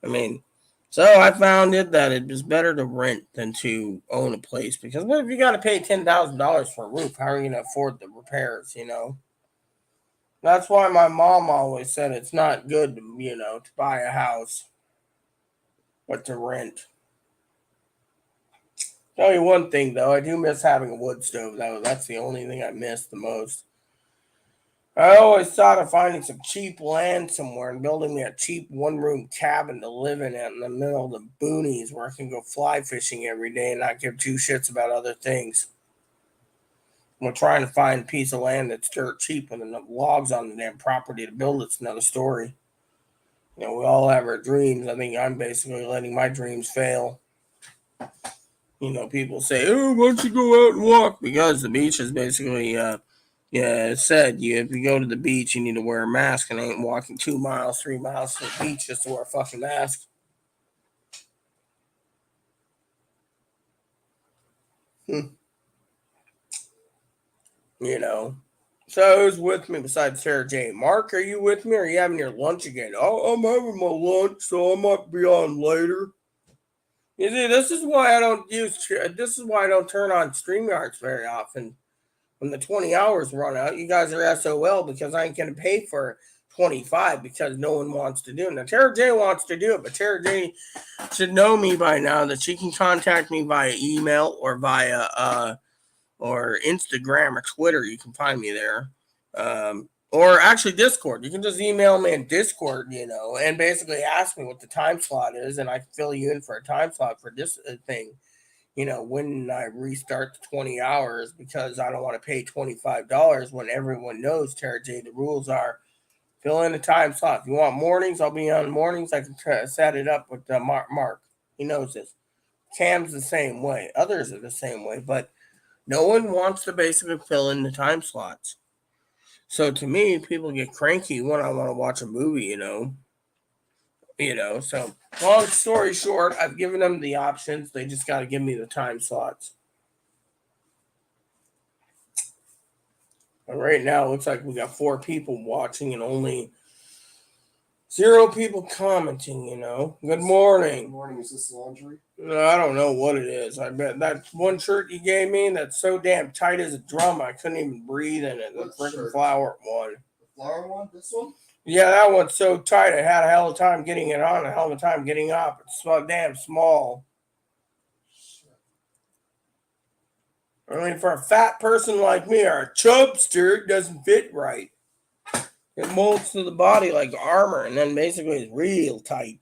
I mean, so I found it that it was better to rent than to own a place because what if you got to pay $10,000 for a roof? How are you going to afford the repairs? That's why my mom always said it's not good to buy a house, but to rent. Tell you one thing though, I do miss having a wood stove. That's the only thing I miss the most. I always thought of finding some cheap land somewhere and building me a cheap one-room cabin to live in out in the middle of the boonies where I can go fly fishing every day and not give two shits about other things. We're trying to find a piece of land that's dirt cheap with enough logs on the damn property to build it's another story. We all have our dreams. I think I'm basically letting my dreams fail. People say, "Oh, why don't you go out and walk?" Because the beach is basically, it said if you go to the beach, you need to wear a mask, and I ain't walking 2 miles, 3 miles to the beach just to wear a fucking mask. You know. So who's with me besides Sarah Jane? Mark, are you with me or are you having your lunch again? Oh, I'm having my lunch, so I might be on later. You see, this is why I don't use. This is why I don't turn on StreamYards very often. When the 20 hours run out, you guys are SOL because I ain't gonna pay for 25 because no one wants to do it. Now Tara J wants to do it, but Tara J should know me by now that she can contact me via email or via or Instagram or Twitter. You can find me there. Or actually Discord. You can just email me in Discord, and basically ask me what the time slot is, and I can fill you in for a time slot for this thing. When I restart the 20 hours because I don't want to pay $25 when everyone knows, Tara J, the rules are fill in a time slot. If you want mornings, I'll be on mornings. I can set it up with Mark. He knows this. Cam's the same way. Others are the same way, but no one wants to basically fill in the time slots. So to me, people get cranky when I want to watch a movie. So long story short, I've given them the options. They just got to give me the time slots. And right now, it looks like we got 4 people watching and only 0 people commenting. Good morning. Good morning. Is this laundry? I don't know what it is. I bet that one shirt you gave me that's so damn tight as a drum, I couldn't even breathe in it. The freaking flower one. The flower one? This one? Yeah, that one's so tight. I had a hell of a time getting it on, a hell of a time getting off. It's so damn small. I mean, for a fat person like me or a chubster, it doesn't fit right. It molds to the body like armor, and then basically it's real tight.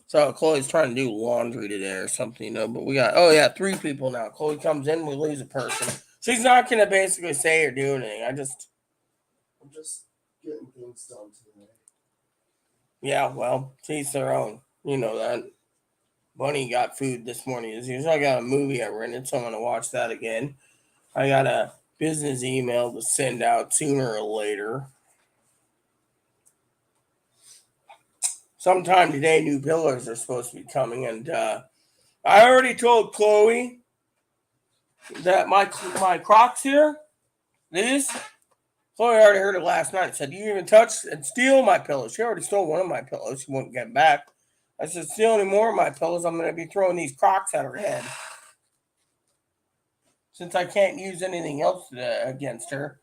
So Chloe's trying to do laundry today or something, but we got 3 people now. Chloe comes in, we lose a person. She's not going to basically say or do anything. I'm just getting things done today. Yeah, well, to each their own. You know that. Bunny got food this morning as usual. I got a movie I rented, so I'm going to watch that again. I got a business email to send out sooner or later. Sometime today, new pillars are supposed to be coming, and I already told Chloe that my Crocs here, these, Chloe already heard it last night. Said, you even touch and steal my pillows. She already stole one of my pillows. She won't get back. I said, steal any more of my pillows, I'm going to be throwing these Crocs at her head. Since I can't use anything else against her.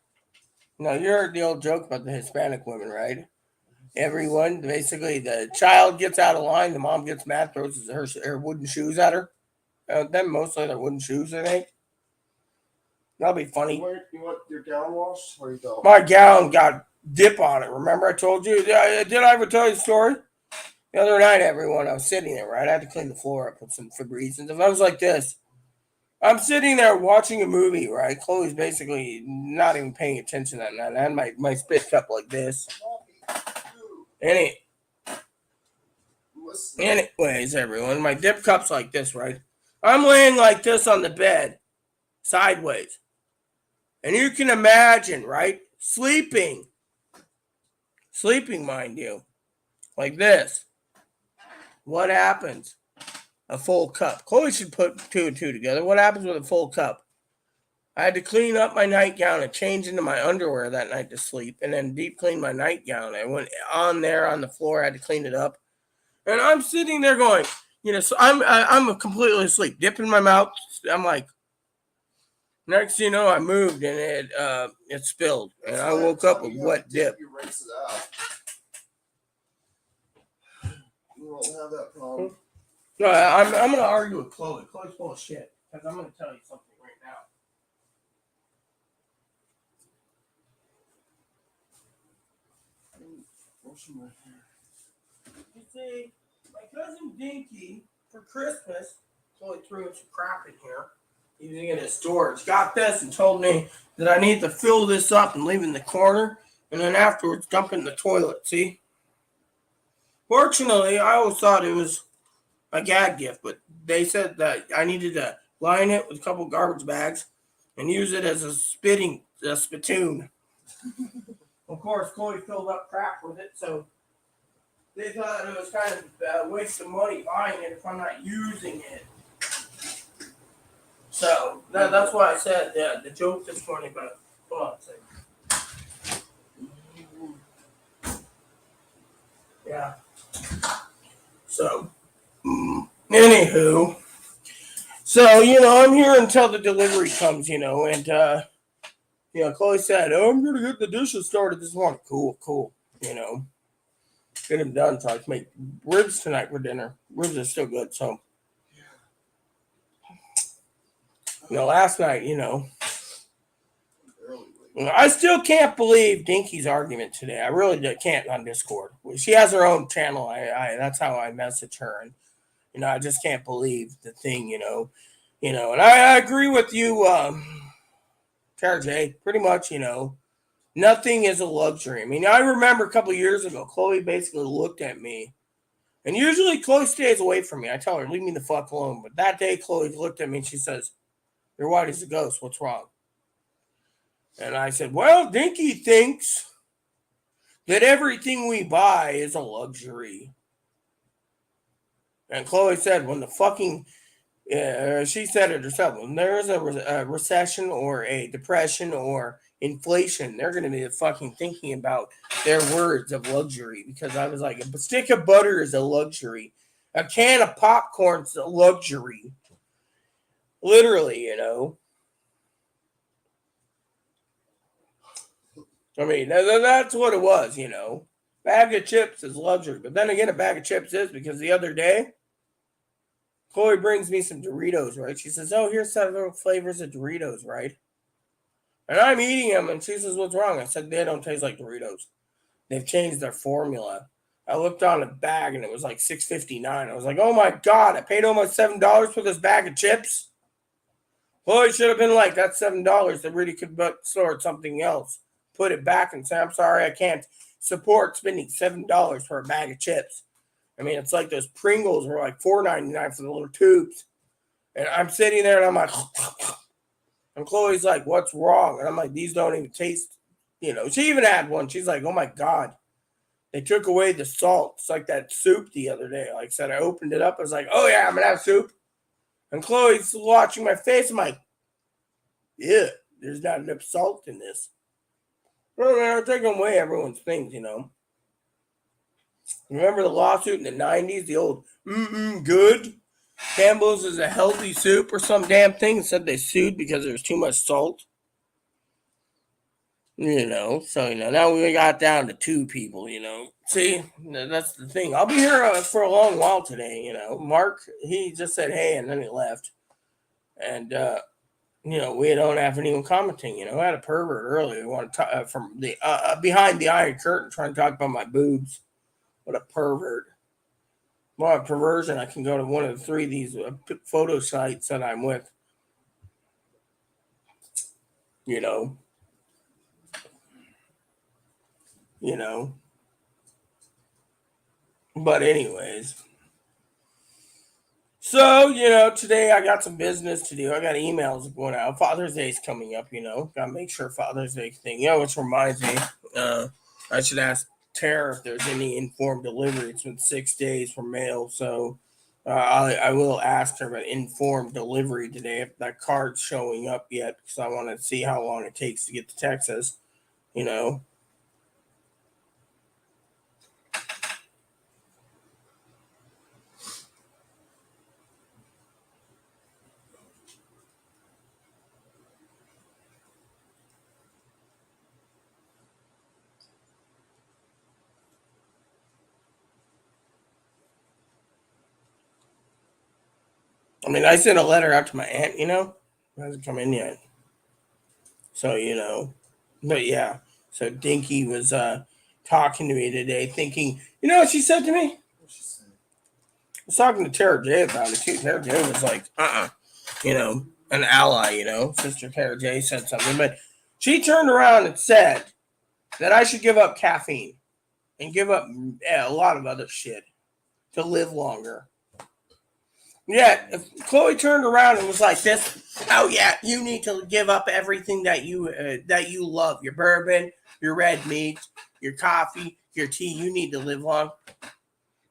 You heard the old joke about the Hispanic women, right? Everyone, basically, the child gets out of line, the mom gets mad, throws her wooden shoes at her. Then mostly they're wooden shoes, I think. That'll be funny. You want your gown washed? Or you don't? My gown got dip on it. Remember I told you? Did I ever tell you the story? The other night, everyone, I was sitting there, right? I had to clean the floor up with some Febreze. And if I was like this, I'm sitting there watching a movie, right? Chloe's basically not even paying attention that night. I had my spit cup like this. Anyways, everyone, my dip cup's like this, right? I'm laying like this on the bed, sideways. And you can imagine, right? Sleeping, mind you, like this. What happens? A full cup. Chloe should put 2 and 2 together. What happens with a full cup? I had to clean up my nightgown and change into my underwear that night to sleep, and then deep clean my nightgown. I went on there on the floor. I had to clean it up, and I'm sitting there going, so I'm completely asleep, dipping my mouth. I'm like, next thing you know, I moved and it spilled, and I woke up with wet dip. You rinse it out. You won't have that problem. No, I'm going to argue with Chloe. Chloe's full of shit, because I'm going to tell you something right now. You see, my cousin Dinky, for Christmas, Chloe threw some crap in here, using it as storage. Got this and told me that I need to fill this up and leave it in the corner, and then afterwards dump it in the toilet, see? Fortunately, I always thought it was a gag gift, but they said that I needed to line it with a couple garbage bags and use it as a spittoon. Of course, Chloe filled up crap with it, so they thought it was kind of a waste of money buying it if I'm not using it. So that's why I said the joke this morning. But hold on a second. Yeah. So, anywho, so I'm here until the delivery comes, and Chloe said, "Oh, I'm gonna get the dishes started this morning." Cool. Get them done so I can make ribs tonight for dinner. Ribs are still good, so last night, I still can't believe Dinky's argument today. I really can't on Discord. She has her own channel. I that's how I message her, and I just can't believe the thing. And I agree with you, Tara J. Pretty much, nothing is a luxury. I mean, I remember a couple of years ago, Chloe basically looked at me, and usually Chloe stays away from me. I tell her, leave me the fuck alone. But that day, Chloe looked at me and she says, "You're white as a ghost. What's wrong?" And I said, "Well, Dinky thinks that everything we buy is a luxury." And Chloe said, when the fucking, she said it herself, when there's a recession or a depression or inflation, they're going to be fucking thinking about their words of luxury. Because I was like, a stick of butter is a luxury. A can of popcorn's a luxury. Literally, I mean, that's what it was, Bag of chips is luxury. But then again, a bag of chips is because the other day, Chloe brings me some Doritos, right? She says, "Oh, here's several flavors of Doritos, right?" And I'm eating them, and she says, "What's wrong?" I said, "They don't taste like Doritos. They've changed their formula." I looked on the bag, and it was like $6.59. I was like, "Oh my god! I paid almost $7 for this bag of chips." Chloe should have been like, "That's $7. They really could sort something else. Put it back and say, I'm sorry, I can't support spending $7 for a bag of chips." I mean, it's like those Pringles were like $4.99 for the little tubes. And I'm sitting there and I'm like, and Chloe's like, "What's wrong?" And I'm like, "These don't even taste, She even had one. She's like, "Oh my God. They took away the salt." It's like that soup the other day. Like I said, I opened it up. I was like, "Oh yeah, I'm going to have soup." And Chloe's watching my face. I'm like, "Yeah, there's not enough salt in this." Well, they're taking away everyone's things, Remember the lawsuit in the 90s? The old, good? Campbell's is a healthy soup or some damn thing. Said they sued because there was too much salt. So, now we got down to two people, See, that's the thing. I'll be here for a long while today, Mark, he just said, "Hey," and then he left. And, we don't have anyone commenting, I had a pervert earlier who wanted to talk from the behind the iron curtain trying to talk about my boobs. What a pervert. Well, a perversion. I can go to one of the three of these photo sites that I'm with. You know. But anyways. So, today I got some business to do. I got emails going out. Father's Day's coming up, Gotta make sure Father's Day thing. Which reminds me, I should ask Tara if there's any informed delivery. It's been 6 days for mail, so I will ask her about informed delivery today if that card's showing up yet, because I want to see how long it takes to get to Texas. I mean, I sent a letter out to my aunt. It hasn't come in yet. So but yeah. So Dinky was talking to me today, thinking, what she said to me? I was talking to Tara J about it too. Tara J was like, an ally, Sister Tara J said something, but she turned around and said that I should give up caffeine and give up a lot of other shit to live longer. Yeah, if Chloe turned around and was like this, "Oh yeah, you need to give up everything that you love. Your bourbon, your red meat, your coffee, your tea. You need to live long."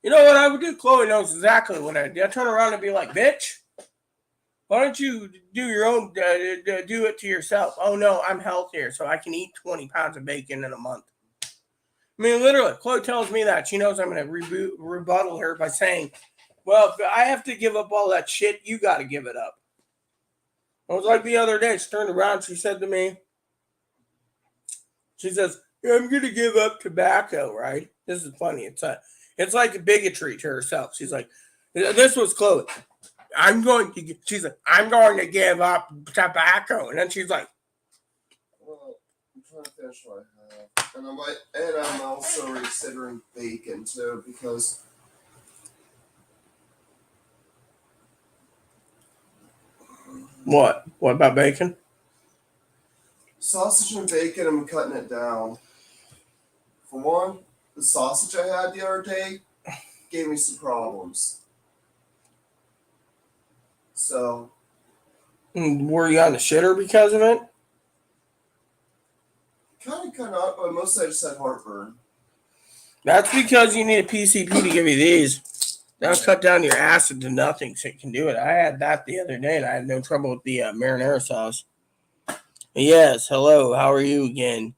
You know what I would do? Chloe knows exactly what I'd do. I'd turn around and be like, "Bitch, Why don't you do your own, do it to yourself? Oh no, I'm healthier, so I can eat 20 pounds of bacon in a month. I mean, literally, Chloe tells me that. She knows I'm going to rebuttal her by saying, well, if I have to give up all that shit, you got to give it up. It was like the other day, she turned around, she said to me, she says, yeah, I'm going to give up tobacco, right? This is funny. It's like a bigotry to herself. She's like, this was Chloe. She's like, I'm going to give up tobacco. And then she's like, Well, I'm trying to finish what I have. And I'm also considering bacon too, because what? What about bacon? sausage and bacon, I'm cutting it down. For one, the sausage I had the other day gave me some problems. So, Were you on the shitter because of it? kind of not, but mostly I just had heartburn. That's because you need a PCP to give you these. That'll cut down your acid to nothing, so you can do it. I had that the other day, and I had no trouble with the marinara sauce. Yes, hello, how are you again?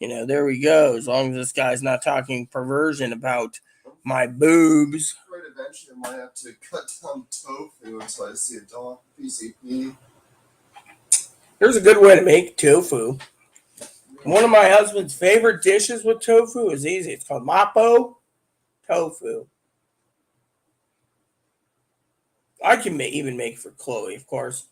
There we go. As long as this guy's not talking perversion about my boobs. Right, eventually I might have to cut down tofu until I see a doc PCP. There's a good way to make tofu. One of my husband's favorite dishes with tofu is easy. It's called mapo tofu. I can even make for Chloe, of course.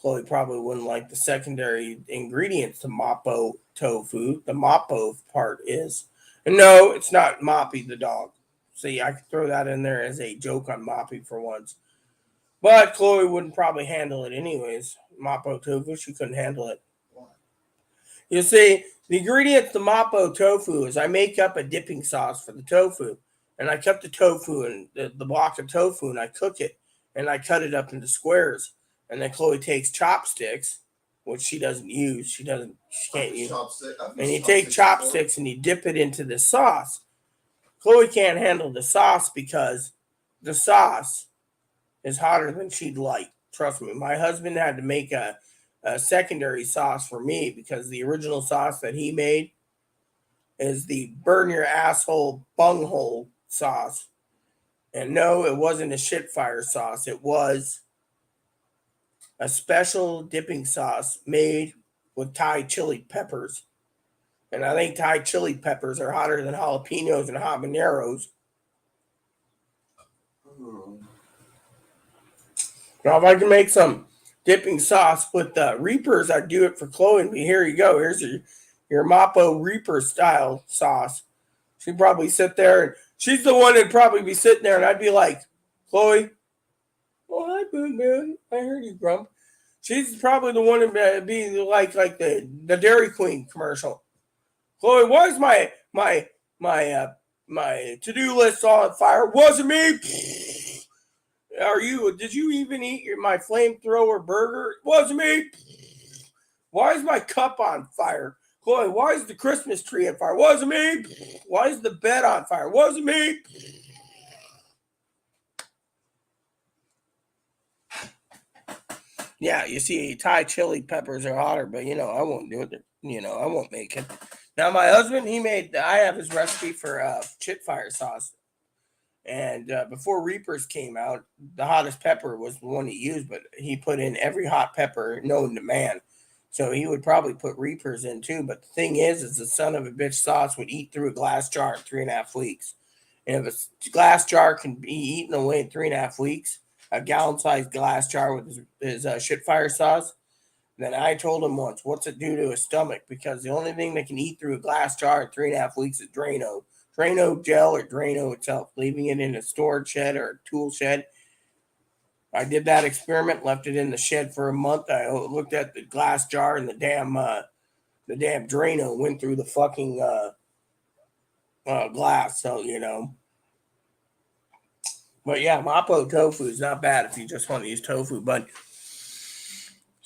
Chloe probably wouldn't like the secondary ingredients to mapo tofu. The mapo part is. And no, it's not Moppy the dog. See, I could throw that in there as a joke on Moppy for once. But Chloe wouldn't probably handle it anyways. Mapo tofu, she couldn't handle it. You see, the ingredients to mapo tofu is I make up a dipping sauce for the tofu. And I cut the tofu and the block of tofu and I cook it. And I cut it up into squares. And then Chloe takes chopsticks, which she doesn't use. She can't use. And you take chopsticks and you dip it into the sauce. Chloe can't handle the sauce because the sauce is hotter than she'd like. Trust me. My husband had to make a secondary sauce for me because the original sauce that he made is the burn your asshole bunghole sauce. And no, it wasn't a shit fire sauce. It was a special dipping sauce made with Thai chili peppers. And I think Thai chili peppers are hotter than jalapenos and habaneros. Now, if I can make some dipping sauce with Reapers, I'd do it for Chloe. And here you go. Here's your Mapo Reaper style sauce. She'd probably sit there, and she's the one that'd probably be sitting there, and I'd be like, Chloe, oh, hi, Boon Boon. I heard you grump. She's probably the one to be like the Dairy Queen commercial. Chloe, why is my to-do list on fire? Wasn't me. Did you even eat my flamethrower burger? Wasn't me. Why is my cup on fire? Chloe, why is the Christmas tree on fire? Wasn't me. Why is the bed on fire? Wasn't me. Yeah, you see, Thai chili peppers are hotter, but I won't do it. I won't make it. Now, my husband, I have his recipe for chit fire sauce. And before Reapers came out, the hottest pepper was the one he used, but he put in every hot pepper known to man. So he would probably put Reapers in too. But the thing is the son of a bitch sauce would eat through a glass jar in 3.5 weeks. And if a glass jar can be eaten away in 3.5 weeks, a gallon-sized glass jar with his shit fire sauce, then I told him once, what's it do to his stomach? Because the only thing that can eat through a glass jar in 3.5 weeks is Drano. Drano gel or Drano itself, leaving it in a storage shed or a tool shed. I did that experiment, left it in the shed for a month. I looked at the glass jar and the damn Drano went through the fucking glass. So, But yeah, Mapo tofu is not bad if you just want to use tofu. But,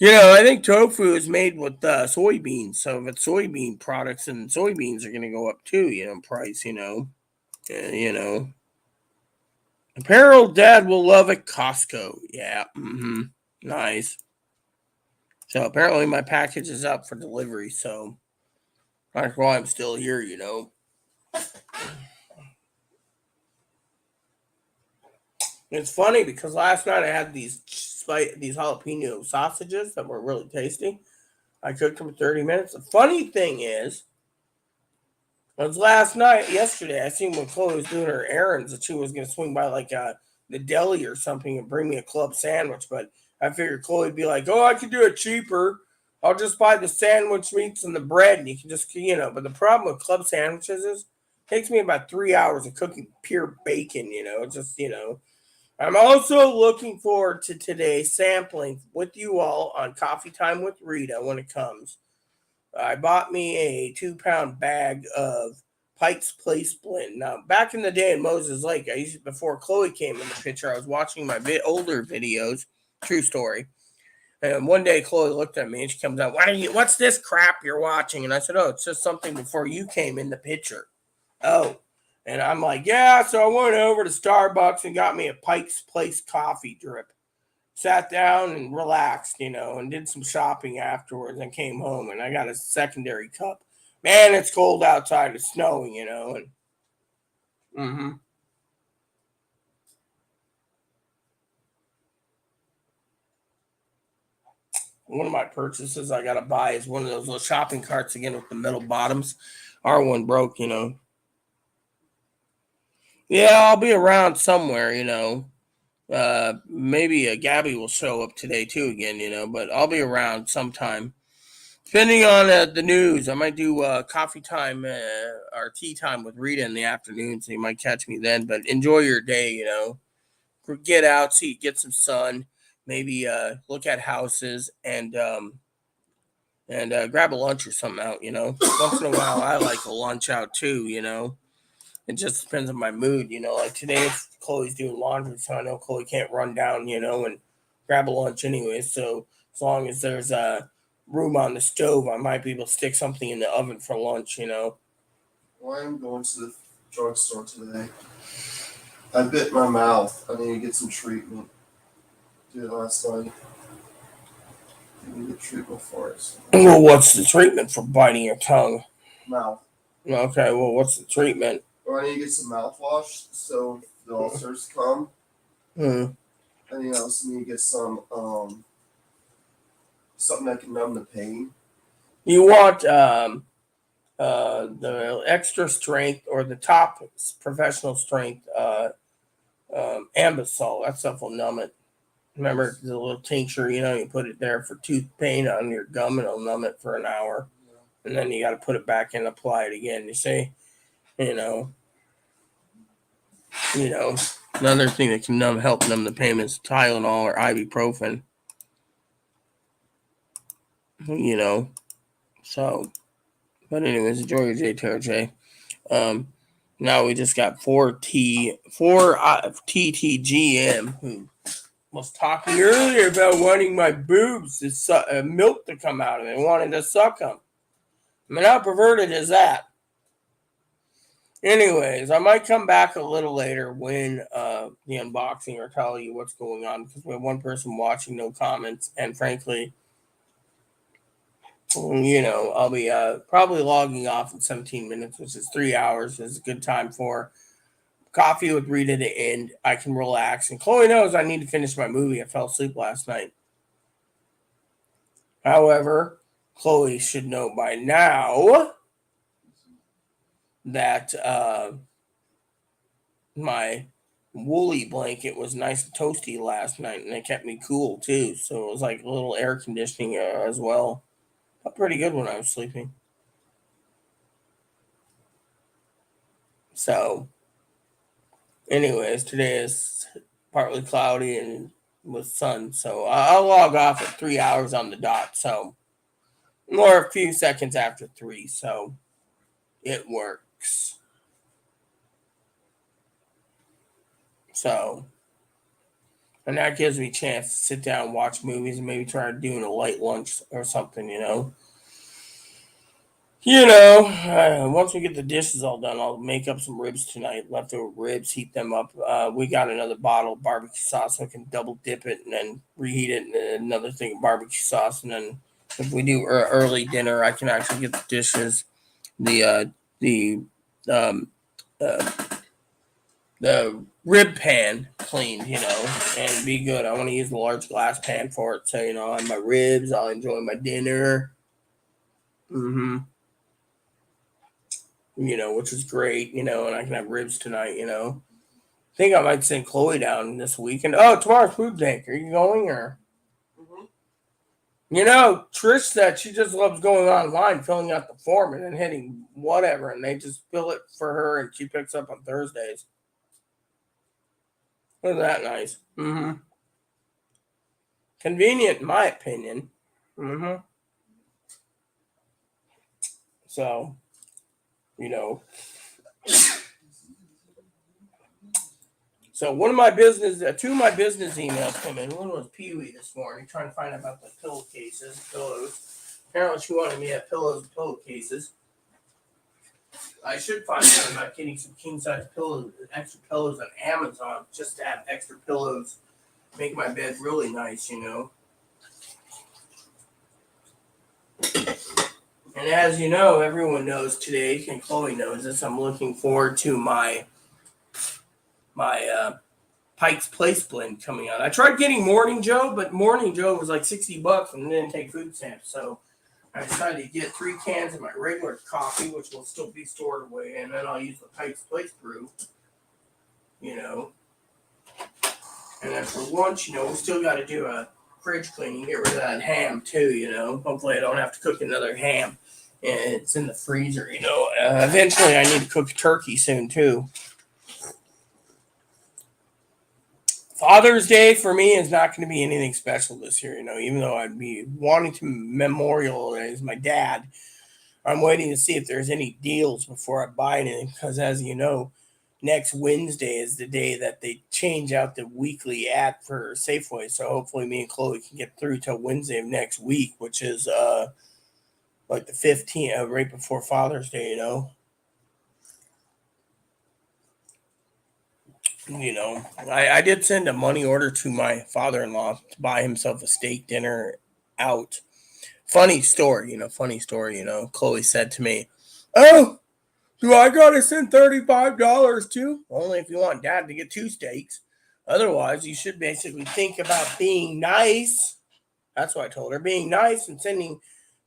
I think tofu is made with soybeans. So if it's soybean products, and soybeans are going to go up too, in price, Apparel dad will love at Costco. Yeah. Mm-hmm. Nice. So apparently my package is up for delivery, so that's why I'm still here, you know. It's funny because last night I had these jalapeno sausages that were really tasty. I cooked them for 30 minutes. The funny thing is, it was yesterday, I seen when Chloe was doing her errands that she was going to swing by like the deli or something and bring me a club sandwich. But I figured Chloe would be like, oh, I could do it cheaper. I'll just buy the sandwich meats and the bread and you can just, you know. But the problem with club sandwiches is it takes me about 3 hours of cooking pure bacon, you know. It's just, you know. I'm also looking forward to today sampling with you all on Coffee Time with Rita when it comes. I bought me a 2 pound bag of Pike's Place blend. Now, back in the day in Moses Lake, before Chloe came in the picture, I was watching my older videos. True story. And one day Chloe looked at me and she comes out, what's this crap you're watching? And I said, oh, it's just something before you came in the picture. Oh. And I'm like, yeah, so I went over to Starbucks and got me a Pike's Place coffee drip. Sat down and relaxed, you know, and did some shopping afterwards and came home and I got a secondary cup. Man, it's cold outside. It's snowing, you know. And one of my purchases I got to buy is one of those little shopping carts again with the metal bottoms. Our one broke, you know. Yeah, I'll be around somewhere, you know. Maybe Gabby will show up today too again, you know, but I'll be around sometime. Depending on the news, I might do coffee time or tea time with Rita in the afternoon, so you might catch me then. But enjoy your day, you know. Get out, get some sun, maybe look at houses and grab a lunch or something out, you know. Once in a while, I like a lunch out too, you know. It just depends on my mood, you know. Like today, Chloe's doing laundry, so I know Chloe can't run down, you know, and grab a lunch anyway. So as long as there's room on the stove, I might be able to stick something in the oven for lunch, you know. Well, I'm going to the drugstore today. I bit my mouth. I need to get some treatment. Did it last night. I need to get treatment for it. Well, what's the treatment for biting your tongue? Mouth. Okay, well, what's the treatment? Well, I need to get some mouthwash so if the ulcers come. Hmm. I also need to get some something that can numb the pain. You want the extra strength or the top professional strength Ambisol. That stuff will numb it. Remember the little tincture, you know, you put it there for tooth pain on your gum and it'll numb it for an hour. And then you got to put it back and apply it again. You see, you know, another thing that can help numb the pain is Tylenol or ibuprofen. You know, so. But anyways, enjoy your day, TRJ. Now we just got 4TTGM who was talking earlier about wanting my boobs to milk to come out of it, wanting to suck them. I mean, how perverted is that? Anyways, I might come back a little later when the unboxing or tell you what's going on because we have one person watching, no comments, and frankly, you know, I'll be probably logging off in 17 minutes, which is 3 hours. Is a good time for coffee with Rita to end. I can relax, and Chloe knows I need to finish my movie. I fell asleep last night. However, Chloe should know by now that my woolly blanket was nice and toasty last night, and it kept me cool too. So it was like a little air conditioning as well. Felt pretty good when I was sleeping. So, anyways, today is partly cloudy and with sun, so I'll log off at 3 hours on the dot. So, or a few seconds after 3. So, it works. So, and that gives me a chance to sit down and watch movies and maybe try doing a light lunch or something, you know. Once we get the dishes all done, I'll make up some ribs tonight. Leftover ribs, heat them up. We got another bottle of barbecue sauce, so I can double dip it and then reheat it. And another thing of barbecue sauce, and then if we do early dinner, I can actually get the dishes, the um, uh, the rib pan cleaned, and be good. I want to use a large glass pan for it, so I have my ribs. I'll enjoy my dinner. Mm-hmm. Which is great, and I can have ribs tonight, I think I might send Chloe down this weekend. Oh, tomorrow's food bank. Are you going or? Mm-hmm. Trish said she just loves going online, filling out the form, and then hitting whatever, and they just fill it for her, and she picks up on Thursdays. Isn't that nice? Mm-hmm. Convenient, in my opinion. Mm-hmm. So, you know, So two of my business emails come in. One was Pee Wee this morning, trying to find out about the pillows. Apparently, she wanted me to have pillowcases. I should find out about getting some king size pillows, extra pillows on Amazon, just to have extra pillows, make my bed really nice, And as you know, everyone knows today, and Chloe knows this. I'm looking forward to my Pike's Place blend coming out. I tried getting Morning Joe, but Morning Joe was like $60 and didn't take food stamps. So I decided to get 3 cans of my regular coffee, which will still be stored away, and then I'll use the Pike's Place brew, And then for lunch, we still got to do a fridge cleaning, get rid of that ham too, Hopefully I don't have to cook another ham. And it's in the freezer, Eventually I need to cook turkey soon too. Father's Day for me is not going to be anything special this year, even though I'd be wanting to memorialize my dad. I'm waiting to see if there's any deals before I buy anything because, as you know, next Wednesday is the day that they change out the weekly ad for Safeway. So hopefully me and Chloe can get through till Wednesday of next week, which is like the 15th, right before Father's Day, I did send a money order to my father-in-law to buy himself a steak dinner out. Funny story. Chloe said to me, "Oh, do I gotta send $35 too? Only if you want dad to get 2 steaks. Otherwise, you should basically think about being nice." That's what I told her. Being nice and sending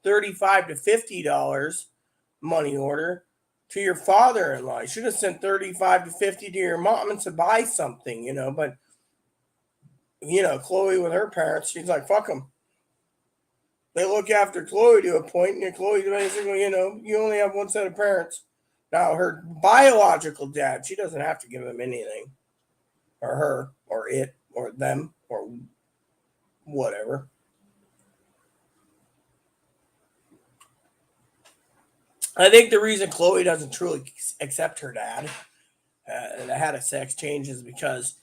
$35 to $50 money order to your father-in-law. You should have sent 35 to 50 to your mom and to buy something, But Chloe with her parents, she's like, fuck them. They look after Chloe to a point, and Chloe basically, you only have one set of parents. Now, her biological dad, she doesn't have to give him anything, or her, or it, or them, or whatever. I think the reason Chloe doesn't truly accept her dad that had a sex change is because,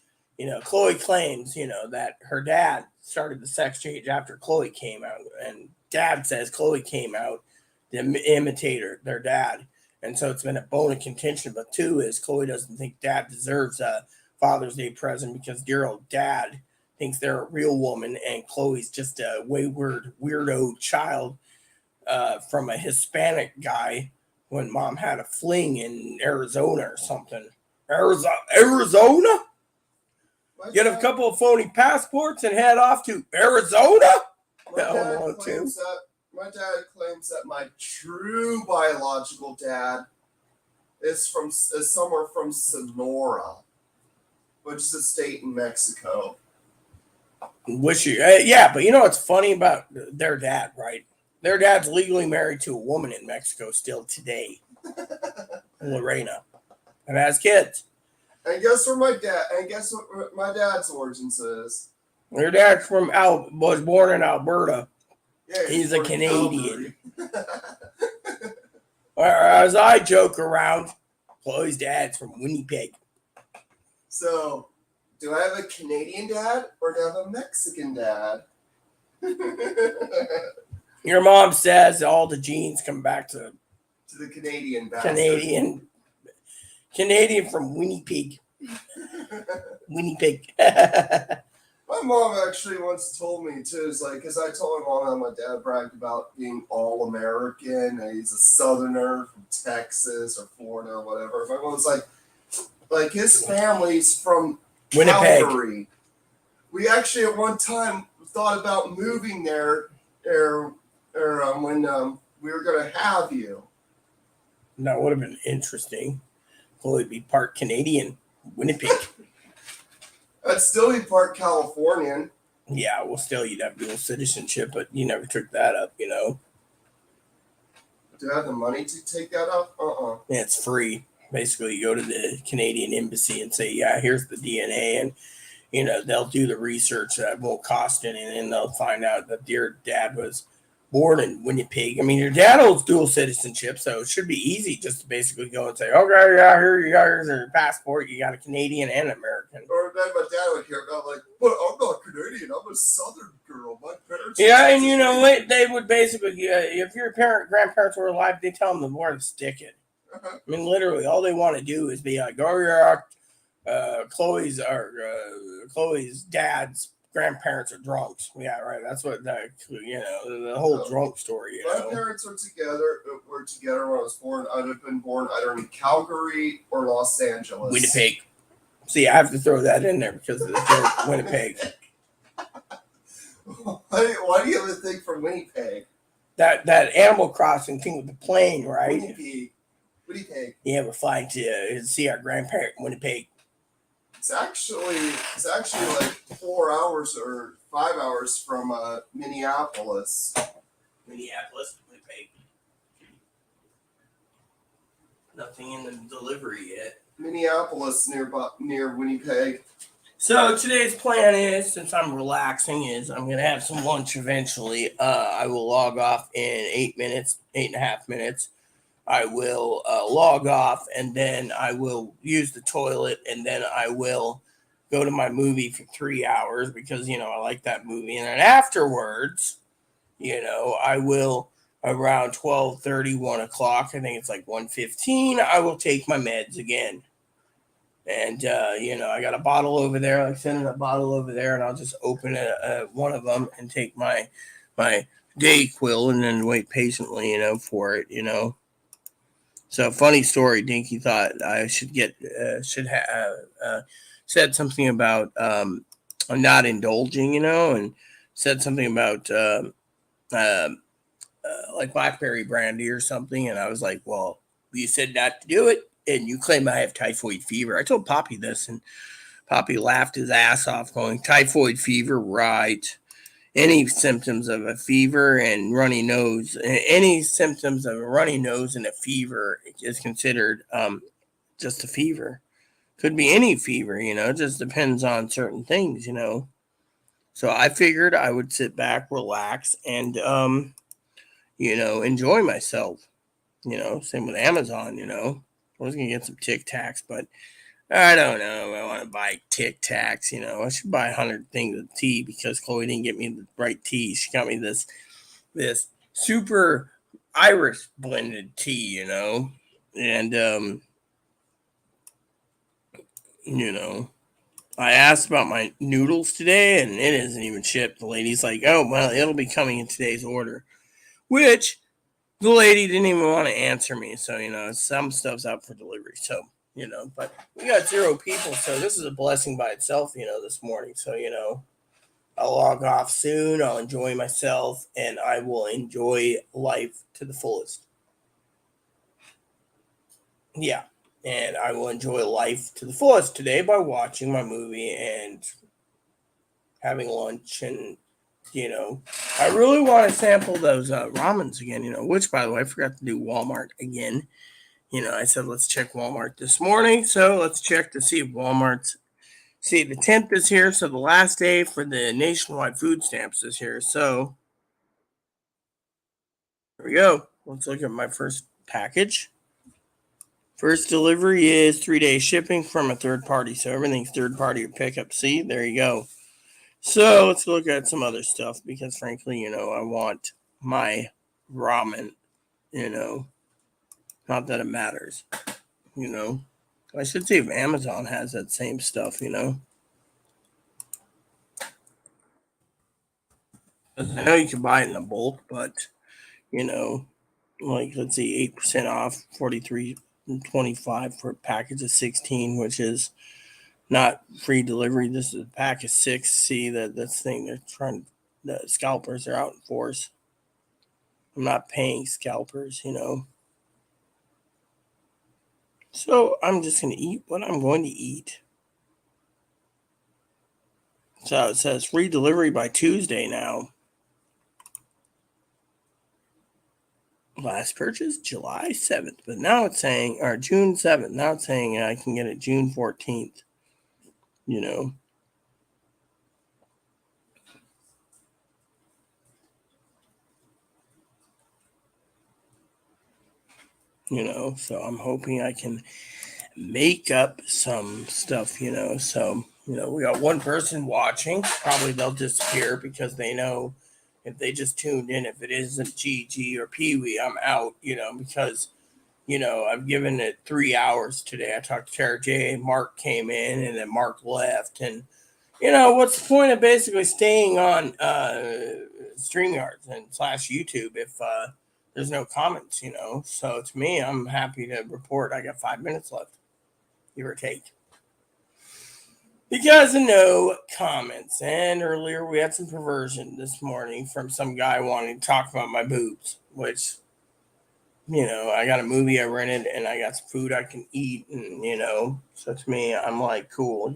Chloe claims, that her dad started the sex change after Chloe came out. And dad says Chloe came out to imitate their dad. And so it's been a bone of contention. But 2 is Chloe doesn't think dad deserves a Father's Day present because dear old dad thinks they're a real woman and Chloe's just a wayward, weirdo child from a Hispanic guy when mom had a fling in Arizona or something. Arizona? Get a couple of phony passports and head off to Arizona? My dad claims that my true biological dad is somewhere from Sonora, which is a state in Mexico. Yeah, but what's funny about their dad, right? Their dad's legally married to a woman in Mexico still today, Lorena, and has kids. And guess what my dad's origins is? Their dad's was born in Alberta. Yeah, he's a Canadian. Or as I joke around, Chloe's dad's from Winnipeg. So, do I have a Canadian dad or do I have a Mexican dad? Your mom says all the genes come back to To the Canadian bastard. Canadian from Winnipeg. Winnipeg. My mom actually once told me too, is like, because I told my mom how my dad bragged about being all American, and he's a Southerner from Texas or Florida or whatever. My mom was like his family's from Winnipeg. Calgary. We actually at one time thought about moving there, when we were gonna have you. That would have been interesting. Well, it'd be part Canadian, Winnipeg. I'd still be part Californian. Yeah, well, still, you'd have dual citizenship, but you never took that up, Do I have the money to take that up? Yeah, it's free. Basically, you go to the Canadian embassy and say, yeah, here's the DNA, and, they'll do the research that won't cost anything, and they'll find out that your dad was born in Winnipeg. I mean, your dad holds dual citizenship, so it should be easy just to basically go and say, okay, yeah, here's your passport. You got a Canadian and American. Or then my dad would hear about but I'm not Canadian. I'm a Southern girl. My parents. Yeah, and you know what? They would basically, if your grandparents were alive, they tell them where to stick it. Uh-huh. I mean, literally, all they want to do is be like, oh, yeah, Chloe's dad's grandparents are drunks. Yeah, right. That's what the whole drunk story. My parents were together when I was born. I'd have been born either in Calgary or Los Angeles. Winnipeg. See, I have to throw that in there because of the joke, Winnipeg. Why do you have a thing for Winnipeg? That Animal Crossing thing with the plane, right? Winnipeg. Yeah, we're flying to see our grandparent in Winnipeg. It's actually like 4 hours or 5 hours from Minneapolis. Winnipeg. Nothing in the delivery yet. Minneapolis near Winnipeg. So today's plan is, since I'm relaxing, I'm going to have some lunch eventually. I will log off in 8.5 minutes. I will log off, and then I will use the toilet, and then I will go to my movie for 3 hours because, I like that movie. And then afterwards, I will, around 12:30, 1 o'clock, I think it's like 1:15, I will take my meds again. And, I got a bottle over there, like sending a bottle over there, and I'll just open one of them and take my Dayquil and then wait patiently, for it, So, funny story. Dinky thought I should said something about not indulging, and said something about like blackberry brandy or something. And I was like, well, you said not to do it, and you claim I have typhoid fever. I told Poppy this, and Poppy laughed his ass off, going, typhoid fever, right? Any symptoms of a fever and runny nose, any symptoms of a runny nose and a fever is considered just a fever. Could be any fever, it just depends on certain things, So I figured I would sit back, relax, and, enjoy myself, same with Amazon, I was going to get some Tic Tacs, but I don't know. I want to buy Tic Tacs, I should buy 100 things of tea because Chloe didn't get me the right tea. She got me this super Irish blended tea, and, I asked about my noodles today and it isn't even shipped. The lady's like, oh, well, it'll be coming in today's order, which the lady didn't even want to answer me. So, some stuff's out for delivery. So, but we got 0 people. So this is a blessing by itself, this morning. So, I'll log off soon. I'll enjoy myself and I will enjoy life to the fullest. Yeah. And I will enjoy life to the fullest today by watching my movie and having lunch. And, I really want to sample those ramens again, which, by the way, I forgot to do Walmart again. I said, let's check Walmart this morning. So let's check to see if Walmart's, the 10th is here. So the last day for the nationwide food stamps is here. So here we go. Let's look at my first package. First delivery is 3-day shipping from a third party. So everything's third party or pickup. See, there you go. So let's look at some other stuff because frankly, I want my ramen, Not that it matters, I should see if Amazon has that same stuff, I know you can buy it in a bulk, but, you know, like let's see, 8% off, 43.25 for a package of 16, which is not free delivery. This is a pack of 6. See that's thing they're trying. The scalpers are out in force. I'm not paying scalpers. So I'm just gonna eat what I'm going to eat. So it says free delivery by Tuesday now. Last purchase July 7th, but now it's saying, or June 7th. Now it's saying I can get it June 14th. You know. So I'm hoping I can make up some stuff. So, we got one person watching. Probably they'll disappear because they know if they just tuned in, if it isn't GG or Pee Wee, I'm out, because, I've given it 3 hours today. I talked to Tara J. Mark came in and then Mark left. And, what's the point of basically staying on StreamYards and / YouTube if there's no comments? So to me, I'm happy to report I got 5 minutes left, give or take. Because of no comments. And earlier we had some perversion this morning from some guy wanting to talk about my boobs, which, I got a movie I rented and I got some food I can eat. And, so to me, I'm like, cool.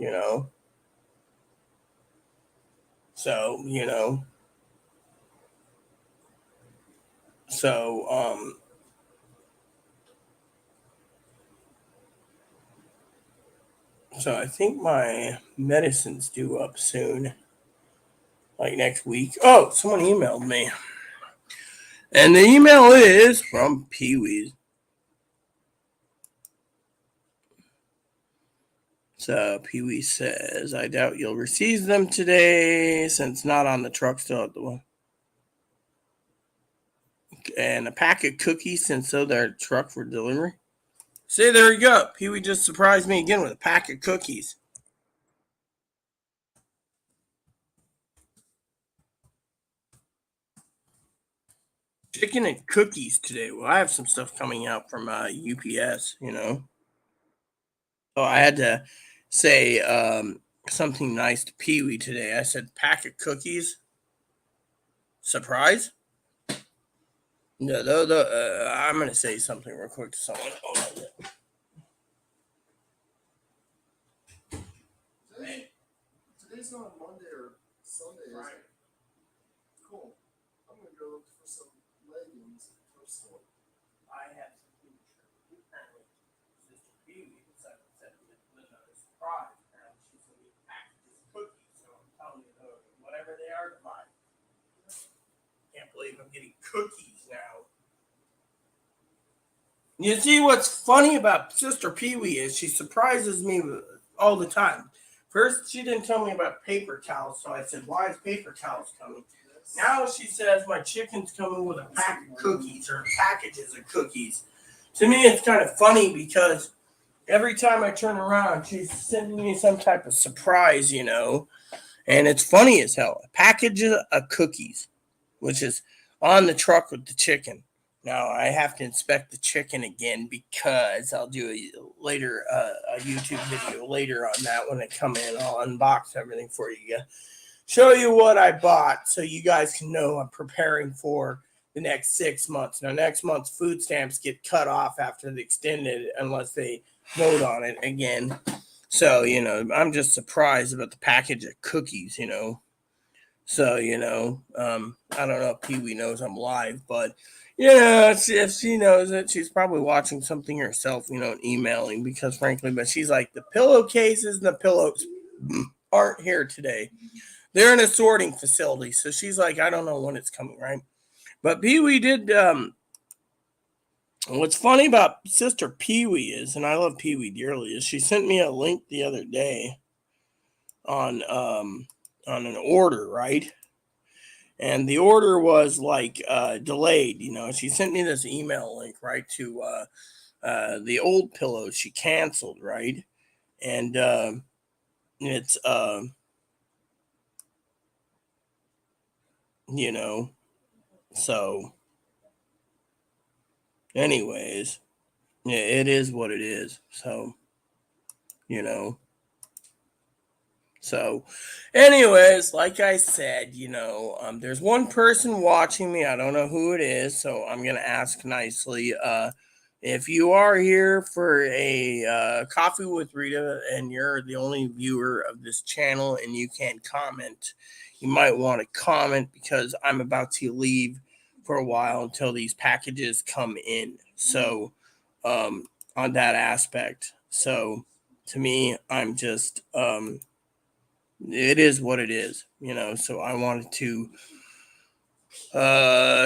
So, so, so I think my medicine's due up soon, like next week. Oh, someone emailed me. And the email is from Pee Wee's. So Pee Wee says, I doubt you'll receive them today since not on the truck, still at the one. And a pack of cookies since so they're truck for delivery. See, there you go. Pee Wee just surprised me again with a pack of cookies. Chicken and cookies today. Well, I have some stuff coming out from UPS. So I had to say something nice to Pee Wee today. I said, pack of cookies. Surprise? No, I'm going to say something real quick to someone. Today's not Monday or Sunday, is Right. it? Cool. I'm gonna go look for some leggings at the thrift store. I have some food. Apparently, Sister Pee Wee said Linda is surprised. Apparently, she's going to be packages of cookies. So I'm telling you, whatever they are to buy. Can't believe I'm getting cookies now. You see, what's funny about Sister Pee Wee is she surprises me all the time. First, she didn't tell me about paper towels, so I said, why is paper towels coming? Now she says my chicken's coming with a pack of cookies or packages of cookies. To me, it's kind of funny because every time I turn around, she's sending me some type of surprise. And it's funny as hell. A package of cookies, which is on the truck with the chicken. Now I have to inspect the chicken again because I'll do a YouTube video later on that when I come in. I'll unbox everything for you, show you what I bought, so you guys can know I'm preparing for the next 6 months. Now next month's food stamps get cut off after the extended unless they vote on it again. So I'm just surprised about the package of cookies. So, I don't know if Pee Wee knows I'm live, but, if she knows it, she's probably watching something herself, and emailing because, frankly, but she's like, the pillowcases and the pillows aren't here today. They're in a sorting facility. So she's like, I don't know when it's coming, right? But Pee Wee did, what's funny about Sister Pee Wee is, and I love Pee Wee dearly, is she sent me a link the other day on an order, right? And the order was like delayed. She sent me this email link, right, to the old pillows she canceled, right? And it's you know, so anyways, yeah, it is what it is. So, you know. So, anyways, like I said, there's one person watching me. I don't know who it is, so I'm gonna ask nicely. If you are here for a coffee with Rita and you're the only viewer of this channel and you can't comment, you might want to comment because I'm about to leave for a while until these packages come in. So, on that aspect, so to me, I'm just it is what it is, so I wanted to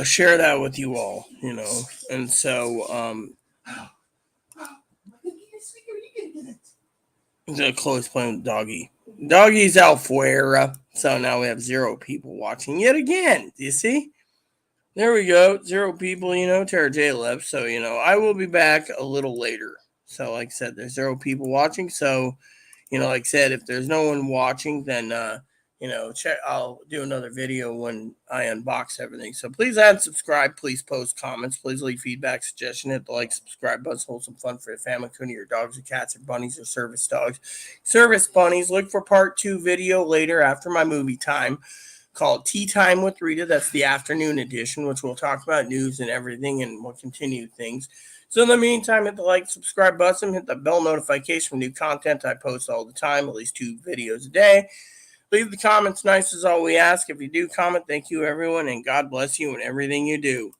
share that with you all, and so the Chloe's playing with doggy's out fuera, so now we have 0 people watching yet again. Do you see? There we go, 0 people. Tara J left, so I will be back a little later. So like I said, there's 0 people watching, so like I said, if there's no one watching, then check. I'll do another video when I unbox everything. So please add and subscribe. Please post comments. Please leave feedback, suggestion. Hit the like, subscribe button. Wholesome fun for your family, including your dogs or cats or bunnies or service dogs, service bunnies. Look for part 2 video later after my movie time, called Tea Time with Rita. That's the afternoon edition, which we'll talk about news and everything, and we'll continue things. So in the meantime, hit the like, subscribe button, hit the bell notification for new content. I post all the time, at least 2 videos a day. Leave the comments nice is all we ask. If you do comment, thank you everyone, and God bless you in everything you do.